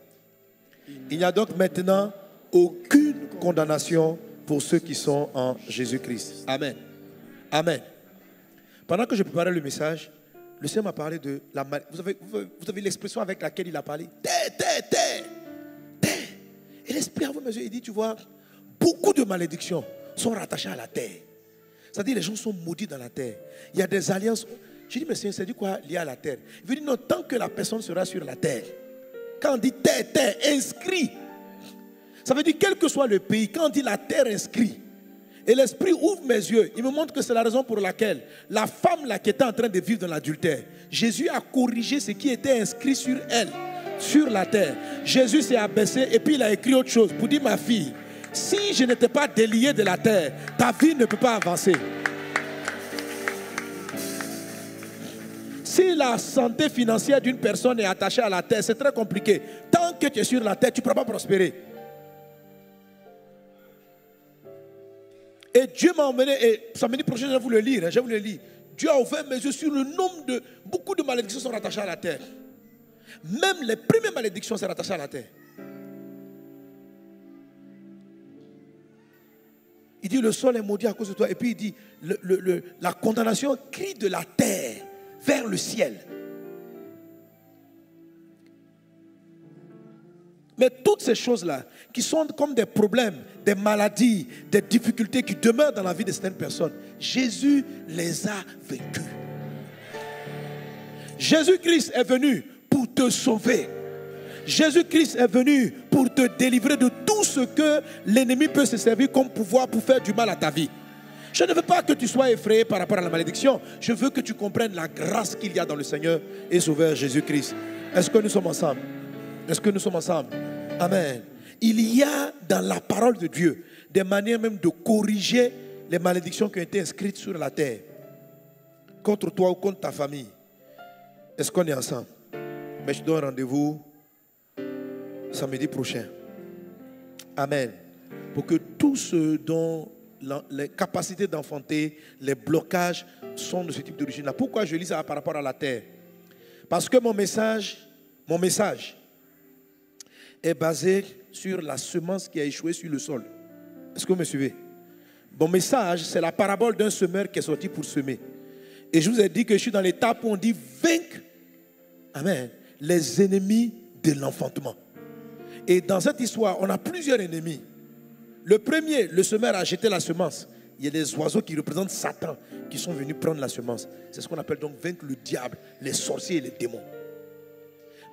A: Il n'y a donc maintenant aucune condamnation pour ceux qui sont en Jésus-Christ. Amen. Amen. Pendant que je préparais le message, le Seigneur m'a parlé de la malédiction. Vous avez l'expression avec laquelle il a parlé. Terre. Et l'Esprit a ouvert mes yeux et dit, tu vois, beaucoup de malédictions sont rattachées à la terre. C'est-à-dire les gens sont maudits dans la terre. Il y a des alliances. J'ai dit, mais Seigneur, c'est dit quoi lié à la terre? Il veut dire, non, tant que la personne sera sur la terre. Quand on dit terre, inscrit. Ça veut dire, quel que soit le pays, quand on dit la terre inscrit, et l'Esprit ouvre mes yeux, il me montre que c'est la raison pour laquelle la femme là qui était en train de vivre dans l'adultère, Jésus a corrigé ce qui était inscrit sur elle, sur la terre. Jésus s'est abaissé et puis il a écrit autre chose pour dire, ma fille, si je n'étais pas délié de la terre, ta vie ne peut pas avancer. Si la santé financière d'une personne est attachée à la terre, c'est très compliqué. Tant que tu es sur la terre, tu ne pourras pas prospérer. Et Dieu m'a emmené, et samedi prochain, je vais vous le lire. Je vais vous le lire. Dieu a ouvert mes yeux sur le nombre de... Beaucoup de malédictions sont rattachées à la terre. Même les premières malédictions sont rattachées à la terre. Il dit, le sol est maudit à cause de toi. Et puis il dit, la condamnation crie de la terre vers le ciel. Mais toutes ces choses-là, qui sont comme des problèmes, des maladies, des difficultés qui demeurent dans la vie de certaines personnes, Jésus les a vécues. Jésus-Christ est venu pour te sauver. Jésus-Christ est venu pour te délivrer de tout ce que l'ennemi peut se servir comme pouvoir pour faire du mal à ta vie. Je ne veux pas que tu sois effrayé par rapport à la malédiction. Je veux que tu comprennes la grâce qu'il y a dans le Seigneur et Sauveur Jésus-Christ. Est-ce que nous sommes ensemble? Est-ce que nous sommes ensemble? Amen. Il y a dans la parole de Dieu des manières même de corriger les malédictions qui ont été inscrites sur la terre. Contre toi ou contre ta famille. Est-ce qu'on est ensemble? Mais je donne rendez-vous samedi prochain. Amen. Pour que tout ce dont les capacités d'enfanter, les blocages sont de ce type d'origine-là. Pourquoi je lis ça par rapport à la terre? Parce que mon message est basé sur la semence qui a échoué sur le sol. Est-ce que vous me suivez? Mon message, c'est la parabole d'un semeur qui est sorti pour semer. Et je vous ai dit que je suis dans l'étape où on dit vaincre, amen, les ennemis de l'enfantement. Et dans cette histoire, on a plusieurs ennemis. Le premier, le semeur a jeté la semence. Il y a des oiseaux qui représentent Satan qui sont venus prendre la semence. C'est ce qu'on appelle donc vaincre le diable, les sorciers et les démons.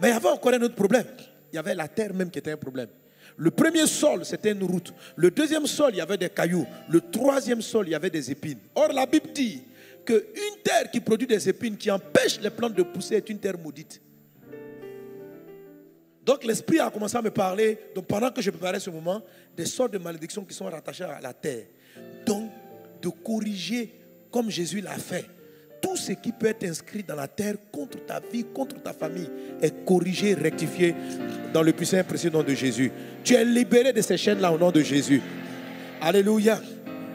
A: Mais il y avait encore un autre problème. Il y avait la terre même qui était un problème. Le premier sol, c'était une route. Le deuxième sol, il y avait des cailloux. Le troisième sol, il y avait des épines. Or, la Bible dit qu'une terre qui produit des épines, qui empêche les plantes de pousser, est une terre maudite. Donc l'Esprit a commencé à me parler, donc pendant que je préparais ce moment, des sortes de malédictions qui sont rattachées à la terre. Donc, de corriger comme Jésus l'a fait. Tout ce qui peut être inscrit dans la terre contre ta vie, contre ta famille, est corrigé, rectifié dans le puissant et précieux nom de Jésus. Tu es libéré de ces chaînes-là au nom de Jésus. Alléluia.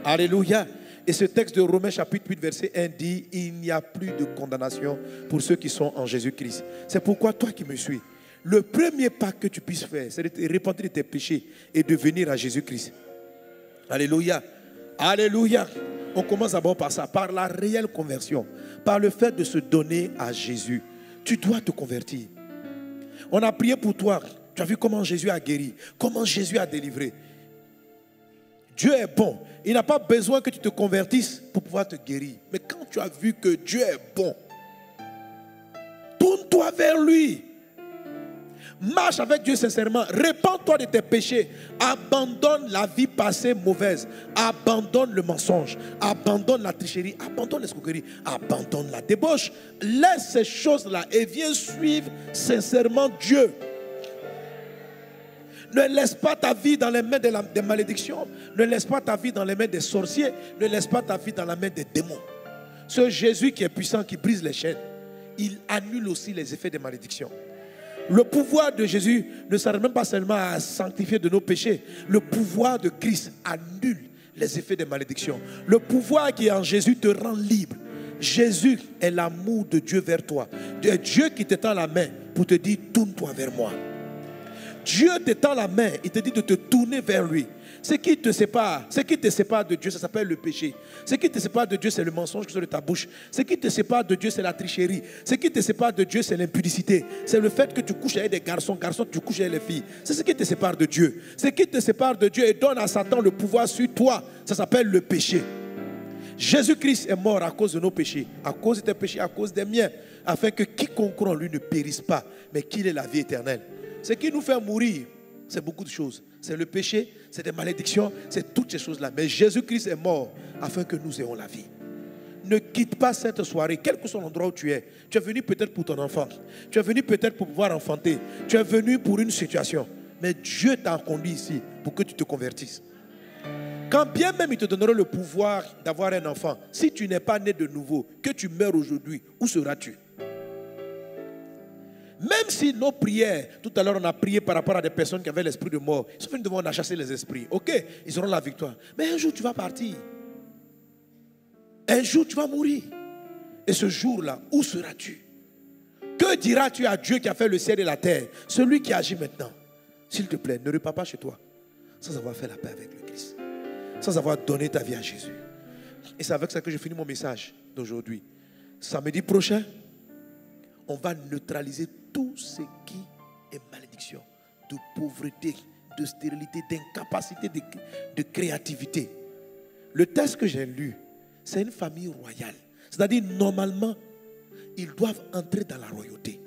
A: Alléluia. Et ce texte de Romains chapitre 8 verset 1 dit, il n'y a plus de condamnation pour ceux qui sont en Jésus-Christ. C'est pourquoi toi qui me suis, le premier pas que tu puisses faire, c'est de te repentir de tes péchés et de venir à Jésus-Christ. Alléluia. Alléluia. On commence d'abord par ça, par la réelle conversion, par le fait de se donner à Jésus. Tu dois te convertir. On a prié pour toi. Tu as vu comment Jésus a guéri, comment Jésus a délivré. Dieu est bon. Il n'a pas besoin que tu te convertisses pour pouvoir te guérir. Mais quand tu as vu que Dieu est bon, tourne-toi vers lui. Marche avec Dieu sincèrement. Répands-toi de tes péchés. Abandonne la vie passée mauvaise. Abandonne le mensonge. Abandonne la tricherie. Abandonne l'escroquerie. Abandonne la débauche. Laisse ces choses-là et viens suivre sincèrement Dieu. Ne laisse pas ta vie dans les mains des malédictions. Ne laisse pas ta vie dans les mains des sorciers. Ne laisse pas ta vie dans la main des démons. Ce Jésus qui est puissant, qui brise les chaînes, il annule aussi les effets des malédictions. Le pouvoir de Jésus ne s'arrête même pas seulement à sanctifier de nos péchés. Le pouvoir de Christ annule les effets des malédictions. Le pouvoir qui est en Jésus te rend libre. Jésus est l'amour de Dieu vers toi. Dieu qui t'étend la main pour te dire tourne-toi vers moi. Dieu t'étend la main, il te dit de te tourner vers lui. Ce qui te sépare de Dieu, ça s'appelle le péché. Ce qui te sépare de Dieu, c'est le mensonge qui sort de ta bouche. Ce qui te sépare de Dieu, c'est la tricherie. Ce qui te sépare de Dieu, c'est l'impudicité. C'est le fait que tu couches avec des garçons, tu couches avec les filles. C'est ce qui te sépare de Dieu. Ce qui te sépare de Dieu et donne à Satan le pouvoir sur toi, ça s'appelle le péché. Jésus-Christ est mort à cause de nos péchés, à cause de tes péchés, à cause des miens, afin que quiconque croit en lui ne périsse pas, mais qu'il ait la vie éternelle. Ce qui nous fait mourir, c'est beaucoup de choses. C'est le péché, c'est des malédictions, c'est toutes ces choses-là. Mais Jésus-Christ est mort afin que nous ayons la vie. Ne quitte pas cette soirée, quel que soit l'endroit où tu es. Tu es venu peut-être pour ton enfant. Tu es venu peut-être pour pouvoir enfanter. Tu es venu pour une situation. Mais Dieu t'a conduit ici pour que tu te convertisses. Quand bien même il te donnera le pouvoir d'avoir un enfant, si tu n'es pas né de nouveau, que tu meurs aujourd'hui, où seras-tu? Même si nos prières, tout à l'heure on a prié par rapport à des personnes qui avaient l'esprit de mort, ils sont venus devant, on a chassé les esprits. Ok, ils auront la victoire. Mais un jour tu vas partir. Un jour tu vas mourir. Et ce jour-là, où seras-tu? Que diras-tu à Dieu qui a fait le ciel et la terre? Celui qui agit maintenant. S'il te plaît, ne repars pas chez toi sans avoir fait la paix avec le Christ. Sans avoir donné ta vie à Jésus. Et c'est avec ça que je finis mon message d'aujourd'hui. Samedi prochain, on va neutraliser tout ce qui est malédiction, de pauvreté, de stérilité, d'incapacité, de créativité. Le texte que j'ai lu, c'est une famille royale. C'est-à-dire, normalement, ils doivent entrer dans la royauté.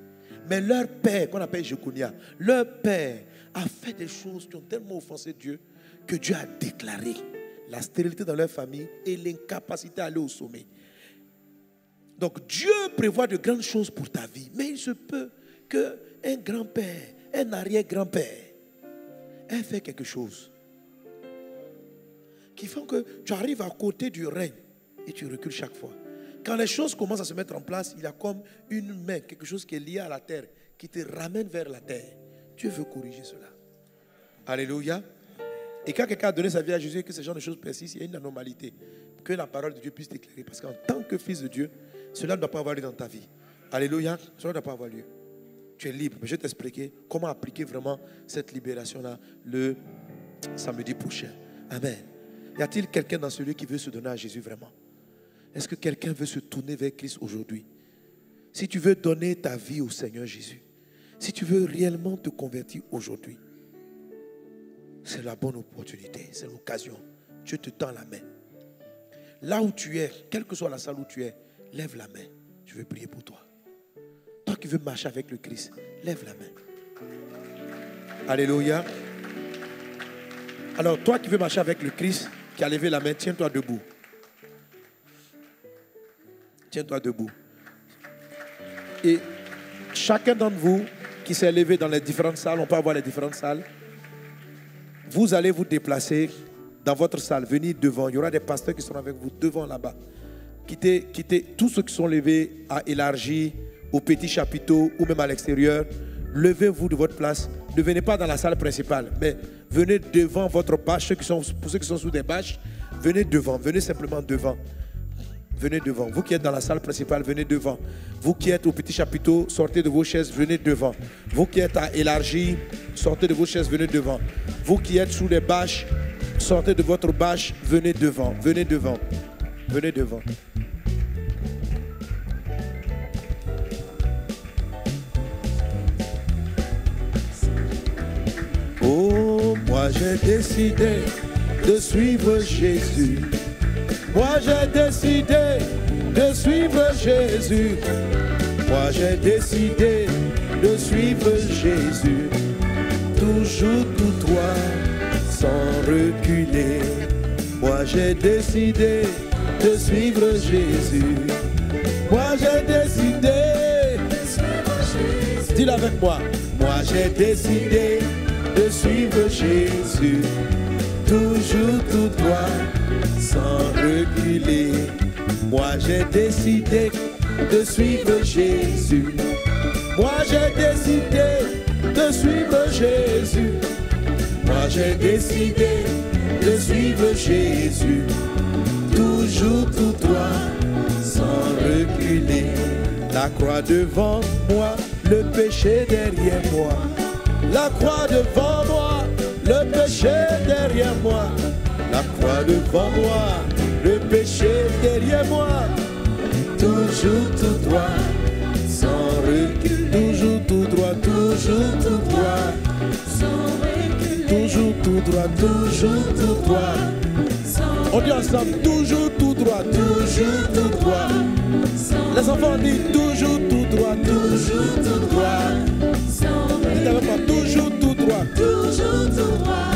A: Mais leur père, qu'on appelle Jeconia, leur père a fait des choses qui ont tellement offensé Dieu que Dieu a déclaré la stérilité dans leur famille et l'incapacité à aller au sommet. Donc Dieu prévoit de grandes choses pour ta vie, mais il se peut qu'un grand-père, un arrière-grand-père ait fait quelque chose qui fait que tu arrives à côté du règne et tu recules chaque fois. Quand les choses commencent à se mettre en place, il y a comme une main, quelque chose qui est lié à la terre, qui te ramène vers la terre. Dieu veut corriger cela. Alléluia. Et quand quelqu'un a donné sa vie à Jésus et que ce genre de choses persistent, il y a une anormalité. Que la parole de Dieu puisse t'éclairer. Parce qu'en tant que fils de Dieu, cela ne doit pas avoir lieu dans ta vie. Alléluia. Cela ne doit pas avoir lieu. Tu es libre. Mais je vais t'expliquer comment appliquer vraiment cette libération-là le samedi prochain. Amen. Y a-t-il quelqu'un dans ce lieu qui veut se donner à Jésus vraiment? Est-ce que quelqu'un veut se tourner vers Christ aujourd'hui? Si tu veux donner ta vie au Seigneur Jésus, si tu veux réellement te convertir aujourd'hui, c'est la bonne opportunité, c'est l'occasion. Dieu te tend la main. Là où tu es, quelle que soit la salle où tu es, lève la main. Je veux prier pour toi. Toi qui veux marcher avec le Christ, lève la main. Alléluia. Alors, toi qui veux marcher avec le Christ, qui a levé la main, tiens-toi debout. Tiens-toi debout. Et chacun d'entre vous qui s'est levé dans les différentes salles, on peut avoir les différentes salles, vous allez vous déplacer dans votre salle, venez devant. Il y aura des pasteurs qui seront avec vous devant là-bas. Quittez tous ceux qui sont levés à élargir, au petit chapiteau ou même à l'extérieur. Levez-vous de votre place. Ne venez pas dans la salle principale, mais venez devant votre bâche. Pour ceux qui sont sous des bâches, venez devant. Venez simplement devant. Venez devant. Vous qui êtes dans la salle principale, venez devant. Vous qui êtes au petit chapiteau, sortez de vos chaises, venez devant. Vous qui êtes à élargir, sortez de vos chaises, venez devant. Vous qui êtes sous les bâches, sortez de votre bâche, venez devant. Venez devant. Venez devant. Oh, moi j'ai décidé de suivre Jésus. Moi j'ai décidé de suivre Jésus. Moi j'ai décidé de suivre Jésus, toujours tout droit, sans reculer. Moi j'ai décidé de suivre Jésus. Moi j'ai décidé de suivre Jésus. Dis-le avec moi. Moi j'ai décidé de suivre Jésus, toujours tout droit, sans reculer. Moi j'ai décidé de suivre Jésus. Moi j'ai décidé de suivre Jésus. Moi j'ai décidé de suivre Jésus, toujours tout droit, sans reculer. La croix devant moi, le péché derrière moi. La croix devant moi, le péché derrière moi. La croix devant moi, le péché derrière moi. Toujours tout droit, sans recul. Toujours tout droit, toujours tout droit, sans recul. Toujours tout droit, toujours tout droit. On dit ensemble, toujours tout droit, toujours tout droit. Les enfants disent toujours tout droit, toujours tout droit. Dites avec moi, toujours tout droit, toujours tout droit,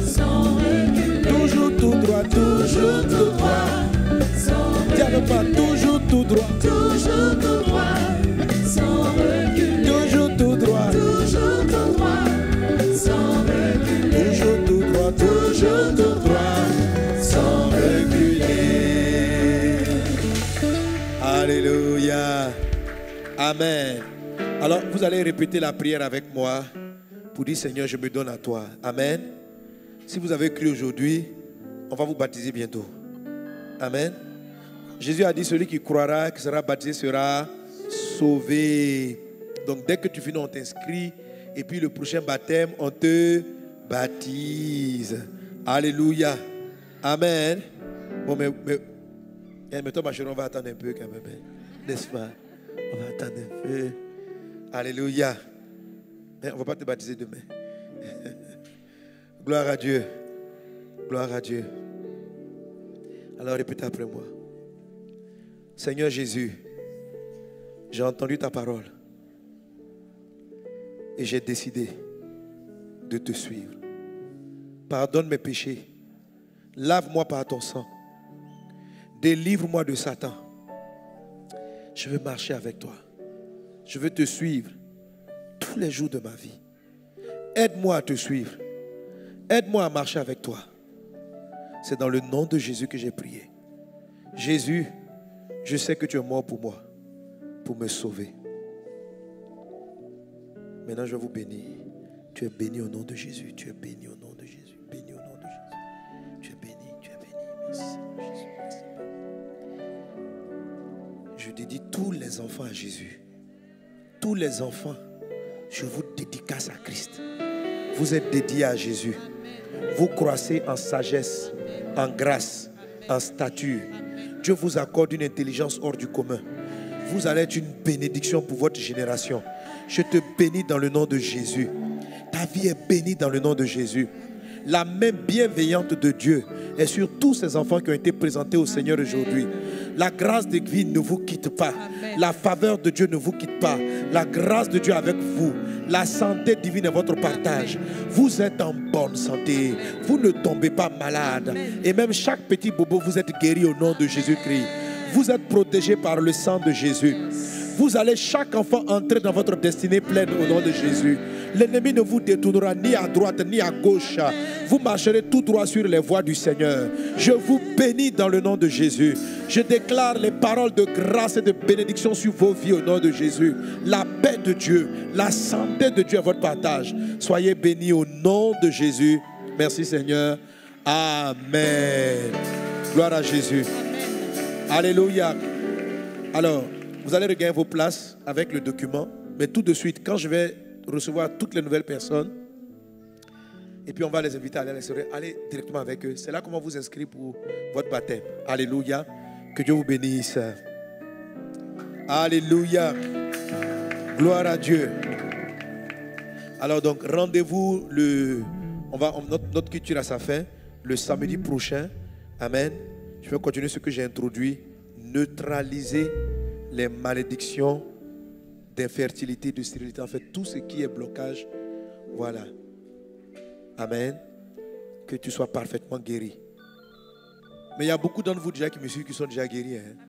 A: sans recul. Toujours tout droit, toujours tout droit. Dis avec moi, toujours tout droit, toujours tout droit, sans recul. Toujours tout droit, toujours tout droit, sans recul. Toujours tout droit, toujours tout droit, sans reculer. Alléluia. Amen. Alors, vous allez répéter la prière avec moi pour dire, Seigneur, je me donne à toi. Amen. Si vous avez cru aujourd'hui, on va vous baptiser bientôt. Amen. Jésus a dit, celui qui croira, qui sera baptisé, sera sauvé. Donc, dès que tu finis, on t'inscrit. Et puis, le prochain baptême, on te baptise. Alléluia. Amen. Bon, mais toi, ma chérie, on va attendre un peu quand même. N'est-ce pas? On va attendre un peu. Alléluia. Mais on ne va pas te baptiser demain. Gloire à Dieu. Gloire à Dieu. Alors répétez après moi. Seigneur Jésus, j'ai entendu ta parole et j'ai décidé de te suivre. Pardonne mes péchés. Lave-moi par ton sang. Délivre-moi de Satan. Je veux marcher avec toi. Je veux te suivre tous les jours de ma vie. Aide-moi à te suivre. Aide-moi à marcher avec toi. C'est dans le nom de Jésus que j'ai prié. Jésus, je sais que tu es mort pour moi, pour me sauver. Maintenant, je vais vous bénir. Tu es béni au nom de Jésus. Tu es béni au nom de Jésus. Béni au nom de Jésus. Tu es béni, tu es béni. Merci, Jésus. Merci. Je dédie tous les enfants à Jésus. Tous les enfants, je vous dédicace à Christ. Vous êtes dédiés à Jésus. Vous croissez en sagesse, en grâce, en stature. Dieu vous accorde une intelligence hors du commun. Vous allez être une bénédiction pour votre génération. Je te bénis dans le nom de Jésus. Ta vie est bénie dans le nom de Jésus. La main bienveillante de Dieu est sur tous ces enfants qui ont été présentés au Seigneur aujourd'hui. La grâce divine ne vous quitte pas. La faveur de Dieu ne vous quitte pas. La grâce de Dieu avec vous. La santé divine est votre partage. Vous êtes en bonne santé. Vous ne tombez pas malade. Et même chaque petit bobo, vous êtes guéri au nom de Jésus-Christ. Vous êtes protégé par le sang de Jésus. Vous allez chaque enfant entrer dans votre destinée pleine au nom de Jésus. L'ennemi ne vous détournera ni à droite ni à gauche. Vous marcherez tout droit sur les voies du Seigneur. Je vous bénis dans le nom de Jésus. Je déclare les paroles de grâce et de bénédiction sur vos vies au nom de Jésus. La paix de Dieu, la santé de Dieu à votre partage. Soyez bénis au nom de Jésus. Merci Seigneur. Amen. Gloire à Jésus. Alléluia. Alors, vous allez regagner vos places avec le document. Mais tout de suite, quand je vais recevoir toutes les nouvelles personnes, et puis on va les inviter à aller directement avec eux. C'est là qu'on va vous inscrire pour votre baptême. Alléluia. Que Dieu vous bénisse. Alléluia. Gloire à Dieu. Alors donc, rendez-vous notre culture à sa fin, le samedi prochain. Amen. Je vais continuer ce que j'ai introduit. Neutraliser les malédictions d'infertilité, de stérilité, en fait, tout ce qui est blocage. Voilà. Amen. Que tu sois parfaitement guéri. Mais il y a beaucoup d'entre vous déjà qui me suivent qui sont déjà guéris. Hein.